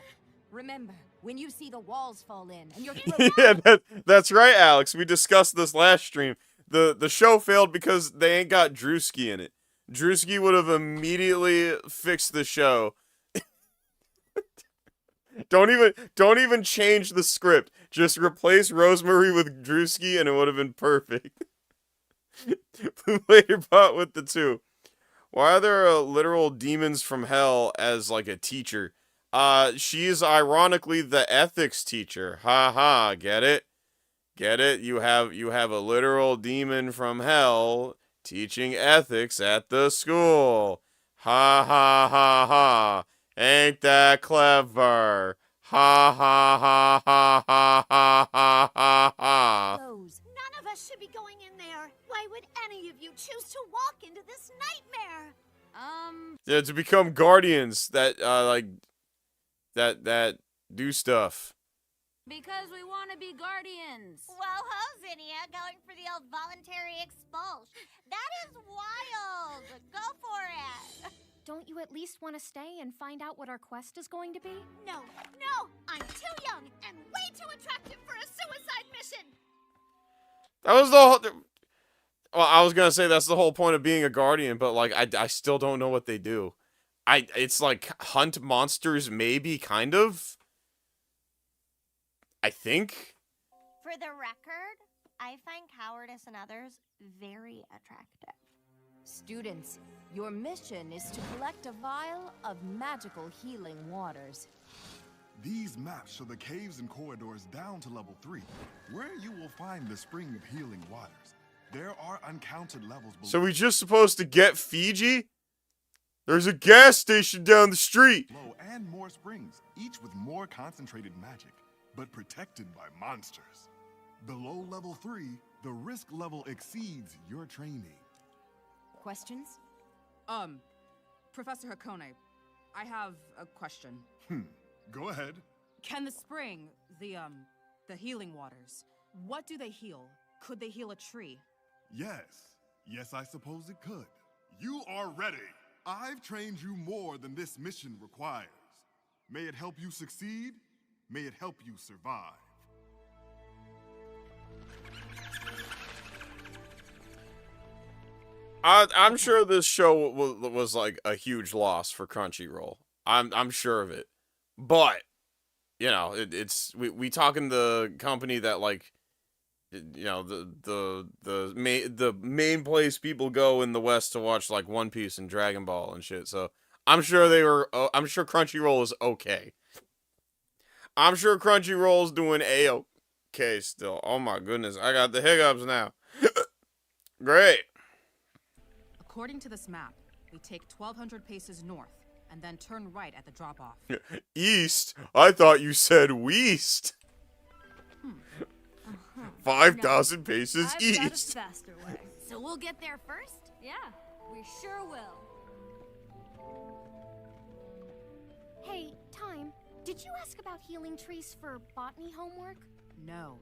Remember, when you see the walls fall in and you're Yeah, that's right, Alex. We discussed this last stream. the show failed because they ain't got Drewski in it. Drewski would have immediately fixed the show. Don't even change the script. Just replace Rosemary with Drewski and it would have been perfect. Later bot with the 2. Why are there literal demons from hell as like a teacher? She's ironically the ethics teacher. Ha ha, get it? Get it? You have a literal demon from hell teaching ethics at the school. Ha ha ha ha. Ain't that clever? Ha ha ha ha ha ha ha ha ha. None of us should be going in there. Why would any of you choose to walk into this nightmare? Yeah, to become guardians that that do stuff. Because we want to be guardians. Well, ho, Zinnia, going for the old voluntary expulsion. That is wild. Go for it. Don't you at least want to stay and find out what our quest is going to be? No, I'm too young and way too attractive for a suicide mission. That was the whole... Well, I was gonna say that's the whole point of being a guardian, but like I still don't know what they do. It's like hunt monsters, maybe, kind of. I think. For the record, I find cowardice in others very attractive. Students, your mission is to collect a vial of magical healing waters. These maps show the caves and corridors down to level 3, where you will find the spring of healing waters. There are uncounted levels below. So we just supposed to get Fiji? There's a gas station down the street. And more springs, each with more concentrated magic, but protected by monsters. Below level 3, the risk level exceeds your training. Questions? Professor Hakone, I have a question. Go ahead. Can the spring, the healing waters, what do they heal? Could they heal a tree? Yes, I suppose it could. You are ready. I've trained you more than this mission requires. May it help you succeed. May it help you survive. I'm sure this show was like a huge loss for Crunchyroll. I'm sure of it. But, you know, we talking the company that, like, you know, the main place people go in the West to watch like One Piece and Dragon Ball and shit. So I'm sure I'm sure Crunchyroll is okay. I'm sure Crunchyroll's doing A-okay still. Oh my goodness, I got the hiccups now. Great. According to this map, we take 1,200 paces north and then turn right at the drop-off. East? I thought you said west. 5,000 paces east. I've got a faster way. So we'll get there first? Yeah, we sure will. Hey, Time, did you ask about healing trees for botany homework? No.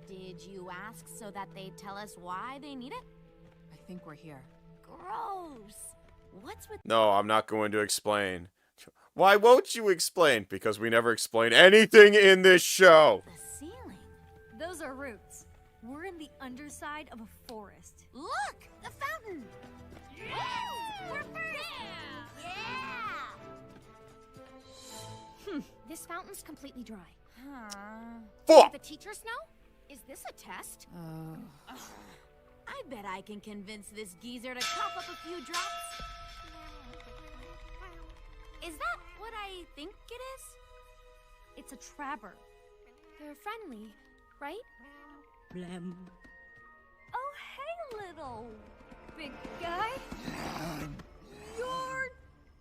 Did you ask so that they'd tell us why they need it? I think we're here. Gross. What's with... No, I'm not going to explain. Why won't you explain? Because we never explain anything in this show. The ceiling. Those are roots. We're in the underside of a forest. Look! The fountain! Yeah! We're first! Yeah! This fountain's completely dry. Fuck! The teachers know? Is this a test? I bet I can convince this geezer to cough up a few drops. Is that what I think it is? It's a trapper. They're friendly, right? Blem. Oh, hey, little big guy. You're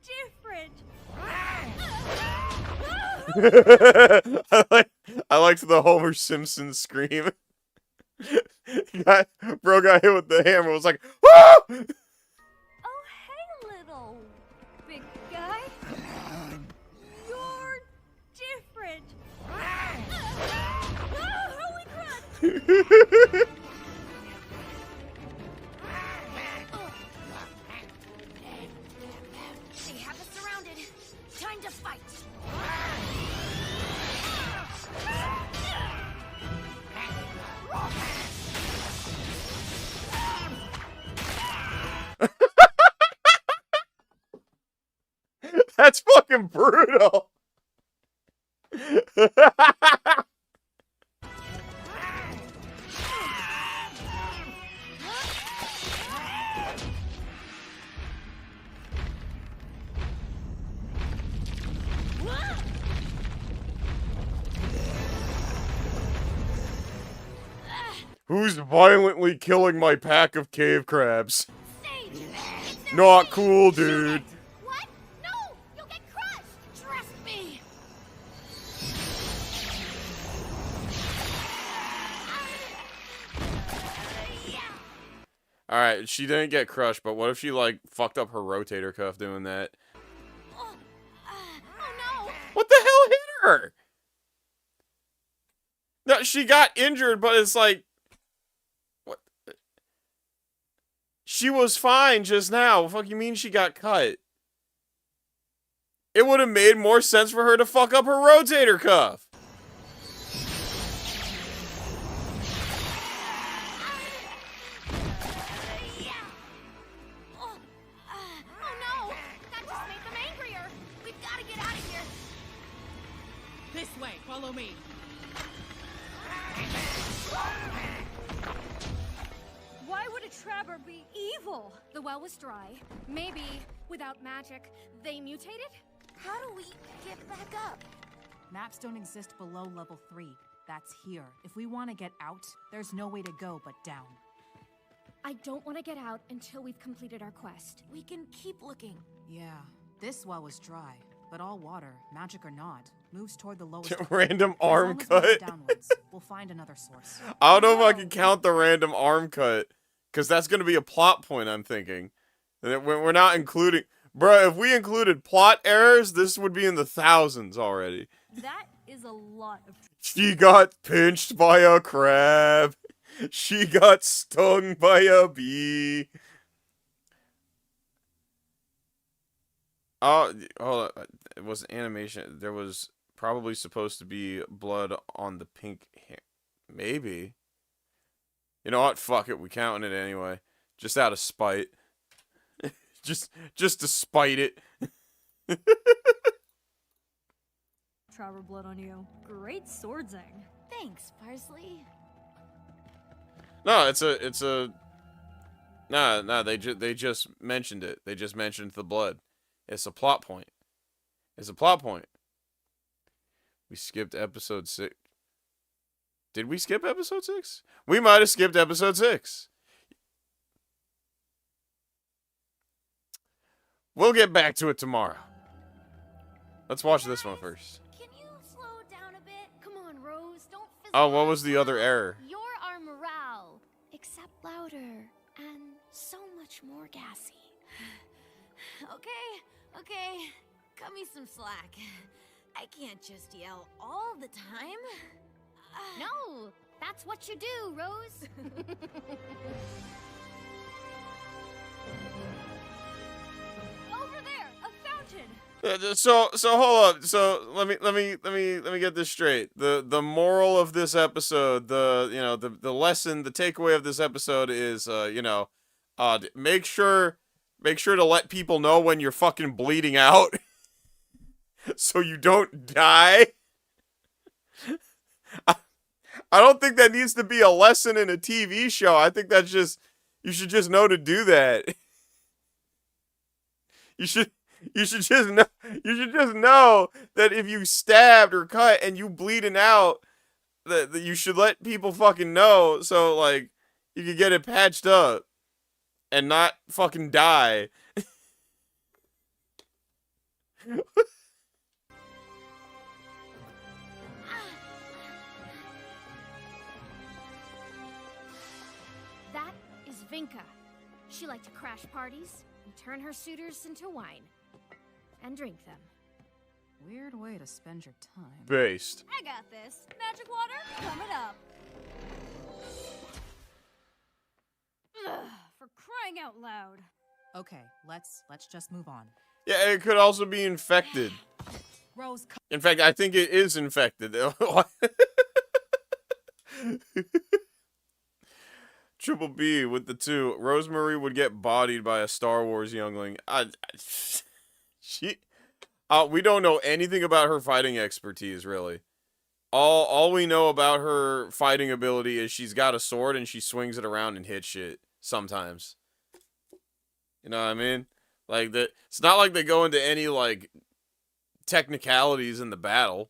different. I liked the Homer Simpson scream. Bro got hit with the hammer. Was like, ah! Oh, hey, little big guy. You're different. Holy crud! They have us surrounded. Time to fight. That's fucking brutal. Who's violently killing my pack of cave crabs? Not cool, dude. What? No! You'll get crushed! Trust me! Alright, she didn't get crushed, but what if she, like, fucked up her rotator cuff doing that? Oh no! What the hell hit her? No, she got injured, but it's like... What? She was fine just now. What the fuck you mean she got cut? It would have made more sense for her to fuck up her rotator cuff. Oh no! That just made them angrier! We've gotta get out of here! This way, follow me. Why would a trapper be evil? The well was dry. Maybe, without magic, they mutated? How do we get back up? Maps don't exist below level 3. That's here. If we want to get out, there's no way to go but down. I don't want to get out until we've completed our quest. We can keep looking. Yeah, this well was dry, but all water, magic or not, moves toward the lowest. Random As long arm as we cut. move downwards, we'll find another source. I don't know if I can count the random arm cut, because that's going to be a plot point, I'm thinking. We're not including... Bruh, if we included plot errors, this would be in the thousands already. That is a lot of... She got pinched by a crab. She got stung by a bee. Oh, hold on. It was animation. There was probably supposed to be blood on the pink hair. Maybe. You know what? Fuck it. We counting it anyway. Just out of spite. just to spite it. Trapper blood on you. Great swordsing. Thanks, Parsley. No, it's a. Nah. They just mentioned it. They just mentioned the blood. It's a plot point. It's a plot point. We skipped episode 6. Did we skip episode 6? We might have skipped episode 6. We'll get back to it tomorrow. Let's watch this one first. Can you slow down a bit? Come on, Rose. Don't fizzle Oh, what was the other error? You're our morale, except louder and so much more gassy. Okay. Cut me some slack. I can't just yell all the time. No, that's what you do, Rose. Over there, a fountain. So hold up. So let me get this straight. The moral of this episode, the lesson, the takeaway of this episode is make sure to let people know when you're fucking bleeding out so you don't die. I don't think that needs to be a lesson in a TV show. I think that's just, you should just know to do that. You should just know that if you stabbed or cut and you bleeding out, that you should let people fucking know so like you can get it patched up and not fucking die. That is Vinka. She liked to crash parties and turn her suitors into wine. And drink them. Weird way to spend your time. Based. I got this. Magic water, coming up. Ugh, for crying out loud. Okay, let's just move on. Yeah, it could also be infected. Rose, In fact, I think it is infected. Triple B with the 2. Rosemary would get bodied by a Star Wars youngling. We don't know anything about her fighting expertise, really. All we know about her fighting ability is she's got a sword and she swings it around and hits shit sometimes. You know what I mean? Like, it's not like they go into any, like, technicalities in the battle.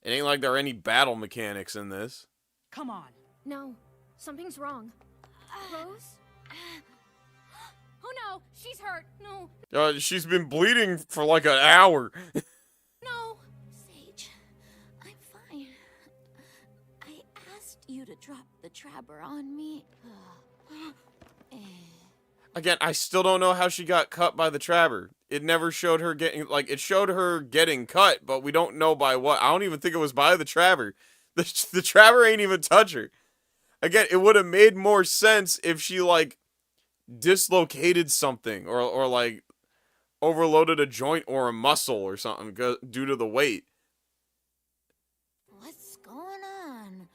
It ain't like there are any battle mechanics in this. Come on. No, something's wrong. Rose? Oh no, she's hurt. No. She's been bleeding for like an hour. No. Sage, I'm fine. I asked you to drop the trapper on me. Again, I still don't know how she got cut by the trapper. It never showed her getting, like, it showed her getting cut, but we don't know by what. I don't even think it was by the trapper. The trapper ain't even touch her. Again, it would have made more sense if she, like, dislocated something or like, overloaded a joint or a muscle or something due to the weight. What's going on?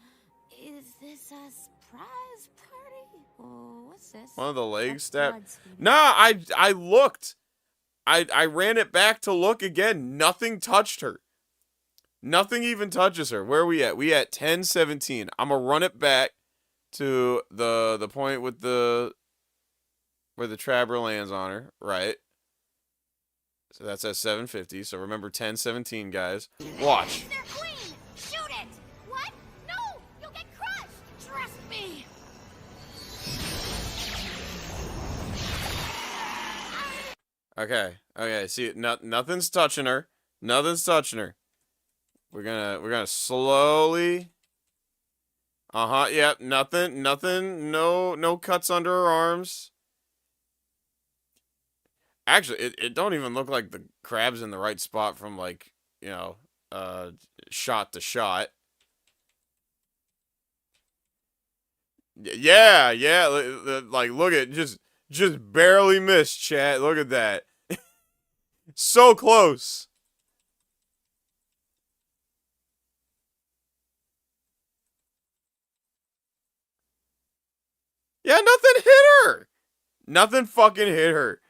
Is this a surprise party? Oh, what's this? One of the legs stabbed. Nah, I looked. I ran it back to look again. Nothing touched her. Nothing even touches her. Where are we at? We at 10:17. I'm gonna run it back to the point with where the trapper lands on her, right? So that's at 7:50. So remember 10:17, guys. Watch. They're queen! Shoot it! What? No! You'll get crushed! Trust me! Okay. See, nothing's touching her. Nothing's touching her. We're gonna slowly. Yep. Nothing. No cuts under her arms. Actually, it don't even look like the crab's in the right spot from, like, you know, shot to shot. Yeah. Like, look at just barely missed, chat. Look at that. So close. Yeah, nothing hit her. Nothing fucking hit her.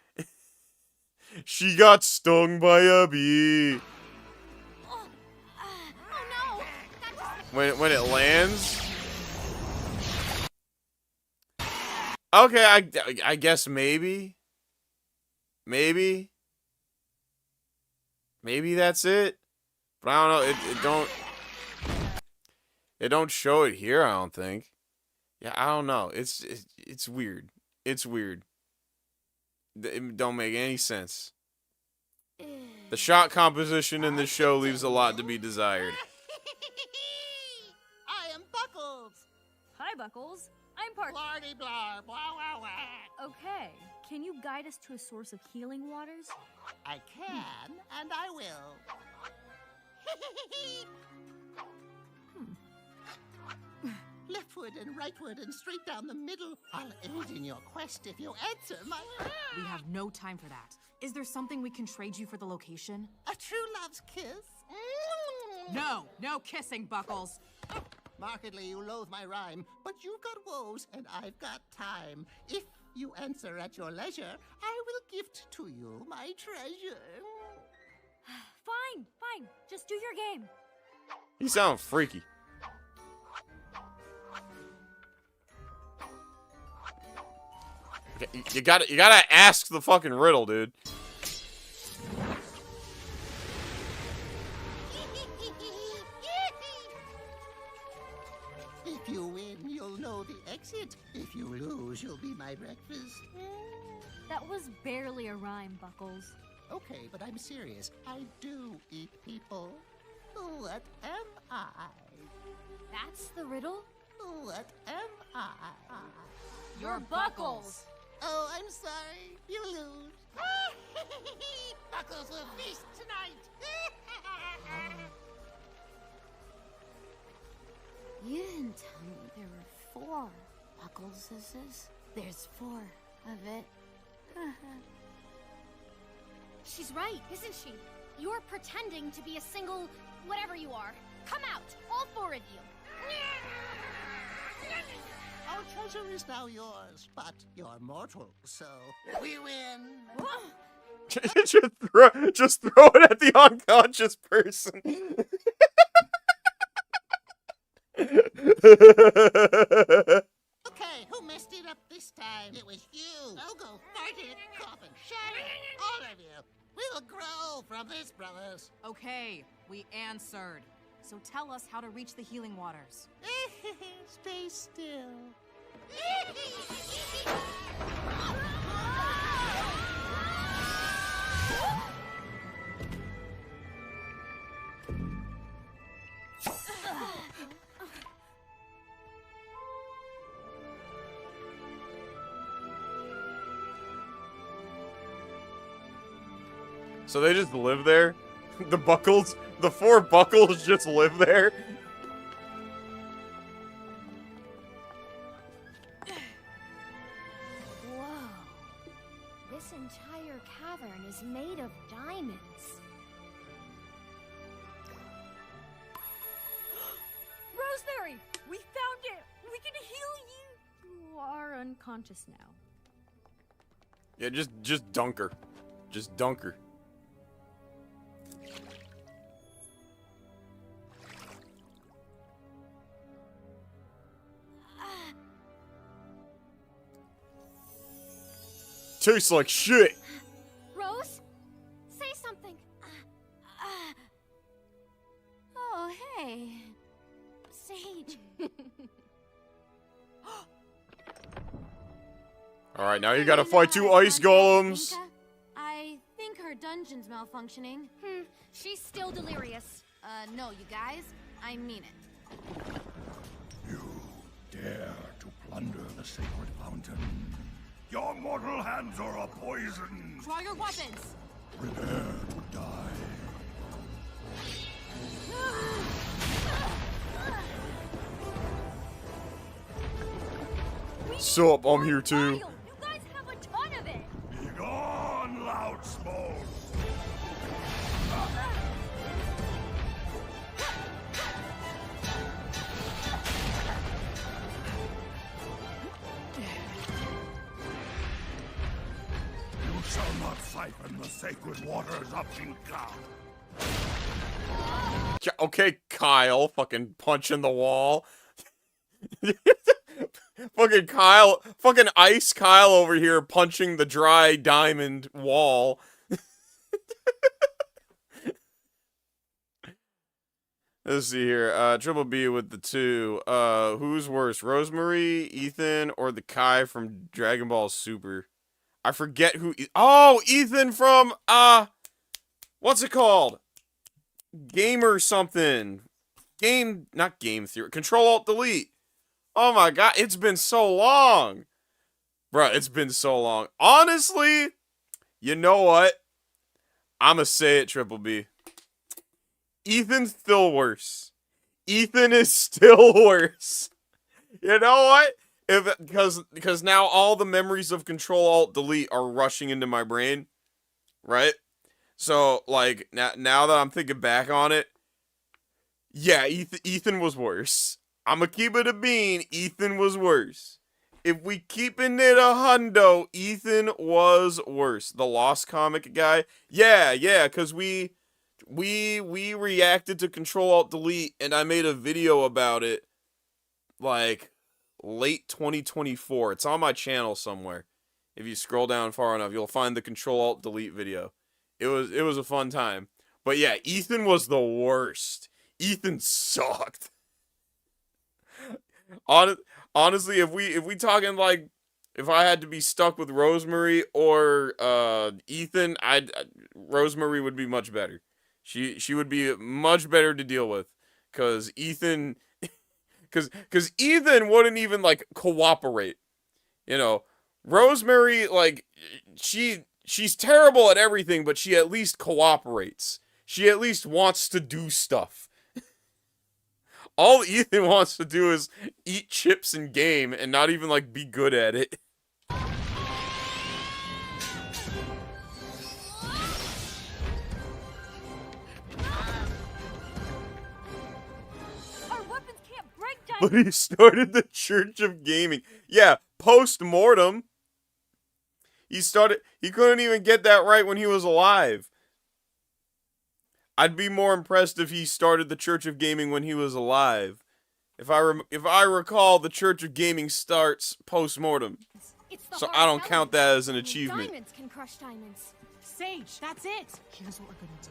She got stung by a bee. When it lands. Okay, I guess maybe that's it. But I don't know. It don't show it here, I don't think. Yeah, I don't know. It's weird. It's weird. It don't make any sense. The shot composition in this show leaves a lot to be desired. I am Buckles. Hi, Buckles. I'm Parker. Blardy blar, blah, blah, blah. Okay, can you guide us to a source of healing waters? I can, and I will. Leftward and rightward and straight down the middle. I'll aid in your quest if you answer my... We have no time for that. Is there something we can trade you for the location? A true love's kiss? No kissing, Buckles. Markedly, you loathe my rhyme, but you've got woes and I've got time. If you answer at your leisure, I will gift to you my treasure. Fine. Just do your game. You sound freaky. You gotta ask the fucking riddle, dude. If you win, you'll know the exit. If you lose, you'll be my breakfast. That was barely a rhyme, Buckles. Okay, but I'm serious. I do eat people. What am I? That's the riddle? What am I? You're Buckles. Oh, I'm sorry. You lose. Buckles will feast tonight. You didn't tell me there were 4 Buckleses. There's 4 of it. She's right, isn't she? You're pretending to be a single whatever you are. Come out, all 4 of you. Our treasure is now yours, but you're mortal, so we win. just throw it at the unconscious person. Okay, who messed it up this time? It was you. I'll go fart it, cough, and shatter it. All of you. We'll grow from this, brothers. Okay, we answered. So tell us how to reach the healing waters. Stay still. So they just live there? The Buckles? The 4 Buckles just live there? Whoa. This entire cavern is made of diamonds. Rosemary! We found it! We can heal you! You are unconscious now. Yeah, just dunk her. Just dunk her. Tastes like shit. Rose? Say something. Oh, hey. Sage. Alright, now you gotta fight 2 ice golems. I think her dungeon's malfunctioning. She's still delirious. No, you guys. I mean it. Dare to plunder the sacred fountain. Your mortal hands are a poison. Draw your weapons. Prepare to die. Sup, I'm here too. You guys have a ton of it. Begone, loud smoke. You shall not siphon the sacred waters of Inca. Okay, Kyle, fucking punching the wall. Fucking Kyle, fucking Ice Kyle over here punching the dry diamond wall. Let's see here. Triple B with the 2. Who's worse, Rosemary, Ethan, or the Kai from Dragon Ball Super? I forget who. Oh, Ethan from what's it called? Gamer something. Not Game Theory. Control Alt Delete. Oh my god, it's been so long. Bruh, it's been so long. Honestly, you know what? I'ma say it, Triple B. Ethan's still worse. Ethan is still worse. You know what? Because now all the memories of Control Alt Delete are rushing into my brain, right? So like now that I'm thinking back on it, yeah, Ethan was worse. I'ma keep it a bean. Ethan was worse. If we keeping it a hundo, Ethan was worse. The Lost Comic guy, yeah, because we reacted to Control Alt Delete, and I made a video about it, like late 2024. It's on my channel somewhere. If you scroll down far enough, you'll find the Control Alt Delete video. It was a fun time. But yeah, Ethan was the worst. Ethan sucked. Honestly, if we talking like, if I had to be stuck with Rosemary or Ethan, Rosemary would be much better. She would be much better to deal with, cause Ethan wouldn't even like cooperate. You know, Rosemary, like she's terrible at everything, but she at least cooperates. She at least wants to do stuff. All Ethan wants to do is eat chips and game and not even, like, be good at it. Our weapons can't break diamonds. But he started the Church of Gaming. Yeah, post-mortem. He couldn't even get that right when he was alive. I'd be more impressed if he started the Church of Gaming when he was alive. If I recall, the Church of Gaming starts post-mortem. So I don't count that as an achievement. Diamonds can crush diamonds. Sage, that's it. Here's what we're gonna do.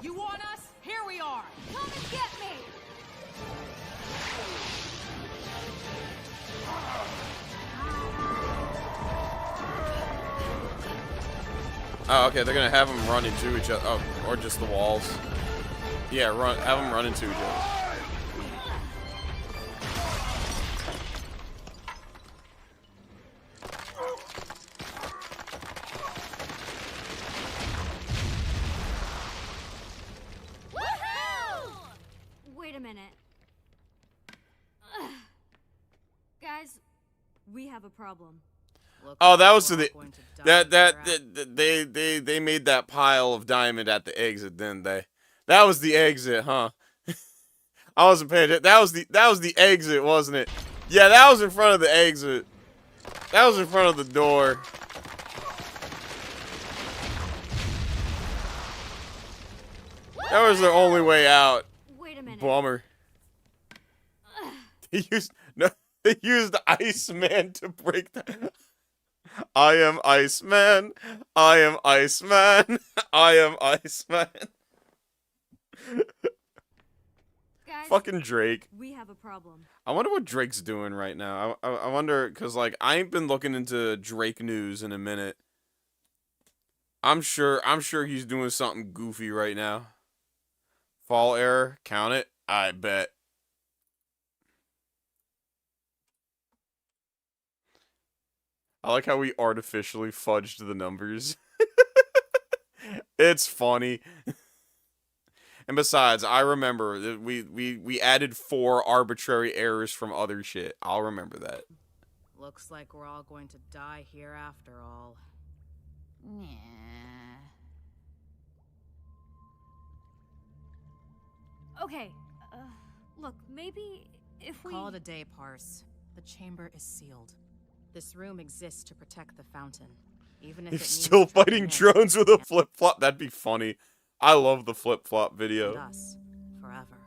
You want us? Here we are. Come and get me! Oh, okay, they're gonna have them run into each other. Oh, or just the walls. Yeah, have them run into each other. Wait a minute. Ugh. Guys, we have a problem. Oh, that was they made that pile of diamond at the exit, didn't they? That was the exit, huh? I wasn't paying attention. That was the exit, wasn't it? Yeah, that was in front of the exit. That was in front of the door. That was the only way out. Wait a minute. Bummer. They used Iceman to break that. I am Iceman. I am Iceman. I am Iceman. Guys, fucking Drake. We have a problem. I wonder what Drake's doing right now. I wonder, because, like, I ain't been looking into Drake news in a minute. I'm sure he's doing something goofy right now. Fall error, count it? I bet. I like how we artificially fudged the numbers. It's funny. And besides, I remember that we added 4 arbitrary errors from other shit. I'll remember that. Looks like we're all going to die here after all. Yeah. Okay, look, maybe if we... Call it a day, Parse. The chamber is sealed. This room exists to protect the fountain. Even if He's it means still fighting turning drones with a flip-flop. That'd be funny. I love the flip-flop video. us forever.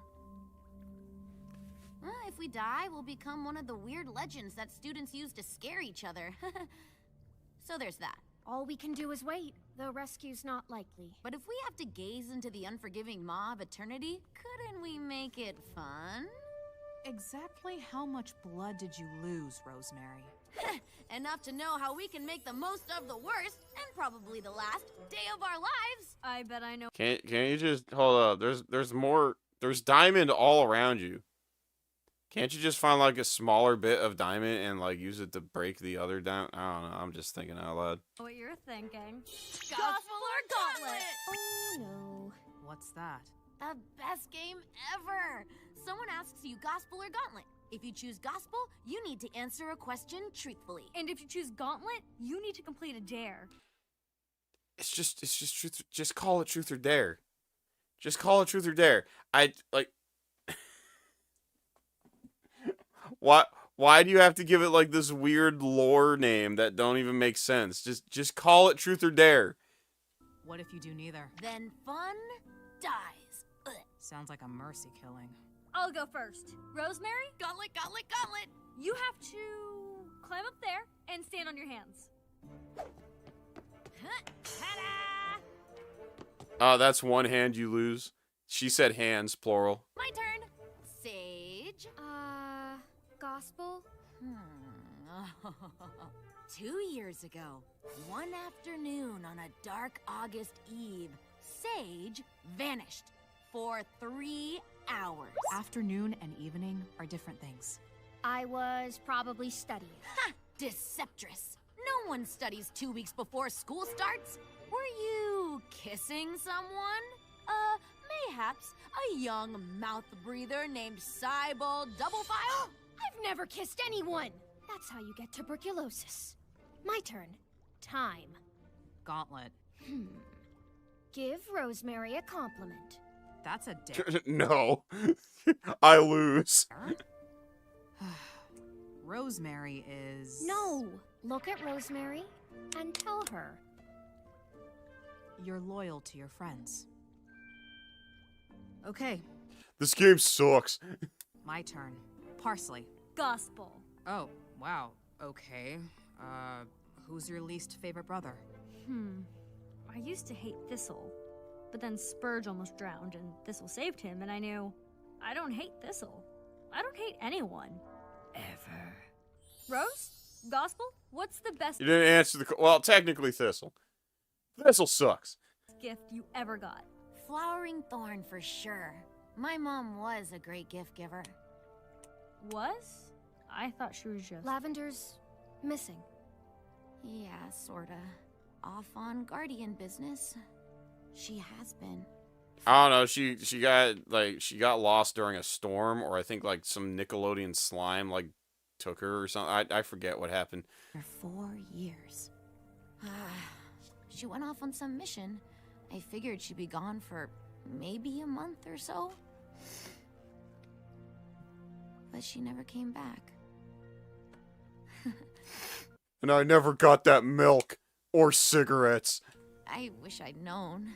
If we die, we'll become one of the weird legends that students use to scare each other. So there's that. All we can do is wait. The rescue's not likely. But if we have to gaze into the unforgiving maw of eternity, couldn't we make it fun? Exactly how much blood did you lose, Rosemary? Enough to know how we can make the most of the worst, and probably the last, day of our lives. I bet I know. Can't you just hold up? There's more. There's diamond all around you. Can't you just find like a smaller bit of diamond and like use it to break the other down? I don't know. I'm just thinking out loud. What you're thinking. Gospel or Gauntlet? Oh no. What's that? The best game ever! Someone asks you Gospel or Gauntlet. If you choose Gospel, you need to answer a question truthfully. And if you choose Gauntlet, you need to complete a dare. It's just truth. Just call it truth or dare. Just call it truth or dare. I like. Why do you have to give it like this weird lore name that don't even make sense? Just call it truth or dare. What if you do neither? Then fun dies. Ugh. Sounds like a mercy killing. I'll go first. Rosemary? Gauntlet, gauntlet, gauntlet! You have to climb up there and stand on your hands. Ta-da! Oh, that's one hand you lose. She said hands, plural. My turn. Sage. Gospel? 2 years ago, one afternoon on a dark August eve, Sage vanished for 3 hours. Afternoon and evening are different things. I was probably studying. Ha! Deceptress. No one studies 2 weeks before school starts. Were you kissing someone? Mayhaps a young mouth breather named Cyball Doublefile? I've never kissed anyone. That's how you get tuberculosis. My turn. Time. Gauntlet. Give Rosemary a compliment. That's a dare. No. I lose. Rosemary is... No! Look at Rosemary and tell her. You're loyal to your friends. Okay, This game sucks. my turn. Parsley. Gospel. Oh, wow. Okay. Who's your least favorite brother? I used to hate Thistle, but then Spurge almost drowned and Thistle saved him, and I knew I don't hate Thistle. I don't hate anyone. Ever. Rose? Gospel? What's the best You didn't answer the... Well, technically Thistle. Thistle sucks. gift you ever got? Flowering thorn for sure. My mom was a great gift giver. Was? I thought she was just... Lavender's missing. Yeah, sorta. Off on guardian business. She has been. I don't know. She got lost during a storm, or I think like some Nickelodeon slime like took her or something. I forget what happened. For 4 years. She went off on some mission. I figured she'd be gone for maybe a month or so. But she never came back. And I never got that milk or cigarettes. I wish I'd known.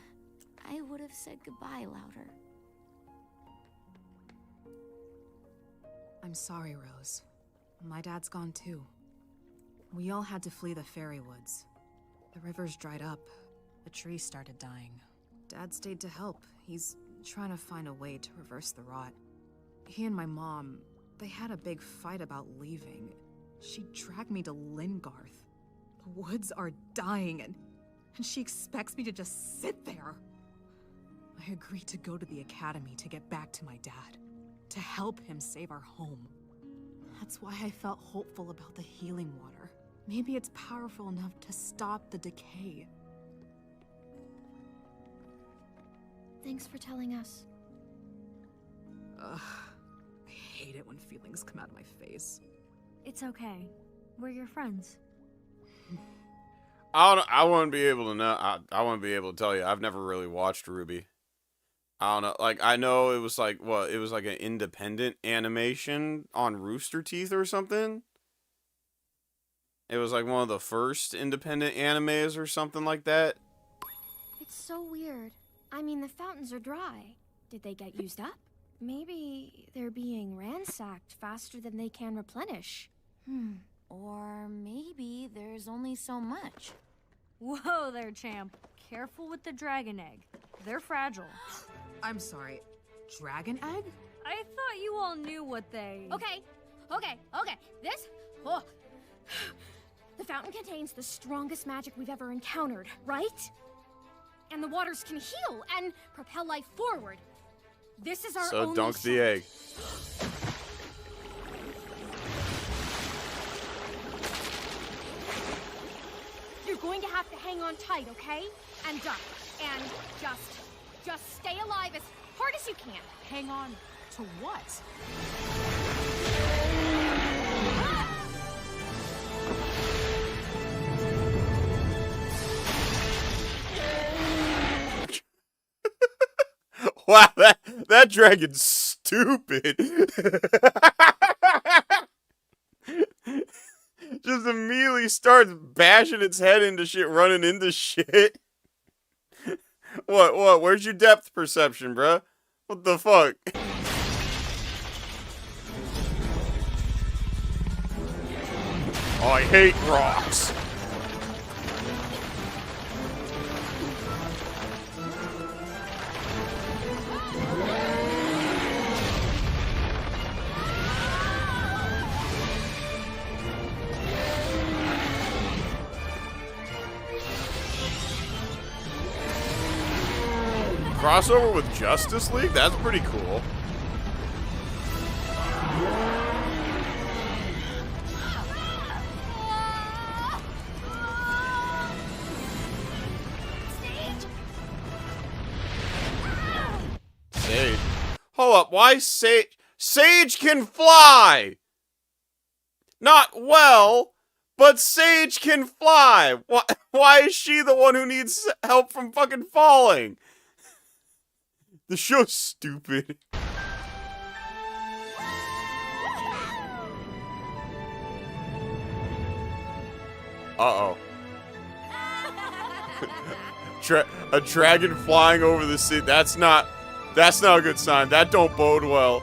I would have said goodbye louder. I'm sorry, Rose. My dad's gone too. We all had to flee the fairy woods. The rivers dried up. The trees started dying. Dad stayed to help. He's trying to find a way to reverse the rot. He and my mom, they had a big fight about leaving. She dragged me to Lingarth. The woods are dying, and she expects me to just sit there. I agreed to go to the academy to get back to my dad, to help him save our home. That's why I felt hopeful about the healing water. Maybe it's powerful enough to stop the decay. Thanks for telling us. Ugh, I hate it when feelings come out of my face. It's okay. We're your friends. I wouldn't be able to know. I wouldn't be able to tell you. I've never really watched Ruby. I don't know. Like, I know it was like, what? It was like an independent animation on Rooster Teeth or something. It was like one of the first independent animes or something like that. It's so weird. I mean, the fountains are dry. Did they get used up? Maybe they're being ransacked faster than they can replenish. Or maybe there's only so much. Whoa there, champ. Careful with the dragon egg. They're fragile. I'm sorry, dragon egg? I thought you all knew what they... Okay. This? Oh. The fountain contains the strongest magic we've ever encountered, right? And the waters can heal and propel life forward. This is our only So dunk shot. the egg. You're going to have to hang on tight, okay? And duck. And just stay alive as hard as you can. Hang on to what? Wow, that dragon's stupid. Just immediately starts bashing its head into shit, running into shit. What? Where's your depth perception, bruh? What the fuck? I hate rocks. Crossover with Justice League? That's pretty cool. Sage? Hold up, why Sage? Sage can fly! Not well, but Sage can fly! Why is she the one who needs help from fucking falling? The show's stupid. Uh-oh. A dragon flying over the sea. That's not a good sign. That don't bode well.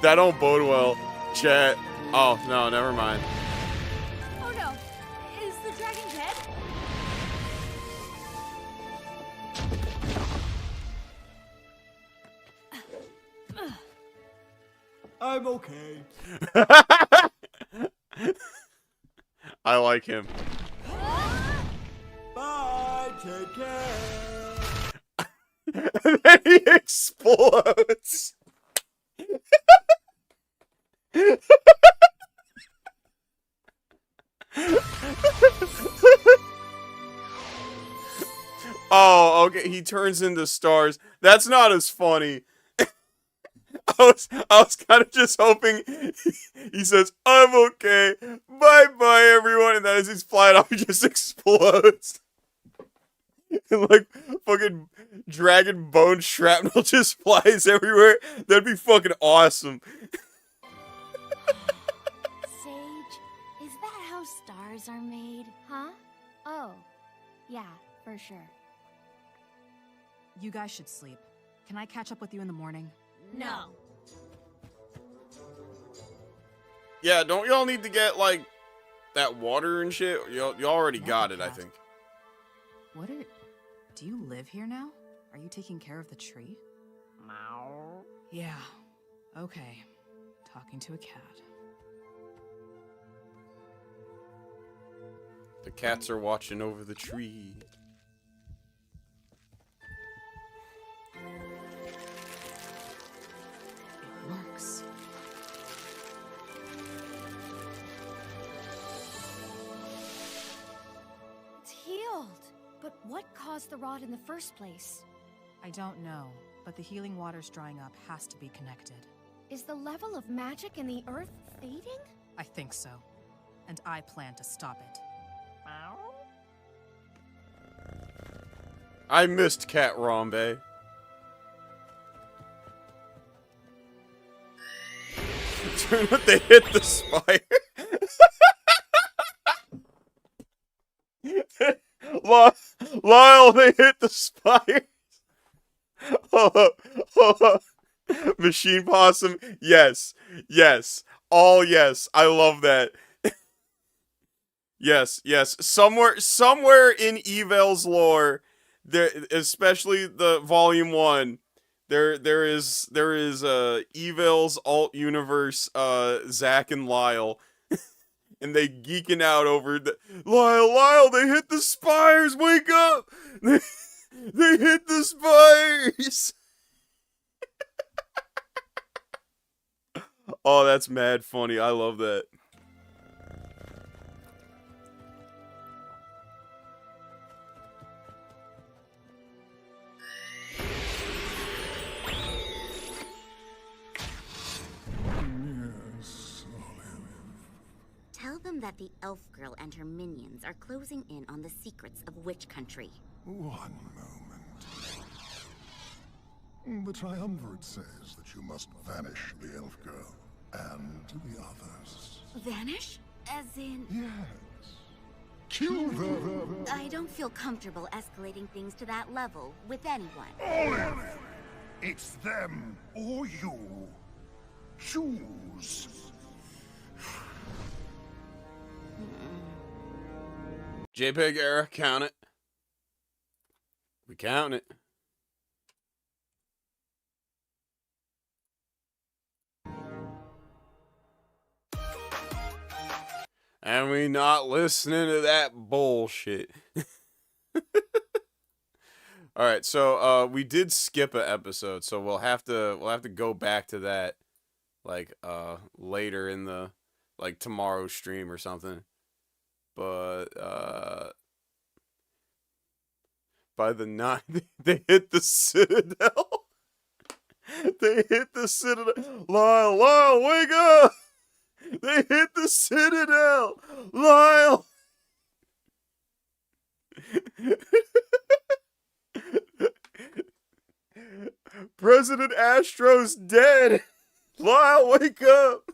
That don't bode well. Chat. Oh, no, never mind. Oh no. Is the dragon dead? I'm okay. I like him. Bye, take care. And then he explodes. Oh, okay. He turns into stars. That's not as funny. I was kind of just hoping he says, "I'm okay. Bye bye, everyone," and then as he's flying off, he just explodes. And like fucking dragon bone shrapnel just flies everywhere. That'd be fucking awesome. Sage, is that how stars are made? Huh? Oh, yeah, for sure. You guys should sleep. Can I catch up with you in the morning? No. Yeah, don't y'all need to get like that water and shit? You already got it, I think. Do you live here now? Are you taking care of the tree? Meow. Yeah. Okay. Talking to a cat. The cats are watching over the tree. It works. It's healed. But what caused the rot in the first place? I don't know, but the healing water's drying up has to be connected. Is the level of magic in the earth fading? I think so. And I plan to stop it. I missed Cat Rombe. They hit the spire. Lyle, they hit the spire. Machine Possum, yes. Yes. All yes. I love that. Yes. Somewhere in Evel's lore, there, especially the volume 1, there is Evel's alt universe, Zack and Lyle. And they geeking out over the Lyle, they hit the spires, wake up! They hit the spires! Oh, that's mad funny. I love that. Tell them that the elf girl and her minions are closing in on the secrets of Witch Country. One moment. The Triumvirate says that you must vanish the elf girl and the others. Vanish? As in... Yes. Kill them! I don't feel comfortable escalating things to that level with anyone. Olive! It's them or you. Choose. JPEG era, count it. We count it. And we not listening to that bullshit. All right, so we did skip an episode, so we'll have to go back to that like later in the like tomorrow's stream or something. But by the night they hit the Citadel. They hit the Citadel. Lyle, wake up! They hit the Citadel! Lyle! President Astro's dead! Lyle, wake up!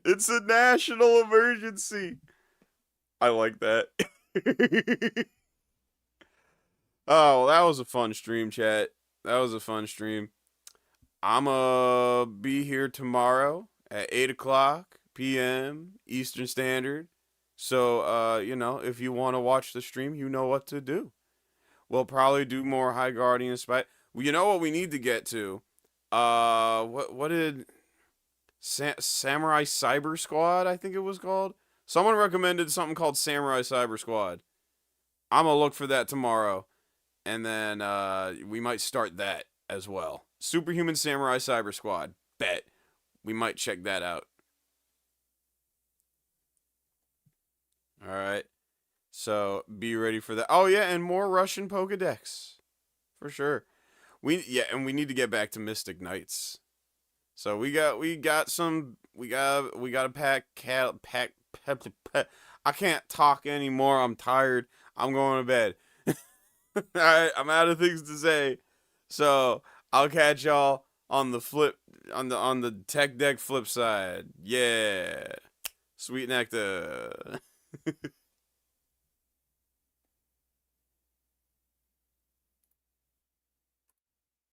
It's a national emergency. I like that. Oh, well, that was a fun stream, chat. That was a fun stream. I'ma be here tomorrow at 8 o'clock p.m. Eastern Standard. So, you know, if you want to watch the stream, you know what to do. We'll probably do more High Guardian Spy. Well, you know what we need to get to? What did Samurai Cyber Squad, I think it was called? Someone recommended something called Samurai Cyber Squad. I'm gonna look for that tomorrow. And then we might start that as well. Superhuman Samurai Cyber Squad. Bet. We might check that out. Alright. So be ready for that. Oh yeah, and more Russian Pokedex. For sure. We need to get back to Mystic Knights. So we got a pack. I can't talk anymore. I'm tired. I'm going to bed. Alright, I'm out of things to say. So I'll catch y'all on the tech deck flip side. Yeah. Sweet nectar.